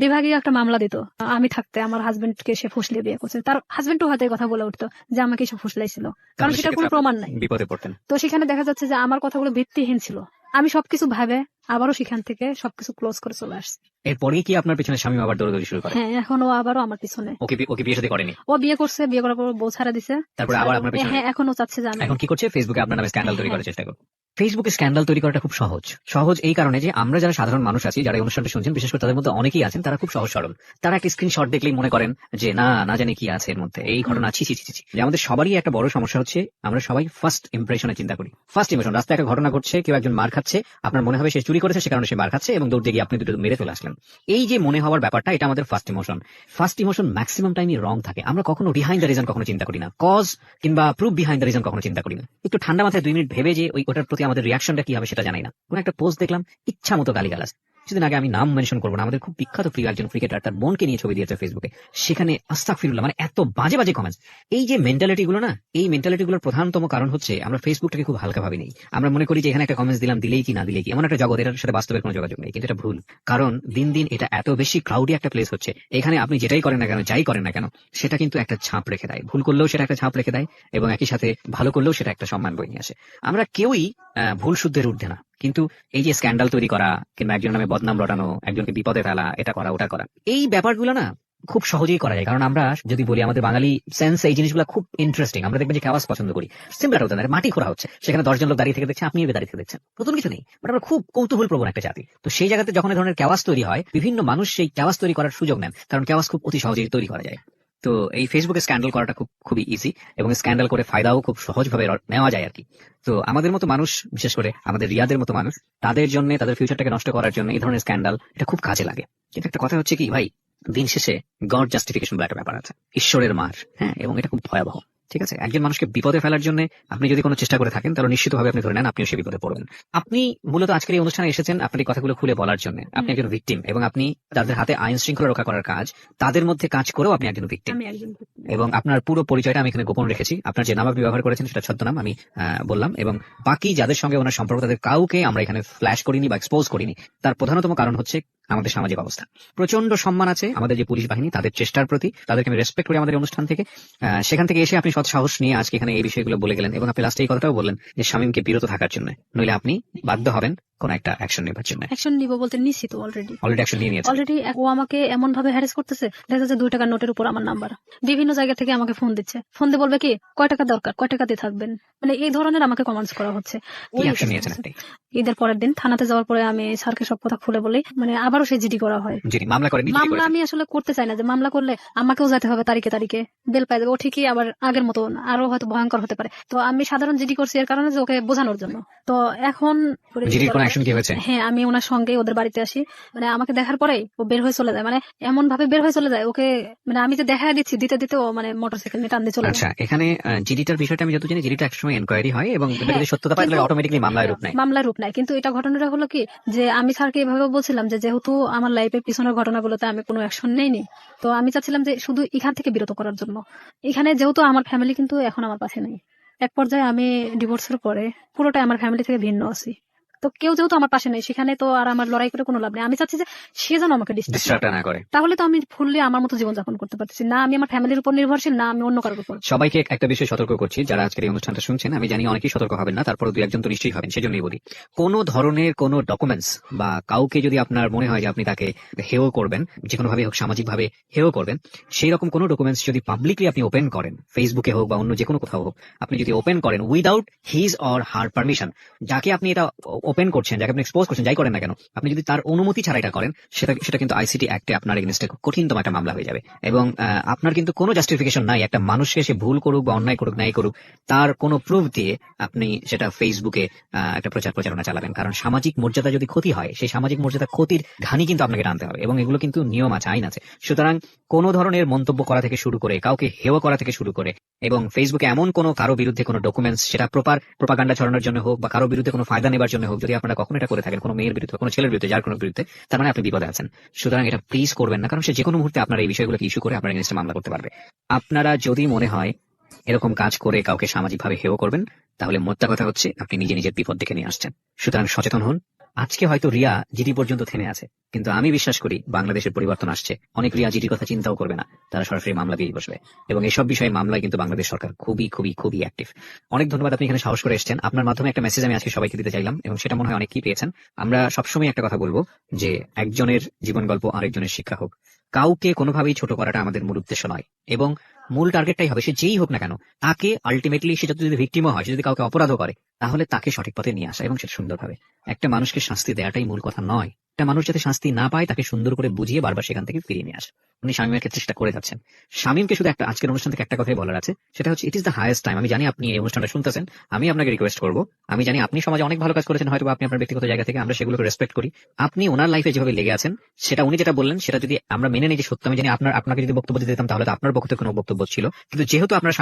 বিভাগীয় একটা মামলা দিত, আমি থাকতে আমার হাজবেন্ডকে সে ফুসলিয়ে বিয়ে করছে, তার হাজবেন্ডও হয়তো এই কথা বলে উঠতো যে আমাকে সে ফুসলাইছিল, কারণ তাহলে সেটার সেক্ষেত্রে কোনো আপনি প্রমাণ নাই। বিপদে পড়তেন। তো সেখানে দেখা যাচ্ছে যে আমার কথাগুলো ভিত্তিহীন ছিল। আমি সবকিছু ভাবে আবারও সেখান থেকে সবকিছু ক্লোজ করে চলে আসছি। এরপরেই কি আপনার পিছনে স্বামী আবার দৌড়াদৌড়ি শুরু করে? হ্যাঁ, এখন ও আবারও আমার পিছনে। ওকে বিয়ে শাদী করেনি? ও বিয়ে করছে, বিয়ে করার পর বউ ছাড়া দিছে। তারপরে আবার আপনার পিছনে? হ্যাঁ, এখনো চাচ্ছে যে আমি। এখন কি করছে? ফেসবুকে আপনার নামে স্ক্যান্ডাল তৈরি হ্যাঁ। করার চেষ্টা করবে। ফেসবুকে স্ক্যান্ডাল তৈরি করাটা খুব সহজ এই কারণে যে আমরা যারা সাধারণ মানুষ আছি, যারা এই অনুষ্ঠানটা শুনছেন, বিশেষ করে তাদের মধ্যে অনেকেই আছেন তারা খুব সহজ সরল। তারা একটা স্ক্রিনশট দেখলেই মনে করেন যে না জানি কি আছে এর মধ্যে, এই ঘটনা ছি ছি ছি ছি। যে আমাদের সবারই একটা বড় সমস্যা হচ্ছে, আমরা সবাই ফার্স্ট ইমপ্রেশনে চিন্তা করি। ফার্স্ট ইমপ্রেশন, রাস্তায় একটা ঘটনা ঘটছে, কেউ একজন মার খাচ্ছে, আপনার মনে হবে সে চুরি করেছে, সে কারণে সে মার খাচ্ছে, এবং দৌড় দিয়ে আপনি দুটো মেরে চলে আসলেন। এই যে মনে হওয়ার ব্যাপারটা, এটা আমাদের ফার্স্ট ইমোশন ম্যাক্সিমাম টাইমই রং থাকে। আমরা কখনো বিহাইন্ড দ্য রিজন কখনো চিন্তা করি না, কজ কিংবা প্রুফ বিহাইন্ড দ্য রিজন কখনো চিন্তা করি না। একটু ঠান্ডা মাথায় 2 মিনিট ভেবে যে ওটার প্রতি আমাদের রিয়াকশনটা কি হবে সেটা জানি না। কোন একটা পোস্ট দেখলাম, ইচ্ছা মতো গালিগালাজ। কিছুদিন আগে, আমি নাম মেনশন করবো না, আমাদের খুব বিখ্যাত প্রিয় একজন ক্রিকেটার তার বোনকে নিয়ে ছবি দিয়েছে ফেসবুকে, সেখানে আস্তাগফিরুল্লাহ, মানে এত বাজে বাজে কমেন্টস। এই যে মেন্টালিটি গুলো না, এই মেন্টালিটি গুলোর প্রধানতম কারণ হচ্ছে আমরা ফেসবুকটাকে খুব হালকা ভাবে নেই। আমরা মনে করি যে এখানে একটা কমেন্টস দিলাম, দিলেই কি না দিলেই কি, এমন একটা জগৎ, এটার সাথে বাস্তবের কোনো যোগাযোগ নেই। কিন্তু এটা ভুল, কারণ দিন দিন এটা এত বেশি ক্রাউডি একটা প্লেস হচ্ছে, এখানে আপনি যেটাই করেন না কেন, যাই করেন না কেন, সেটা কিন্তু একটা ছাপ রেখে দেয়। ভুল করলেও সেটা একটা ছাপ রেখে দেয়, এবং একই সাথে ভালো করলেও সেটা একটা সম্মান বয়ে নিয়ে আসে। আমরা কেউই ভুল শুদ্ধের ঊর্ধ্বে না, কিন্তু এই যে স্ক্যান্ডাল তৈরি করা কিংবা একজনের নামে বদনাম রটানো, একজনকে বিপদে ফেলা, এটা করা ওটা করা, এই ব্যাপারগুলো না খুব সহজেই করা যায়। কারণ আমরা যদি বলি, আমাদের বাঙালি সেন্স এই জিনিসগুলো খুব ইন্টারেস্টিং। আমরা দেখবেন যে কেওয়াস পছন্দ করি। সিম্পল একটা উদাহরণ, মাটি খোঁড়া হচ্ছে, সেখানে 10 জন লোক দাঁড়িয়ে থেকে দেখছে, আপনি দাঁড়িয়ে থেকে দেখছেন, নতুন কিছু নেই, বাট আমরা খুব কৌতূহল প্রবণ একটা জাতি। তো সেই জায়গাতে যখন এই ধরনের কেওয়াস তৈরি হয়, বিভিন্ন মানুষ সেই কেওয়াস তৈরি করার সুযোগ নেন, কারণ কেওয়াস খুব অতি সহজেই তৈরি করা যায়। তো এই ফেসবুকে স্ক্যান্ডাল করাটা খুবই ইজি, এবং স্ক্যান্ডাল করে ফায়দাও খুব সহজভাবে নেওয়া যায় আর কি। তো আমাদের মতো মানুষ, বিশেষ করে আমাদের রিয়াদের মতো মানুষ, তাদের জন্য, তাদের ফিউচারটাকে নষ্ট করার জন্য এই ধরনের স্ক্যান্ডাল এটা খুব কাজে লাগে। কিন্তু একটা কথা হচ্ছে কি ভাই, দিন শেষে গড জাস্টিফিকেশন বলে একটা ব্যাপার আছে, ঈশ্বরের মার। হ্যাঁ, এবং এটা খুব ভয়াবহ। ঠিক আছে, একজন মানুষকে বিপদে ফেলার জন্য আপনি যদি কোনো চেষ্টা করে থাকেন, তাহলে নিশ্চিতভাবে আপনি ধরে নেন আপনিও সে বিপদে পড়বেন। আপনি মূলত আজকের এই অনুষ্ঠানে এসেছেন আপনি এই কথাগুলো খুলে বলার জন্য। আপনি একজন ভিকটিম, এবং আপনি যাদের হাতে আইন শৃঙ্খলা রক্ষা করার কাজ, তাদের মধ্যে কাজ করেও আপনি একজন ভিকটিম। আমি একজন। এবং আপনার পুরো পরিচয়টা আমি এখানে গোপন রেখেছি। আপনার যে নাম আপনি ব্যবহার করেছেন সেটা ছদ্মনাম, আমি বললাম। এবং বাকি যাদের সঙ্গে ওনার সম্পর্ক, তাদের কাউকে আমরা এখানে ফ্ল্যাশ করিনি বা এক্সপোজ করিনি। তার প্রধানতম কারণ হচ্ছে আমাদের সামাজিক অবস্থা। প্রচন্ড সম্মান আছে আমাদের যে পুলিশ বাহিনী, তাদের চেষ্টার প্রতি, তাদেরকে আমি রেসপেক্ট করি আমাদের এই অনুষ্ঠান থেকে। সেখান থেকে এসে আপনি সৎ সাহস নিয়ে আজকে এখানে এই বিষয়গুলো বলে গেলেন, এবং আপনি লাস্টে এই কথাটাও বললেন যে শামীমকে বিরত থাকার জন্য, নইলে আপনি বাধ্য হবেন কোন একটা অ্যাকশন নেবার জন্য। অ্যাকশন নিব বলতে নিশ্চিত অলরেডি অ্যাকশন নিয়ে নিয়েছে। অলরেডি ও আমাকে এমন ভাবে হ্যারাস করতেছে, দেখা যাচ্ছে 2 টাকার নোটের উপর আমার নাম্বার, বিভিন্ন জায়গা থেকে আমাকে ফোন দিচ্ছে, ফোন দিয়ে বলবে কি কয় টাকা দরকার, কয় টাকাতে থাকবেন, মানে এই ধরনের আমাকে কমেন্টস করা হচ্ছে। কি অ্যাকশন নিয়েছেন আপনি? ঈদের পরের দিন থানাতে যাওয়ার পরে আমি স্যারকে সব কথা খুলে বলি, মানে আবারও সেই জিডি করা হয়। জি, মামলা করেন? মামলা আমি আসলে করতে চাই না, যে মামলা করলে আমাকেও যেতে হবে তারিখে তারিখে, বেল পাই যাবে, ও ঠিকই আবার আগের মতো আরো হয়তো ভয়ঙ্কর হতে পারে। তো আমি সাধারণ জিডি করছি এর কারণে যে ওকে বোঝানোর জন্য। তো এখন জিডির কোনো অ্যাকশন কি হয়েছে? হ্যাঁ, আমি ওনার সঙ্গে ওদের বাড়িতে আসি, মানে আমাকে দেখার পরেই ও বের হয়ে চলে যায়, মানে এমন ভাবে বের হয়ে চলে যায়, ওকে মানে আমি যে দেখা দিচ্ছি দিতে দিতে ও মানে মোটরসাইকেল নিয়ে টান দিয়ে চলে যায়। আচ্ছা, এখানে জিডিটার বিষয়টা আমি যত জানি, জিডিটা একসময় এনকোয়ারি হয়, এবং এটা যদি সত্যতা পায় তাহলে অটোমেটিক্যালি মামলায় রূপ নেয়। মামলার রূপ নেয়, কিন্তু এটা ঘটনাটা হলো কি, যে আমি স্যারকে এভাবে বলছিলাম যে যেহেতু আমার লাইফের পিছনের ঘটনাগুলোতে আমি কোনো অ্যাকশন নেইনি, তো আমি চাচ্ছিলাম যে শুধু এখান থেকে বিরত করার জন্য। এখানে যেহেতু আমার ফ্যামিলি কিন্তু এখন আমার পাশে নেই, এক পর্যায়ে আমি ডিভোর্সের পরে পুরোটাই আমার ফ্যামিলি থেকে ভিন্ন আছি, তো কেউ যেহেতু আমার পাশে নেই, সেখানে তো আর আমার লড়াই করে কোনো লাভ নেই। আমি চাচ্ছি যে সে যেন আমাকে ডিস্টার্ব না করে, তাহলে তো আমি ফুললি আমার মতো জীবনযাপন করতে পারতেছি না, আমি আমার ফ্যামিলির উপর নির্ভরশীল না, আমি অন্য কারোর উপর। সবাইকে একটা বিষয় সতর্ক করছি, যারা আজকের এই অনুষ্ঠানটা শুনছেন, আমি জানি অনেকেই সতর্ক হবেন না, তারপর 2-1 জন তো নিশ্চয়ই হবেন। সেজন্যই বলি, কোন ধরনের কোন ডকুমেন্টস বা কাউকে যদি আপনার মনে হয় যে আপনি তাকে হেয় করবেন, যে কোনো ভাবে হোক, সামাজিক ভাবে হেয় করবেন, সেই রকম কোন ডকুমেন্টস যদি পাবলিকলি আপনি ওপেন করেন, ফেসবুকে হোক বা অন্য যে কোনো কোথাও হোক, আপনি যদি ওপেন করেন without his or her permission, যাকে আপনি এটা ওপেন করছেন, যাকে আপনি এক্সপোজ করছেন, যাই করেন না কেন, আপনি যদি তার অনুমতি ছাড়া এটা করেন, সেটা কিন্তু আইসিটি অ্যাক্টে আপনার এগেইনস্টে কঠিনতম একটা মামলা হয়ে যাবে। এবং আপনার কিন্তু কোনো জাস্টিফিকেশন নাই একটা মানুষকে সে ভুল করুক বা অন্যায় করুক নাই করুক, তার কোনো প্রুফ দিয়ে আপনি সেটা ফেসবুকে একটা প্রচারণা চালাবেন। কারণ সামাজিক মর্যাদা যদি ক্ষতি হয়, সেই সামাজিক মর্যাদা ক্ষতির ঘানি কিন্তু আপনাকে টানতে হবে, এবং এগুলো কিন্তু নিয়ম আছে, আইন আছে। সুতরাং কোনো ধরনের মন্তব্য করা থেকে শুরু করে, কাউকে হেয় করা থেকে শুরু করে, এবং ফেসবুকে এমন কোনো কারো বিরুদ্ধে কোনো ডকুমেন্টস, সেটা প্রপাগান্ডা ছড়ানোর জন্য হোক বা কারো বিরুদ্ধে কোনো ফায়দা নেবার জন্য হোক, হোক, যদি আপনারা কখনো এটা করে থাকেন কোনো মেয়ের বিরুদ্ধে, কোনো ছেলের বিরুদ্ধে, যার কোনো বিরুদ্ধে, তার মানে আপনি বিপদে আছেন। সুতরাং এটা প্লিজ করবেন না, কারণ সে যে কোনো মুহূর্তে আপনার এই বিষয়গুলোকে ইস্যু করে আপনার এগেইনস্টে মামলা করতে পারবে। আপনারা যদি মনে হয় এরকম কাজ করে কাউকে সামাজিকভাবে হেয় করবেন, তাহলে মোদ্দা কথা হচ্ছে আপনি নিজে নিজের বিপদ ডেকে নিয়ে আসছেন। সুতরাং সচেতন হন। আজকে হয়তো রিয়া জিডি পর্যন্ত থেমে আছে, কিন্তু আমি বিশ্বাস করি বাংলাদেশের পরিবর্তন আসছে। অনেক রিয়া জিডির কথা চিন্তাও করবে না, তারা সরাসরি মামলা দিয়ে বসবে, এবং এসব বিষয়ে মামলায় কিন্তু বাংলাদেশ সরকার খুবই খুবই খুবই অ্যাক্টিভ। অনেক ধন্যবাদ, আপনি এখানে সাহস করে এসেছেন। আপনার মাধ্যমে একটা মেসেজ আমি আজকে সবাইকে দিতে চাইলাম, এবং সেটা মনে হয় অনেকেই পেয়েছেন। আমরা সবসময় একটা কথা বলবো যে একজনের জীবন গল্প আরেকজনের শিক্ষা হোক। কাউকে কোনোভাবেই ছোট করাটা আমাদের মূল উদ্দেশ্য নয়, এবং মূল টার্গেটটাই হবে সে যেই হোক না কেন, তাকে আলটিমেটলি সে যদি ভিকটিমও হয়, সে যদি কাউকে অপরাধও করে, তাহলে তাকে সঠিক পথে নিয়ে আসা এবং সেটা সুন্দরভাবে। একটা মানুষকে শাস্তি দেওয়াটাই মূল কথা নয়, একটা মানুষ যাতে শাস্তি না পায় তাকে সুন্দর করে বুঝিয়ে বারবার সেখান থেকে ফিরিয়ে নিয়ে আসে। উনি শামীমের ক্ষেত্রে সেটা করে যাচ্ছেন। শামীমকে শুধু একটা আজকের অনুষ্ঠান থেকে একটা কথাই বলার আছে, সেটা হচ্ছে it is the highest time. আমি জানি আপনি এই অনুষ্ঠানটা শুনতেছেন, আমি আপনাকে রিকোয়েস্ট করবো, আমি জানি আপনি সমাজে অনেক ভালো কাজ করেছেন, হয়তো আপনি আপনার ব্যক্তিগত জায়গা থেকে, আমরা সেগুলোকে রেসপেক্ট করি। আপনি ওনার লাইফে যেভাবে লেগে আছেন, সেটা উনি যেটা বললেন সেটা যদি আমরা মেনে নিই যে সত্য, আমি জানি আপনাকে যদি বক্তব্য দিতে দিতাম তাহলে তো আপনার পক্ষ থেকে কোনো বক্তব্য ছিল, কিন্তু যেহেতু আপনার